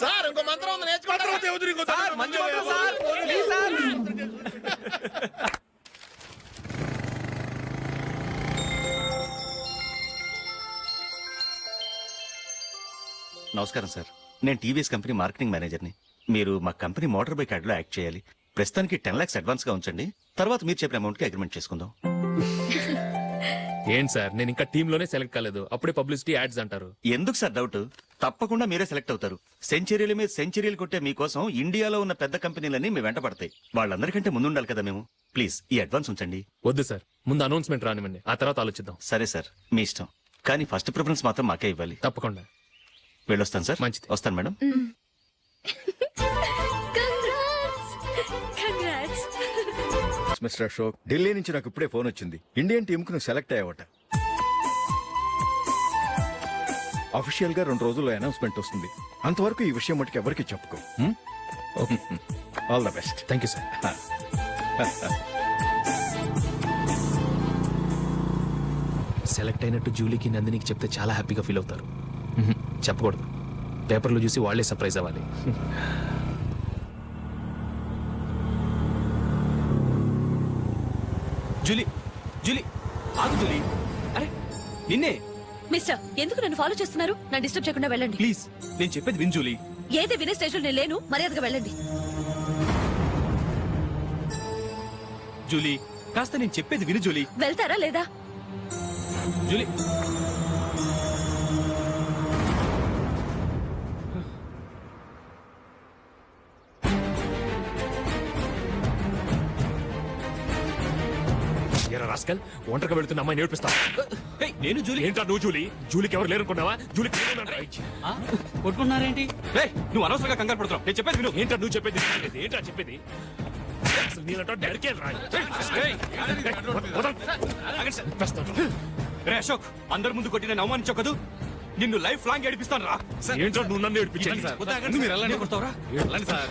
సార్ ఇంకో మంత్రం ఉంది, నేర్చుకుంటారు.
నమస్కారం సార్, నేను టీవీఎస్ కంపెనీ మార్కెటింగ్ మేనేజర్ని. మీరు మా కంపెనీ మోటార్ బైక్ యాడ్ లో యాక్ట్ చేయాలి. ప్రస్తుతానికి 10 lakhs అడ్వాన్స్ గా ఉంచండి, తర్వాత మీరు చెప్పిన అమౌంట్ కి అగ్రిమెంట్ చేసుకుందాం.
ఏంటి సార్, నేను ఇంకా టీమ్ లోనే సెలెక్ట్ కాలేదు, అప్పుడే పబ్లిసిటీ యాడ్స్ అంటారు.
ఎందుకు సార్ డౌట్? తప్పకుండా మీరే సెలెక్ట్ అవుతారు. సెంచరీల మీద సెంచరీలు కొట్టే మీకోసం ఇండియాలో ఉన్న పెద్ద కంపెనీలన్నీ మీ వెంట పడతాయి. వాళ్ళందరికంటే ముందు ఉండాలి కదా మేము. ప్లీజ్ ఈ అడ్వాన్స్ ఉంచండి.
వద్దు సార్, ముందు అనౌన్స్మెంట్ రానివ్వండి, ఆ తర్వాత ఆలోచిద్దాం.
సరే సార్, మీ ఇష్టం, కానీ ఫస్ట్ ప్రిఫరెన్స్ మాత్రం మాకే ఇవ్వాలి.
తప్పకుండా.
వెళ్ళొస్తాను సార్.
మంచిది.
వస్తాను మేడం.
మిస్టర్ అశోక్, ఢిల్లీ నుంచి నాకు ఇప్పుడే ఫోన్ వచ్చింది. ఇండియన్ టీమ్ కు నువ్వు సెలెక్ట్ అయ్యావట. అఫీషియల్ గా 2 రోజుల్లో అనౌన్స్మెంట్ వస్తుంది. అంతవరకు ఈ విషయం మటుకు ఎవరికి చెప్పుకో. All the best.
Thank you sir. Select అయినట్టు జూలీకి నందినికి చెప్తే చాలా హ్యాపీగా ఫీల్ అవుతారు. చెప్పకూడదు, పేపర్లో చూసి వాళ్ళే సర్ప్రైజ్ అవ్వాలి.
జూలీ జూలీ ఆగు జూలీ. అరే నిన్నే.
మిస్టర్, ఎందుకు నన్ను ఫాలో చేస్తున్నారు? నన్ను డిస్టర్బ్ చేయకుండా వెళ్ళండి.
ప్లీజ్ నేను చెప్పేది విన్ జూలీ.
ఏది వినే స్టేజ్లో నేను లేను. మర్యాదగా వెళ్ళండి.
జూలీ కాస్త నేను చెప్పేది విను జూలీ.
వెళ్తారా లేదా?
జూలీ
ఎరా రాస్కల్, ఒంటరిగా వెళ్తున్న అమ్మాయి నేర్పిస్తా.
నేను జూలీ.
ఏంటా నువ్వు జూలీ? జూలీకి ఎవరు లేరనుకున్నావా? జూలీకి
కొట్టుకున్నారేంటి? నువ్వు అనవసరంగా కంగారు పడుతున్నావు. నేను చెప్పేది విను.
ఏంటా నువ్వు చెప్పేది? ఏంటా చెప్పేది? అసలు నేనంటో డరికే రాయి.
రే అశోక్, అందరి ముందు కొట్టి నేను అవమానించావు కదూ. నిన్ను లైఫ్ లాంగ్ ఏడిపిస్తాను రా.
ఏంటో నువ్వు నన్ను ఏడిపించాలి.
మీరు అలానే కొడతావురా? Sir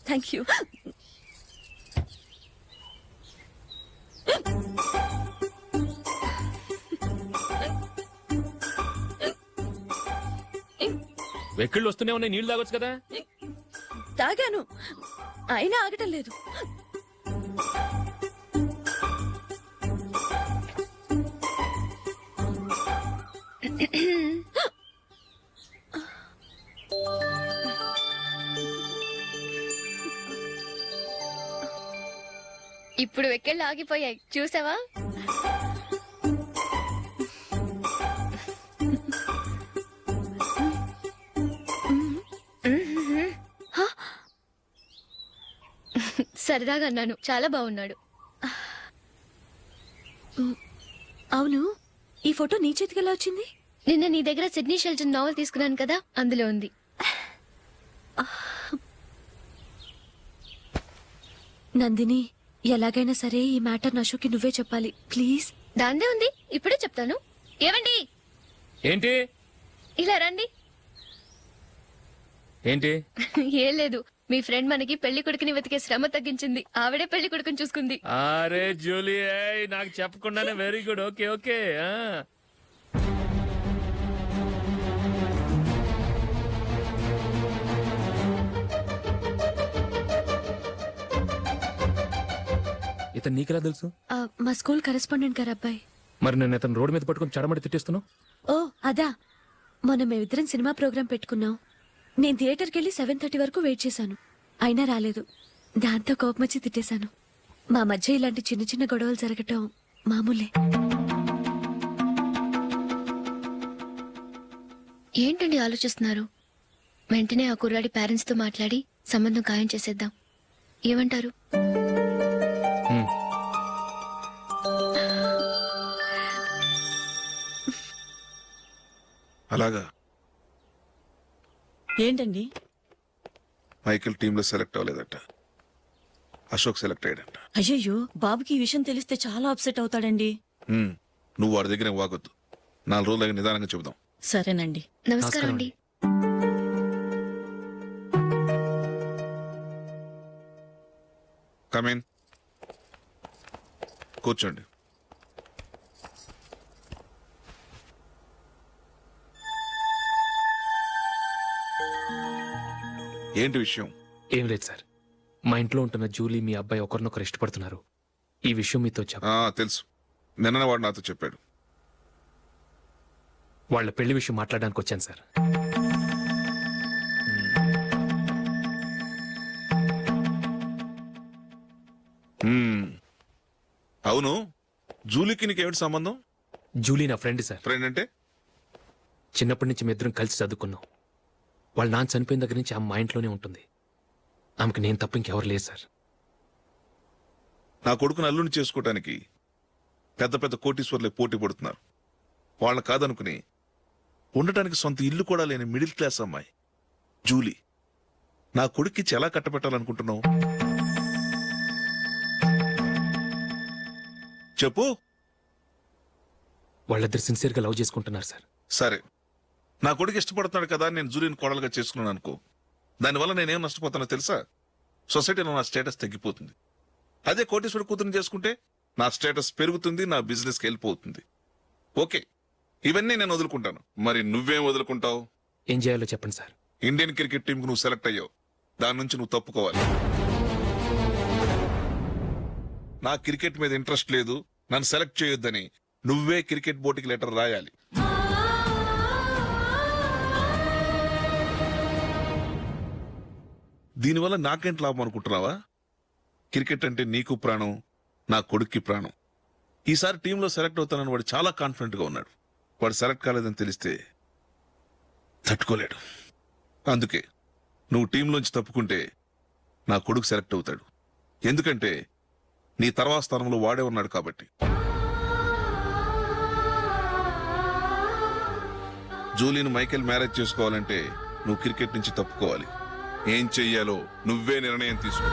thank you.
వెక్కిళ్ళు వస్తూనే ఉన్నాయి, నీళ్లు తాగొచ్చు కదా.
తాగాను, అయినా ఆగటం లేదు.
ఇప్పుడు వెక్కెళ్ళు ఆగిపోయాయి, చూసావా? సరదాగా అన్నాను, చాలా బాగున్నాడు.
అవును, ఈ ఫోటో నీ చేతికి ఎలా వచ్చింది?
నిన్న నీ దగ్గర సిడ్నీ షెల్టన్ నావెల్ తీసుకున్నాను కదా, అందులో ఉంది.
నందిని, ఎలాగైనా సరే ఈ మ్యాటర్ అశోక్కి నువ్వే చెప్పాలి ప్లీజ్.
దాందే ఉంది, ఇప్పుడే చెప్తాను. ఏమండి,
ఏంటి
ఇలా రండి.
ఏంటి?
ఏం లేదు, మీ ఫ్రెండ్ మనకి పెళ్లి కొడుకుని వెతికే శ్రమ తగ్గించింది. ఆవిడే పెళ్లి కొడుకుని చూసుకుంది.
అరే జూలీ, నాకు చెప్పకుండానే వెరీ గుడ్. Okay okay. ఇతను నీకెలా తెలుసు?
మా స్కూల్ కరెస్పాండెంట్ గారు అబ్బాయి.
మరి నేను ఇతను రోడ్డు మీద పట్టుకుని చడమడి తిట్టేస్తున్నావు.
ఓ అదా, మొన్న మేమిద్దరం సినిమా ప్రోగ్రాం పెట్టుకున్నాం. నేను థియేటర్కి వెళ్ళి 7:30 వరకు వెయిట్ చేశాను, అయినా రాలేదు. దాంతో కోపం వచ్చి తిట్టేశాను. మా మధ్య ఇలాంటి చిన్న చిన్న గొడవలు జరగటం మామూలే.
ఏంటండి ఆలోచిస్తున్నారు? వెంటనే ఆ కుర్రాడి పేరెంట్స్ తో మాట్లాడి సంబంధం ఖాయం చేసేద్దాం. ఏమంటారు?
అలాగా
ఏంటండి?
మైకిల్ టీంలో సెలెక్ట్ అవ్వలేదట, అశోక్ సెలెక్ట్ అయ్యాడంట.
అయ్యయ్యో, బాబుకి ఈ విషయం తెలిస్తే చాలా అప్సెట్ అవుతాడండి.
నువ్వు వాడి దగ్గర వాగొద్దు, 4 రోజులు నిదానంగా చెబుదాం.
సరేనండి.
నమస్కారం అండి.
కమేన్, కూర్చోండి. ఏంటి విషయం?
ఏం లేదు సార్, మా ఇంట్లో ఉంటున్న జూలీ మీ అబ్బాయి ఒకరినొకరు ఇష్టపడుతున్నారు. ఈ విషయం మీతో
తెలుసు, నిన్న వాడు నాతో చెప్పాడు.
వాళ్ళ పెళ్లి విషయం మాట్లాడడానికి వచ్చాను సార్.
అవును, జూలీకి నీకేమిటి సంబంధం?
జూలీ నా ఫ్రెండ్ సార్.
ఫ్రెండ్ అంటే?
చిన్నప్పటి నుంచి మీ ఇద్దరం కలిసి చదువుకున్నాం. వాళ్ళ నాన్న చనిపోయిన దగ్గర నుంచి ఆమె మా ఇంట్లోనే ఉంటుంది. ఆమెకు నేను తప్ప ఇంకెవరు లేదు సార్.
నా కొడుకుని అల్లుని చేసుకోవటానికి పెద్ద పెద్ద కోటీశ్వర్లే పోటీ పడుతున్నారు. వాళ్ళని కాదనుకుని ఉండటానికి సొంత ఇల్లు కూడా లేని మిడిల్ క్లాస్ అమ్మాయి జూలీ నా కొడుక్కిచ్చి ఎలా కట్టబెట్టాలనుకుంటున్నావు చెప్పు.
వాళ్ళిద్దరు సిన్సియర్గా లవ్ చేసుకుంటున్నారు సార్.
సరే, నా కొడుకు ఇష్టపడుతున్నాడు కదా అని నేను జూలీని కోడలుగా చేసుకున్నాను అనుకో, దానివల్ల నేనేం నష్టపోతానో తెలుసా? సొసైటీలో నా స్టేటస్ తగ్గిపోతుంది. అదే కోటీశ్వరుడు కూతురుని చేసుకుంటే నా స్టేటస్ పెరుగుతుంది, నా బిజినెస్కి వెళ్ళిపోతుంది. ఓకే, ఇవన్నీ నేను వదులుకుంటాను. మరి నువ్వేం వదులుకుంటావు?
ఏం చేయాలో చెప్పండి సార్.
ఇండియన్ క్రికెట్ టీంకి నువ్వు సెలెక్ట్ అయ్యావు, దాని నుంచి నువ్వు తప్పుకోవాలి. నా క్రికెట్ మీద ఇంట్రెస్ట్ లేదు, నన్ను సెలెక్ట్ చేయొద్దని నువ్వే క్రికెట్ బోర్డుకి లెటర్ రాయాలి. దీనివల్ల నాకేంటి లాభం అనుకుంటున్నావా? క్రికెట్ అంటే నీకు ప్రాణం, నా కొడుక్కి ప్రాణం. ఈసారి టీంలో సెలెక్ట్ అవుతానని వాడు చాలా కాన్ఫిడెంట్ గా ఉన్నాడు. వాడు సెలెక్ట్ కాలేదని తెలిస్తే తట్టుకోలేడు. అందుకే నువ్వు టీంలోంచి తప్పుకుంటే నా కొడుకు సెలెక్ట్ అవుతాడు. ఎందుకంటే నీ తర్వాత స్థానంలో వాడే ఉన్నాడు కాబట్టి. జూలీని మైకేల్ మ్యారేజ్ చేసుకోవాలంటే నువ్వు క్రికెట్ నుంచి తప్పుకోవాలి. ఏం చెయ్యాలో నువ్వే నిర్ణయం తీసుకో.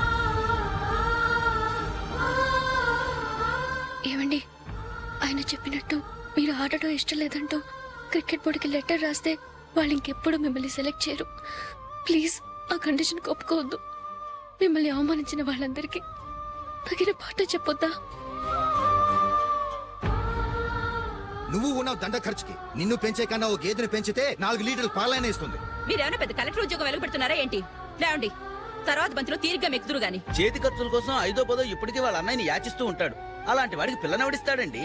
ఏమండి, ఆయన చెప్పినట్టు మీరు ఆడటం ఇష్టం లేదంటూ క్రికెట్ బోర్డుకి లెటర్ రాస్తే వాళ్ళు ఇంకెప్పుడు మిమ్మల్ని సెలెక్ట్ చేయరు. ప్లీజ్ ఆ కండిషన్ ఒప్పుకోవద్దు. మిమ్మల్ని అవమానించిన వాళ్ళందరికీ తగిన పాట చెప్పొద్దా?
నువ్వు ఉన్నావు దండ ఖర్చుకి. నిన్ను పెంచే కన్నా ఓ గేదెని పెంచితే 4 లీటర్లు పాలైనా ఇస్తుంది.
మీరేమైనా పెద్ద కలెక్టర్ ఉద్యోగం వెలుగుపెడుతున్నారా ఏంటి? లేవండి, తర్వాత బంతిలో తీరిగ్గా మెక్కుదురు గాని.
చేతి ఖర్చుల కోసం 5ో 10ో ఇప్పటికీ వాళ్ళ అన్నయ్యని యాచిస్తూ ఉంటాడు. అలాంటి వాడికి పిల్లనెవడిస్తాడండి?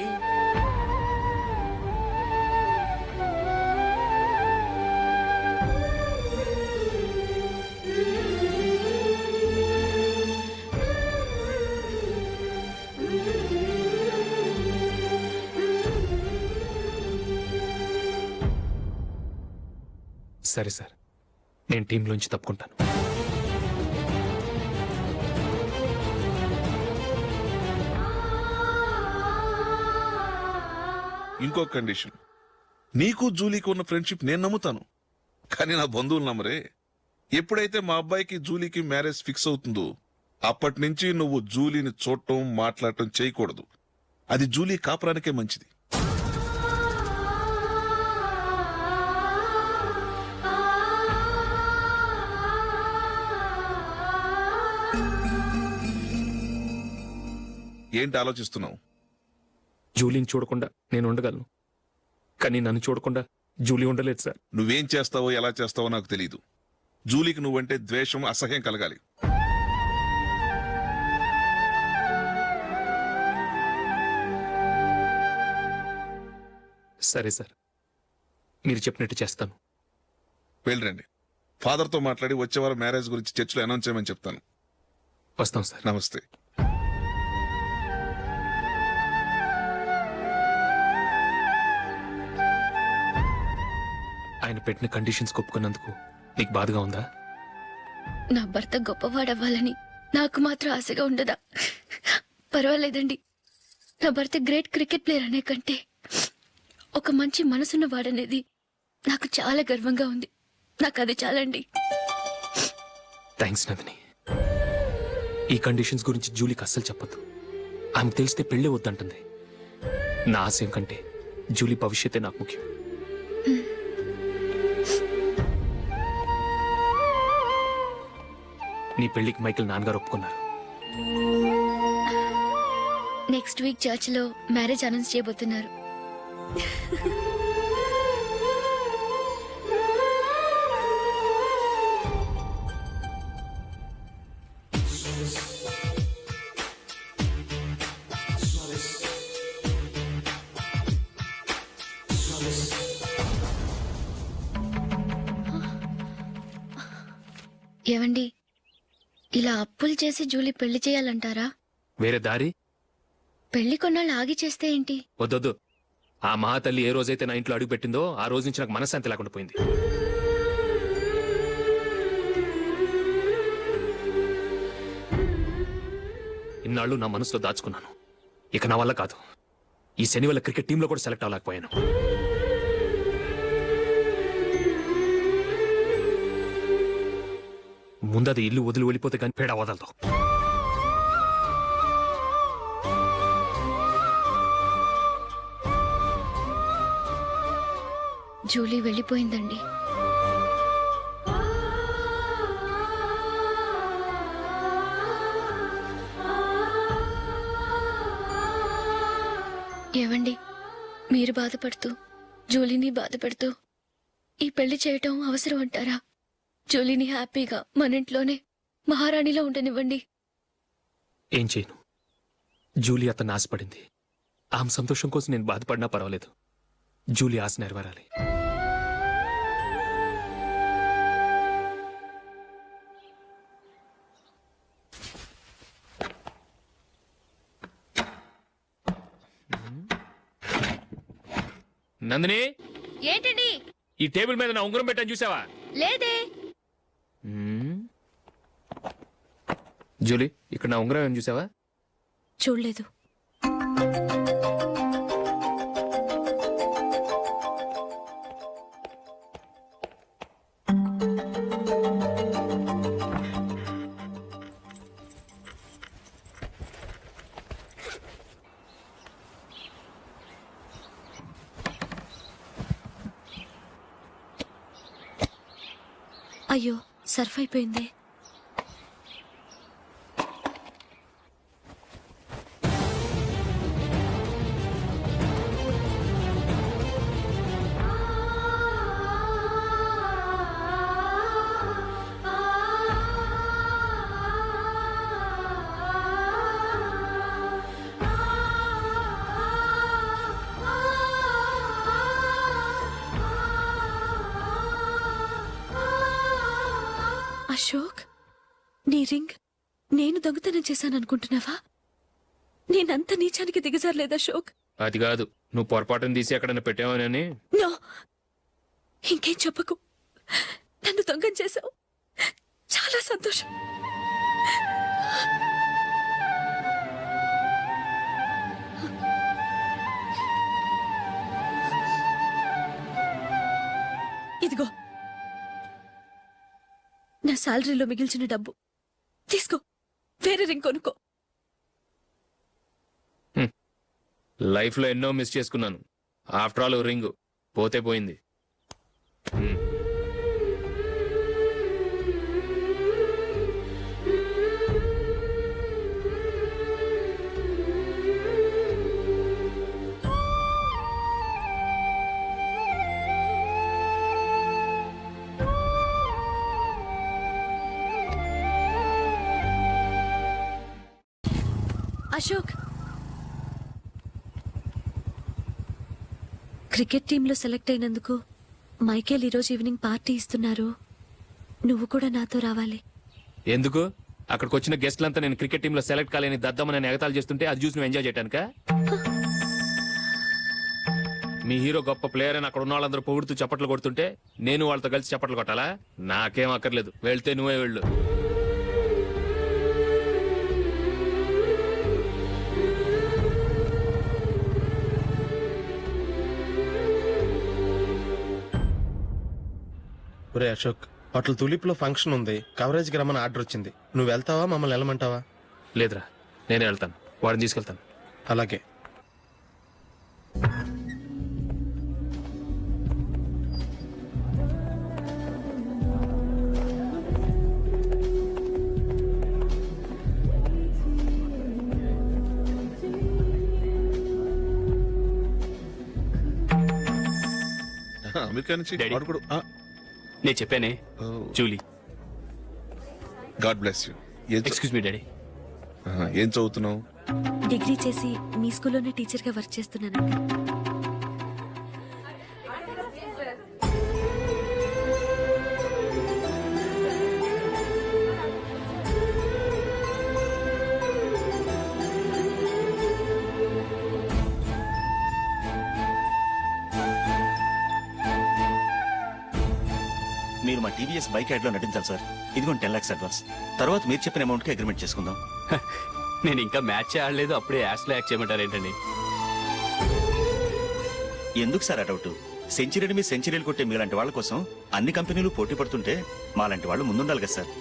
సరే సార్, నేను టీంలోంచి తప్పుకుంటాను.
ఇంకో కండిషన్, నీకు జూలీకి ఉన్న ఫ్రెండ్షిప్ నేను నమ్ముతాను, కానీ నా బంధువులు నమ్మరే. ఎప్పుడైతే మా అబ్బాయికి జూలీకి మ్యారేజ్ ఫిక్స్ అవుతుందో అప్పటి నుంచి నువ్వు జూలీని చూడటం మాట్లాడటం చేయకూడదు. అది జూలీ కాపురానికే మంచిది. ఏంటి ఆలోచిస్తున్నావు?
జూలీని చూడకుండా నేను ఉండగలను, కానీ నన్ను చూడకుండా జూలీ ఉండలేదు సార్.
నువ్వేం చేస్తావో ఎలా చేస్తావో నాకు తెలియదు. జూలీకి నువ్వంటే ద్వేషం, అసహ్యం కలగాలి.
సరే సార్, మీరు చెప్పినట్టు చేస్తాను.
వెళ్ళండి, ఫాదర్తో మాట్లాడి వచ్చే వారం మ్యారేజ్ గురించి చర్చిలో అనౌన్స్ చేయమని చెప్తాను.
వస్తాం సార్.
నమస్తే.
ఆయన పెట్టిన కండిషన్స్ ఒప్పుకున్నందుకు నీకు బాధగా ఉందా?
నా భర్త గొప్పవాడవ్వాలని నాకు మాత్రం ఆశగా ఉండదా? పర్వాలేదండి, నా భర్త గ్రేట్ క్రికెట్ ప్లేయర్ అనే కంటే ఒక మంచి మనసున్న వాడనేది నాకు చాలా గర్వంగా ఉంది. నాకు అది చాలండి.
థ్యాంక్స్ నందిని. ఈ కండిషన్స్ గురించి జూలీకి అస్సలు చెప్పొద్దు. ఆమెకు తెలిస్తే పెళ్ళే వద్దంటుంది. నా ఆశయం కంటే జూలీ భవిష్యత్తే నాకు ముఖ్యం. నీ పెళ్లికి మైకేల్ నాన్నగారు ఒప్పుకున్నారు.
నెక్స్ట్ వీక్ చర్చిలో మ్యారేజ్ అనౌన్స్ చేయబోతున్నారు. ఏవండి, ఇలా అప్పులు చేసి జూలీ పెళ్లి చేయాలంటారా?
వేరే దారి?
పెళ్లి కొన్నాళ్ళు ఆగి చేస్తే ఏంటి?
వద్దొద్దు. ఆ మహాతల్లి ఏ రోజైతే నా ఇంట్లో అడుగు పెట్టిందో ఆ రోజు నుంచి నాకు మనశ్శాంతి లేకుండా పోయింది. ఇన్నాళ్ళు నా మనసులో దాచుకున్నాను. ఇక నా వల్ల కాదు. ఈ శని వల్ల క్రికెట్ టీంలో కూడా సెలెక్ట్ అవ్వలేకపోయాను. ముందు అది ఇల్లు వదిలి వెళ్ళిపోతే కానీ పేడ వదలదు.
జూలీ వెళ్ళిపోయిందండి. ఏవండి, మీరు బాధపడుతూ జూలీని బాధపెడుతూ ఈ పెళ్లి చేయటం అవసరం అంటారా? జూలీని హ్యాపీగా మన ఇంట్లోనే మహారాణిలో ఉండనివ్వండి.
ఏం చేయను? జూలీ అతన్ని ఆశపడింది. ఆమె సంతోషం కోసం నేను బాధపడినా పర్వాలేదు. జూలీ ఆశ నెరవేరాలి. నందిని,
ఏంటండి?
ఈ టేబుల్ మీద నా ఉంగరం పెట్టాను చూసావా?
లేదే.
జూలీ, ఇక్కడ నా ఉంగరం ఏం చూసావా?
చూడలేదు. అయ్యో, సర్ఫ్ అయిపోయింది. అశోక్, నీ రింగ్ నేను దొంగతనం చేశాననుకుంటున్నావా? నేనంత నీచానికి దిగజారలేదు అశోక్.
అది కాదు, నువ్వు పొరపాటును తీసి ఎక్కడన్నా పెట్టావని.
నో, ఇంకేం చెప్పకు. నన్ను దొంగం చేశావు. చాలా సంతోషం. ఇదిగో నా శాలరీలో మిగిల్చిన డబ్బు తీసుకో. వేరే రింగ్ కొనుక్కో.
లైఫ్ లో ఎన్నో మిస్ చేసుకున్నాను. ఆఫ్టర్ ఆల్ రింగ్ పోతే పోయింది.
అశోక్, క్రికెట్ టీంలో సెలెక్ట్ అయినందుకు మైకేల్ ఈరోజు ఈవినింగ్ పార్టీ ఇస్తున్నారు. నువ్వు కూడా నాతో రావాలి.
ఎందుకు? అక్కడికి వచ్చిన గెస్ట్లంతా నేను క్రికెట్ టీంలో సెలెక్ట్ కాలేని దద్దమని ఎగతాలు చేస్తుంటే అది చూసి నువ్వు ఎంజాయ్ చేయటానిక? మీ హీరో గొప్ప ప్లేయర్ అని అక్కడ ఉన్న వాళ్ళందరూ పొగుడుతూ చప్పట్లు కొడుతుంటే నేను వాళ్ళతో కలిసి చప్పట్లు కొట్టాలా? నాకేం అక్కర్లేదు. వెళ్తే నువ్వే వెళ్ళు.
ఒరే అశోక్, హోటల్ తులిప్ లో ఫంక్షన్ ఉంది, కవరేజ్ కి రమ్మని ఆర్డర్ వచ్చింది. నువ్వు వెళ్తావా, మమ్మల్ని వెళ్ళమంటావా?
లేదురా, నేనే వెళ్తాను. వాడిని తీసుకెళ్తాను.
అలాగే.
అమెరికా నుంచి
డాడీ.
వాడు కూడా
నేను చెప్పానే, Julie.
God bless you.
Excuse me daddy.
ఏం చదువుతున్నావు?
డిగ్రీ చేసి మీ స్కూల్లోనే టీచర్గా వర్క్ చేస్తున్నానండి.
మీరు మా టీవీఎస్ బైక్ యాడ్ లో నటించాలి సార్. ఇదిగోండి 10 lakhs అడ్వాన్స్. తర్వాత మీరు చెప్పిన అమౌంట్ కి అగ్రిమెంట్ చేసుకుందాం.
నేను ఇంకా మ్యాచ్ ఆడలేదు, అప్పుడే యాష్లో యాక్ట్ చేయమంటారు ఏంటండి?
ఎందుకు సార్ ఆ డౌట్? సెంచరీని మీ సెంచరీలు కొట్టే మీలాంటి వాళ్ళ కోసం అన్ని కంపెనీలు పోటీ పడుతుంటే మాలాంటి వాళ్ళు ముందుండాలి కదా సార్.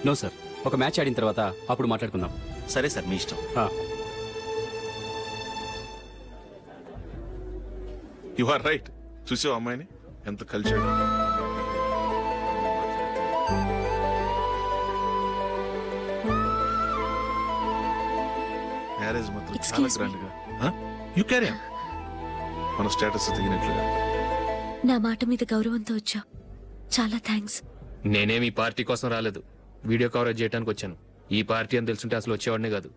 నో సార్, ఒక మ్యాచ్ ఆడిన తర్వాత అప్పుడు మాట్లాడుకుందాం.
సరే సార్, మీ ఇష్టం.
You are right. చూసావు అమ్మాయిని ఎంత కలిసాడు. మ్యారేజ్ మాత్రం చాలా
Excuse me.
గ్రాండ్ గా. యు క్యారీ మన స్టేటస్ తగినట్లుగా.
నా మాట మీద గౌరవంతో వచ్చావు. చాలా థ్యాంక్స్.
నేనేమి ఈ పార్టీ కోసం రాలేదు, వీడియో కవరేజ్ చేయడానికి వచ్చాను. ఈ పార్టీ అని తెలుసుంటే అసలు వచ్చేవాడినే కాదు.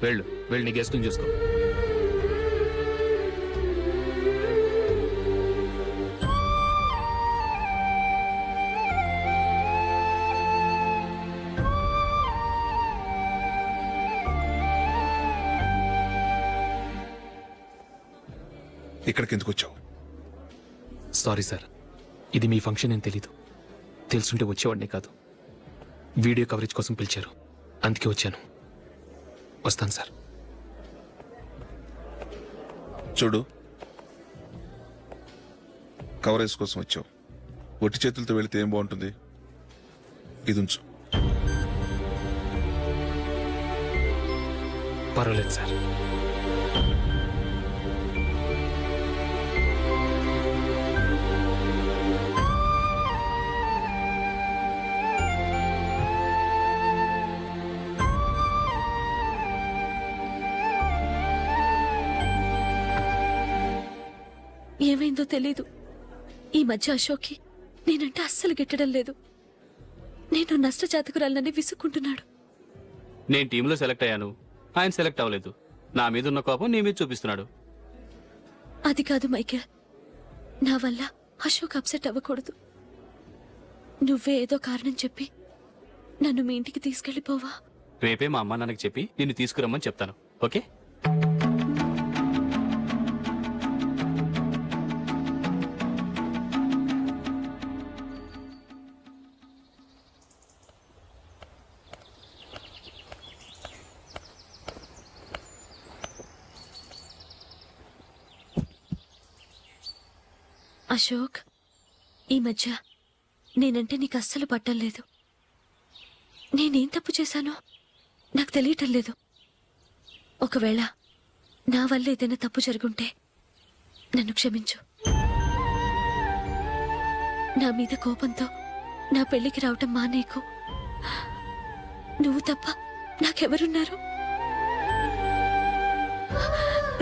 వెళ్ళు వెళ్ళు, నీ గెస్ట్ని చూసుకో.
ఇక్కడికి ఎందుకు వచ్చావు?
సారీ సార్, ఇది మీ ఫంక్షన్ అని తెలీదు. తెలుసుంటే వచ్చేవాడినే కాదు. వీడియో కవరేజ్ కోసం పిలిచారు, అందుకే వచ్చాను. వస్తాను సార్.
చూడు, కవరేజ్ కోసం వచ్చావు. ఒట్టి చేతులతో వెళితే ఏం బాగుంటుంది? ఇది ఉంచు.
పర్వాలేదు సార్.
ఏమైందో తెలీదు. ఈ మధ్య అశోక్కి నేనంటే అస్సలు గిట్టడం లేదు. నేను నష్టజాతకురాలనని విసుక్కుంటున్నాడు.
నేను టీంలో సెలెక్ట్ అయ్యాను, ఆయన సెలెక్ట్ అవ్వలేదు. నా మీద ఉన్న కోపం నీ మీద చూపిస్తున్నాడు.
అది కాదు మైకేల్, నా వల్ల అశోక్ అప్సెట్ అవ్వకూడదు. నువ్వే ఏదో కారణం చెప్పి నన్ను మీ ఇంటికి తీసుకెళ్ళిపోవా?
రేపే మా అమ్మ నాన్నకి చెప్పి నిన్ను తీసుకురమ్మని చెప్తాను. ఓకే?
అశోక్, ఈ మధ్య నేనంటే నీకు అస్సలు పట్టం లేదు. నేనేం తప్పు చేశానో నాకు తెలియటం లేదు. ఒకవేళ నా వల్ల ఏదైనా తప్పు జరుగుంటే నన్ను క్షమించు. నా మీద కోపంతో నా పెళ్లికి రావటం మానేకు. నువ్వు తప్ప నాకెవరున్నారు?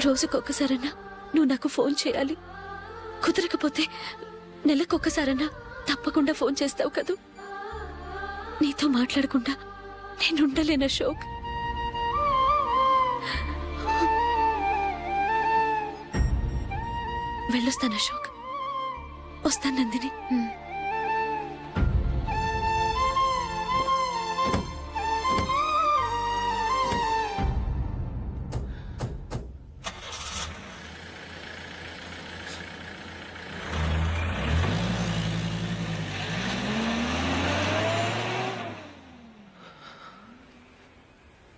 రోజుకొక్కసారన్నా నువ్వు నాకు ఫోన్ చేయాలి. కుదరకపోతే నెలకొక్కసారన్నా తప్పకుండా ఫోన్ చేస్తావు కదూ. నీతో మాట్లాడకుండా నేనుండలేను అశోక్. వెళ్ళొస్తాను అశోక్. వస్తాను నందిని.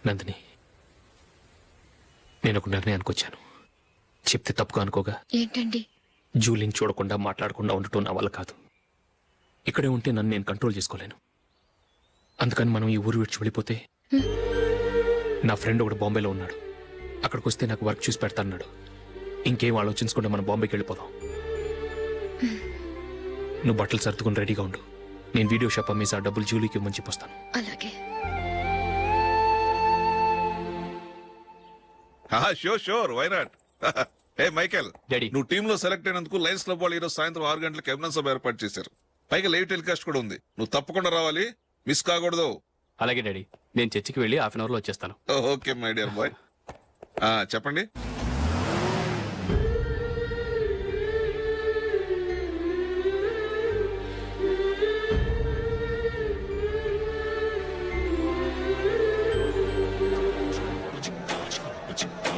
నందిని, నేను ఒక నిర్ణయానికి వచ్చాను. చెప్తే తప్పుగా అనుకోగా.
ఏంటండి?
జూలిని చూడకుండా మాట్లాడకుండా ఉండటం నా వల్ల కాదు. ఇక్కడే ఉంటే నన్ను నేను కంట్రోల్ చేసుకోలేను. అందుకని మనం ఈ ఊరు విడిచి వెళ్ళిపోతే, నా ఫ్రెండ్ ఒకడు బాంబేలో ఉన్నాడు, అక్కడికి వస్తే నాకు వర్క్ చూసి పెడతాన్నాడు. ఇంకేం ఆలోచించకుండా మనం బాంబేకి వెళ్ళిపోదాం. నువ్వు బట్టలు సర్దుకుని రెడీగా ఉండు. నేను వీడియో షాప్ అమ్మేసి ఆ డబ్బులు జూలీకి ఇవ్వమని చెప్పొస్తాను.
అలాగే.
Sure, why not? Hey Michael,
daddy.
నువ్వు టీమ్ లో సెలెక్ట్ అయినందుకు లయన్స్ క్లబ్ వాళ్ళు ఈరోజు సాయంత్రం 6 గంటలకు ఎమినెన్స్ సభ ఏర్పాటు చేశారు. పైగా లైవ్ టెలికాస్ట్ కూడా ఉంది. నువ్వు తప్పకుండా రావాలి, మిస్ కాకూడదు.
అలాగే డాడీ, నేను చర్చికి వెళ్ళి హాఫ్ అన్ అవర్ లో వచ్చేస్తాను.
Okay my dear bye. చెప్పండి.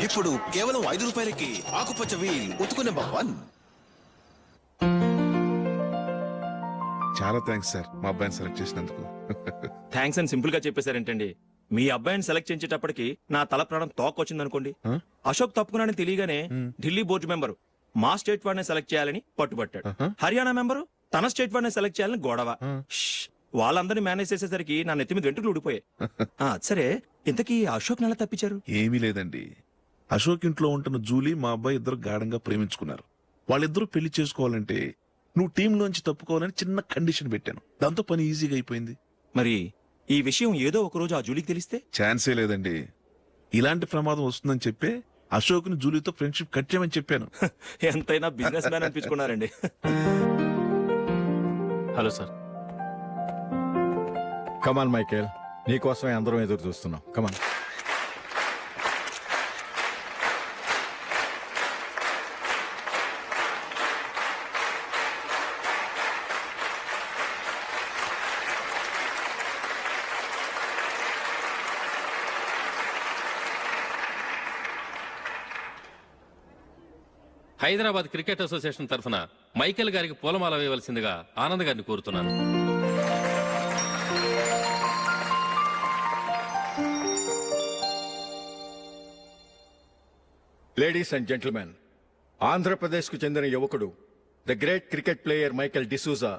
ఇప్పుడు కేవలం 5 రూపాయలకి ఆకుపచ్చ వీల్ ఉతుకు నెంబర్ 1.
చాలా థ్యాంక్స్ సార్, మా అబ్బాయిని సెలెక్ట్ చేసినందుకు.
థ్యాంక్స్ అని సింపుల్ గా చెప్పేశారేంటండి? మీ అబ్బాయిని సెలెక్ట్ చేసేటప్పటికి నా తల ప్రాణం తోకొచ్చిందనుకోండి. అశోక్ తప్పుకున్నాడని తెలియగానే ఢిల్లీ బోర్డు మెంబరు మా స్టేట్ వాడిని సెలెక్ట్ చేయాలని పట్టుబట్టాడు. హర్యానా మెంబరు తన స్టేట్ వాడిని సెలెక్ట్ చేయాలని గొడవ. షష్. వాళ్ళందరినీ మేనేజ్ చేసేసరికి నా నెత్తి మీద వెంట్రుకలు ఊడిపోయాయి. సరే, ఇంతకీ అశోక్ నెల తప్పించారు?
ఏమీ లేదండి. అశోక్ ఇంట్లో ఉంటున్న జూలీ మా అబ్బాయి ఇద్దరు గాఢంగా ప్రేమించుకున్నారు. వాళ్ళిద్దరూ పెళ్లి చేసుకోవాలంటే నువ్వు టీంలోంచి తప్పుకోవాలని చిన్న కండిషన్ పెట్టాను. దాంతో పని ఈజీగా అయిపోయింది.
మరి ఈ విషయం ఏదో ఒక రోజు ఆ జూలీకి తెలిస్తే?
ఛాన్సే లేదండి. ఇలాంటి ప్రమాదం వస్తుందని చెప్పే అశోక్ని జూలీతో ఫ్రెండ్షిప్ కట్ చేయమని చెప్పాను.
ఎంతైనా బిజినెస్ మ్యాన్ అనిపించుకున్నారండి.
Hello sir.
కమాన్ మైకేల్, నీకోసమే అందరం ఎదురు చూస్తున్నాం. కమాన్.
హైదరాబాద్ క్రికెట్ అసోసియేషన్ తరఫున మైకేల్ గారికి పూలమాల వేయవలసిందిగా ఆనంద్ గారిని కోరుతున్నాను.
లేడీస్ అండ్ జెంటిల్మెన్, ఆంధ్రప్రదేశ్కు చెందిన యువకుడు the great cricket player Michael D'Souza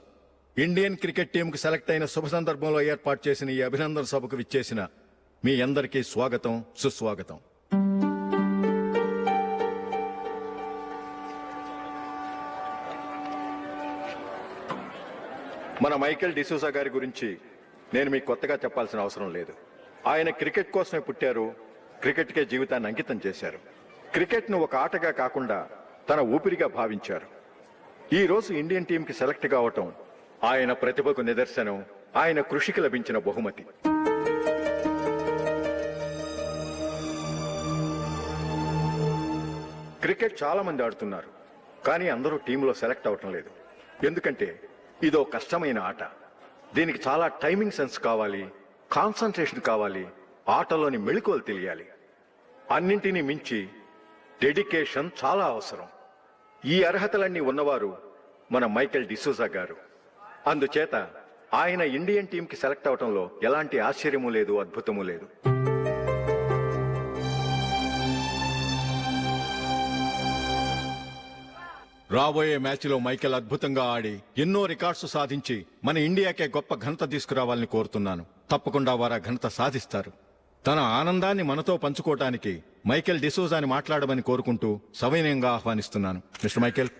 Indian cricket టీంకు సెలెక్ట్ అయిన శుభ సందర్భంలో ఏర్పాటు చేసిన ఈ అభినందన సభకు విచ్చేసిన మీ అందరికీ స్వాగతం, సుస్వాగతం. మన మైకేల్ డిసూజా గారి గురించి నేను మీకు కొత్తగా చెప్పాల్సిన అవసరం లేదు. ఆయన క్రికెట్ కోసమే పుట్టారు, క్రికెట్కే జీవితాన్ని అంకితం చేశారు. క్రికెట్ను ఒక ఆటగా కాకుండా తన ఊపిరిగా భావించారు. ఈ రోజు ఇండియన్ టీంకి సెలెక్ట్ కావటం ఆయన ప్రతిభకు నిదర్శనం, ఆయన కృషికి లభించిన బహుమతి. క్రికెట్ చాలా మంది ఆడుతున్నారు, కానీ అందరూ టీంలో సెలెక్ట్ అవటం లేదు. ఎందుకంటే ఇదో కష్టమైన ఆట. దీనికి చాలా టైమింగ్ సెన్స్ కావాలి, కాన్సంట్రేషన్ కావాలి, ఆటలోని మెళుకువలు తెలియాలి. అన్నింటినీ మించి డెడికేషన్ చాలా అవసరం. ఈ అర్హతలన్నీ ఉన్నవారు మన మైకేల్ డిసూజా గారు. అందుచేత ఆయన ఇండియన్ టీంకి సెలెక్ట్ అవటంలో ఎలాంటి ఆశ్చర్యము లేదు, అద్భుతము లేదు. రాబోయే మ్యాచ్లో మైకేల్ అద్భుతంగా ఆడి ఎన్నో రికార్డ్స్ సాధించి మన ఇండియాకే గొప్ప ఘనత తీసుకురావాలని కోరుతున్నాను. తప్పకుండా వారు ఆ ఘనత సాధిస్తారు. తన ఆనందాన్ని మనతో పంచుకోవటానికి మైకేల్ డిసూజాని మాట్లాడమని కోరుకుంటూ సవినయంగా ఆహ్వానిస్తున్నాను. Mister Michael.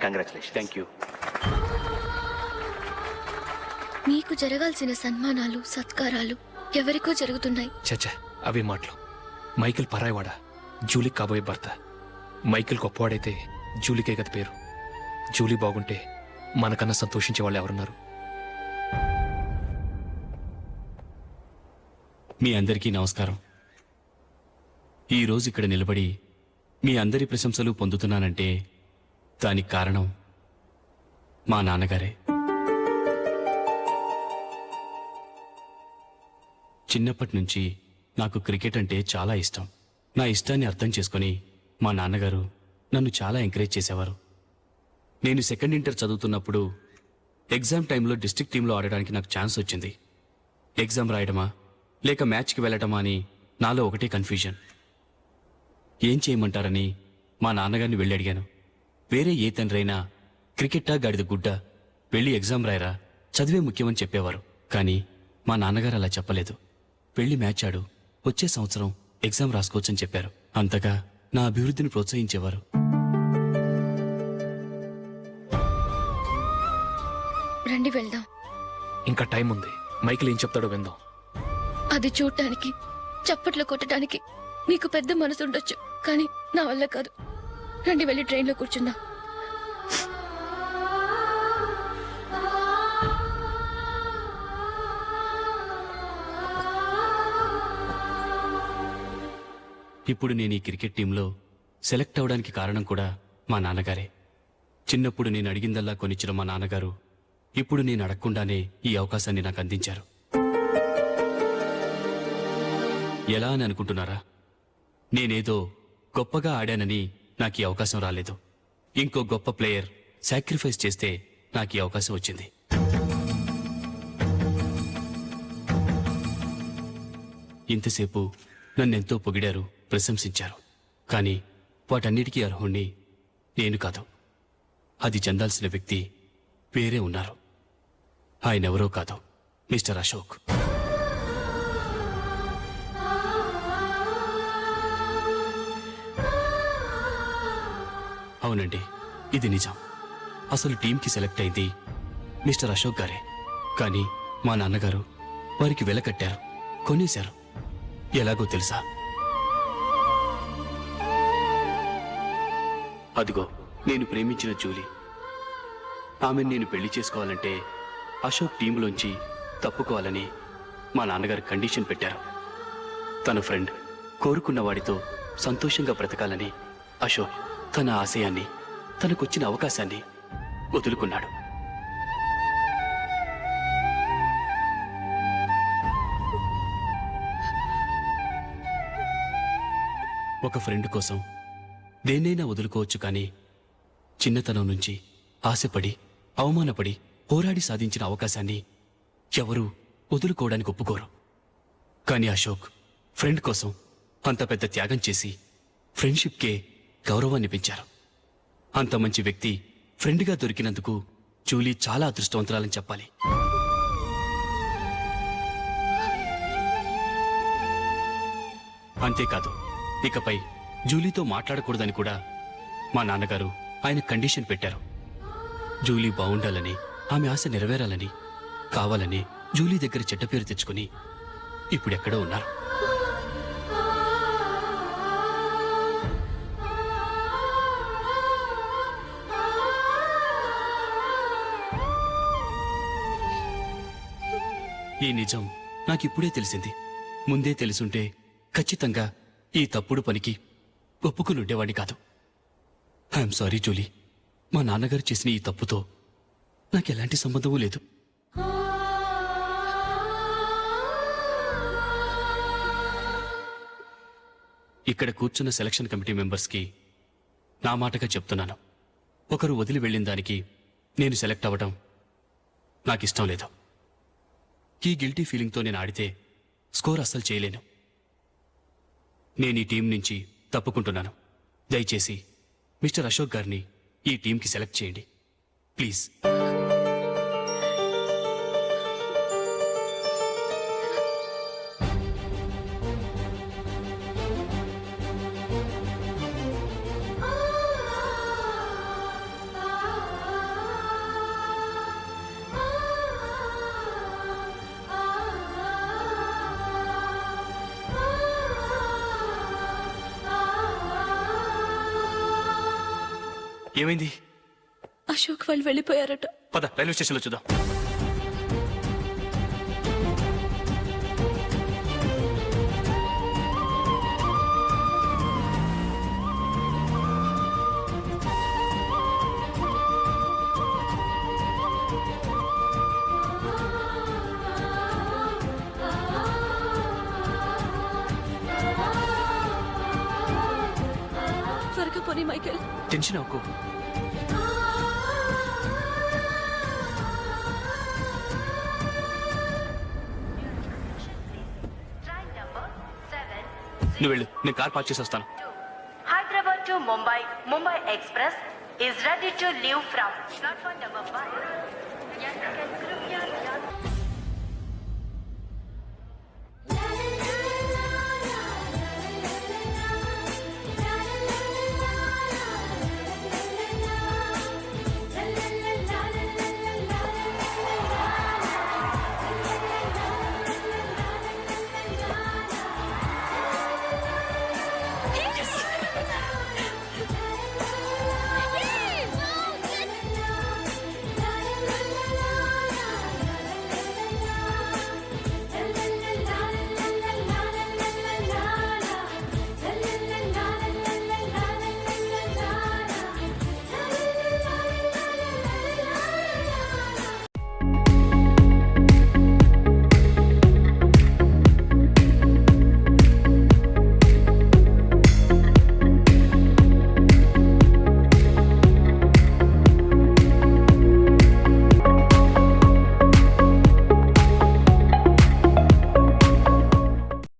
Congratulation.
Thank you.
మీకు జరగాల్సిన సన్మానాలు, సత్కారాలు ఎవరికో జరుగుతున్నాయి.
చచ్చా, అవి మాటలు. మైకేల్ పరాయవాడా, జూలీకి కాబోయే భర్త. మైకేల్ గొప్పవాడైతే జూలీకే గత పేరు. జూలీ బాగుంటే మనకన్నా సంతోషించే వాళ్ళు ఎవరున్నారు?
మీ అందరికీ నమస్కారం. ఈరోజు ఇక్కడ నిలబడి మీ అందరి ప్రశంసలు పొందుతున్నానంటే దానికి కారణం మా నాన్నగారే. చిన్నప్పటి నుంచి నాకు క్రికెట్ అంటే చాలా ఇష్టం. నా ఇష్టాన్ని అర్థం చేసుకుని మా నాన్నగారు నన్ను చాలా ఎంకరేజ్ చేసేవారు. నేను సెకండ్ ఇంటర్ చదువుతున్నప్పుడు ఎగ్జామ్ టైంలో డిస్ట్రిక్ట్ టీంలో ఆడడానికి నాకు ఛాన్స్ వచ్చింది. ఎగ్జామ్ రాయడమా లేక మ్యాచ్కి వెళ్ళటమా అని నాలో ఒకటే కన్ఫ్యూజన్. ఏం చేయమంటారని మా నాన్నగారిని వెళ్ళి అడిగాను. వేరే ఏ తండ్రైనా క్రికెట్టా గాడిద గుడ్డ, వెళ్ళి ఎగ్జామ్ రాయరా, చదివే ముఖ్యమని చెప్పేవారు. కానీ మా నాన్నగారు అలా చెప్పలేదు. వెళ్ళి మ్యాచ్ ఆడు, వచ్చే సంవత్సరం ఎగ్జామ్ రాసుకోవచ్చని చెప్పారు. అంతగా నా అభివృద్ధిని ప్రోత్సహించేవారు.
రండి వెళ్దాం.
ఇంకా టైం ఉంది. మైకేల్ ఏం చెప్తాడో విందాం.
అది చూడటానికి, చప్పట్లు కొట్టడానికి మీకు పెద్ద మనసు ఉండొచ్చు, కానీ నా వల్ల కాదు. రండి వెళ్ళి ట్రైన్లో కూర్చుందాం.
ఇప్పుడు నేను ఈ క్రికెట్ టీంలో సెలెక్ట్ అవడానికి కారణం కూడా మా నాన్నగారే. చిన్నప్పుడు నేను అడిగిందల్లా కొనిచ్చిన మా నాన్నగారు ఇప్పుడు నేను అడగకుండానే ఈ అవకాశాన్ని నాకు అందించారు. ఎలా అని అనుకుంటున్నారా? నేనేదో గొప్పగా ఆడానని నాకు ఈ అవకాశం రాలేదు. ఇంకో గొప్ప ప్లేయర్ సాక్రిఫైస్ చేస్తే నాకు ఈ అవకాశం వచ్చింది. ఇంతసేపు నన్నెంతో పొగిడారు, ప్రశంసించారు. కానీ వాటన్నిటికీ అర్హుణ్ణి నేను కాదు. అది చెందాల్సిన వ్యక్తి వేరే ఉన్నారు. ఆయనెవరో కాదు, మిస్టర్ అశోక్. అవునండి, ఇది నిజం. అసలు టీంకి సెలెక్ట్ అయింది మిస్టర్ అశోక్ గారే. కానీ మా నాన్నగారు వారికి వెల కట్టారు, కొనేశారు. ఎలాగో తెలుసా? అదిగో నేను ప్రేమించిన జూలీ. ఆమెను నేను పెళ్లి చేసుకోవాలంటే అశోక్ టీంలోంచి తప్పుకోవాలని మా నాన్నగారు కండిషన్ పెట్టారు. తన ఫ్రెండ్ కోరుకున్న వాడితో సంతోషంగా బ్రతకాలని అశోక్ తన ఆశయాన్ని, తనకొచ్చిన అవకాశాన్ని వదులుకున్నాడు. ఒక ఫ్రెండ్ కోసం దేన్నైనా వదులుకోవచ్చు, కానీ చిన్నతనం నుంచి ఆశపడి, అవమానపడి, పోరాడి సాధించిన అవకాశాన్ని ఎవరూ వదులుకోవడానికి ఒప్పుకోరు. కానీ అశోక్ ఫ్రెండ్ కోసం అంత పెద్ద త్యాగం చేసి ఫ్రెండ్షిప్కే గౌరవాన్ని పెంచారు. అంత మంచి వ్యక్తి ఫ్రెండ్గా దొరికినందుకు జూలీ చాలా అదృష్టవంతురాలని చెప్పాలి. అంతేకాదు, ఇకపై జూలీతో మాట్లాడకూడదని కూడా మా నాన్నగారు ఆయన కండిషన్ పెట్టారు. జూలీ బాగుండాలని, ఆమె ఆశ నెరవేరాలని, కావాలని జూలీ దగ్గర చెడ్డ పేరు తెచ్చుకుని ఇప్పుడెక్కడో ఉన్నారు. ఈ నిజం నాకిప్పుడే తెలిసింది. ముందే తెలుసుంటే ఖచ్చితంగా ఈ తప్పుడు పనికి ఒప్పుకుని ఉండేవాడిని కాదు. I'm sorry Julie. మా నాన్నగారు చేసిన ఈ తప్పుతో నాకెలాంటి సంబంధమూ లేదు. ఇక్కడ కూర్చున్న సెలక్షన్ కమిటీ మెంబర్స్కి నా మాటగా చెప్తున్నాను. ఒకరు వదిలి వెళ్ళిన దానికి నేను సెలెక్ట్ అవ్వడం నాకిష్టం లేదు. ఈ గిల్టీ ఫీలింగ్తో నేను ఆడితే స్కోర్ అస్సలు చేయలేను. నేను ఈ టీం నుంచి తప్పుకుంటున్నాను. దయచేసి మిస్టర్ అశోక్ గారిని ఈ టీంకి సెలెక్ట్ చేయండి ప్లీజ్. ఏమైంది?
అశోక్ వాళ్ళు వెళ్ళిపోయారట.
పద రైల్వే స్టేషన్లో చూద్దాం.
త్వరగా పోనీ మైకేల్.
టెన్షన్ అవ్వకు. నువ్వు వెళ్ళు, నేను కార్ పార్క్ చేసి వస్తాను.
Hyderabad to Mumbai, Mumbai express is ready to leave from platform number 5.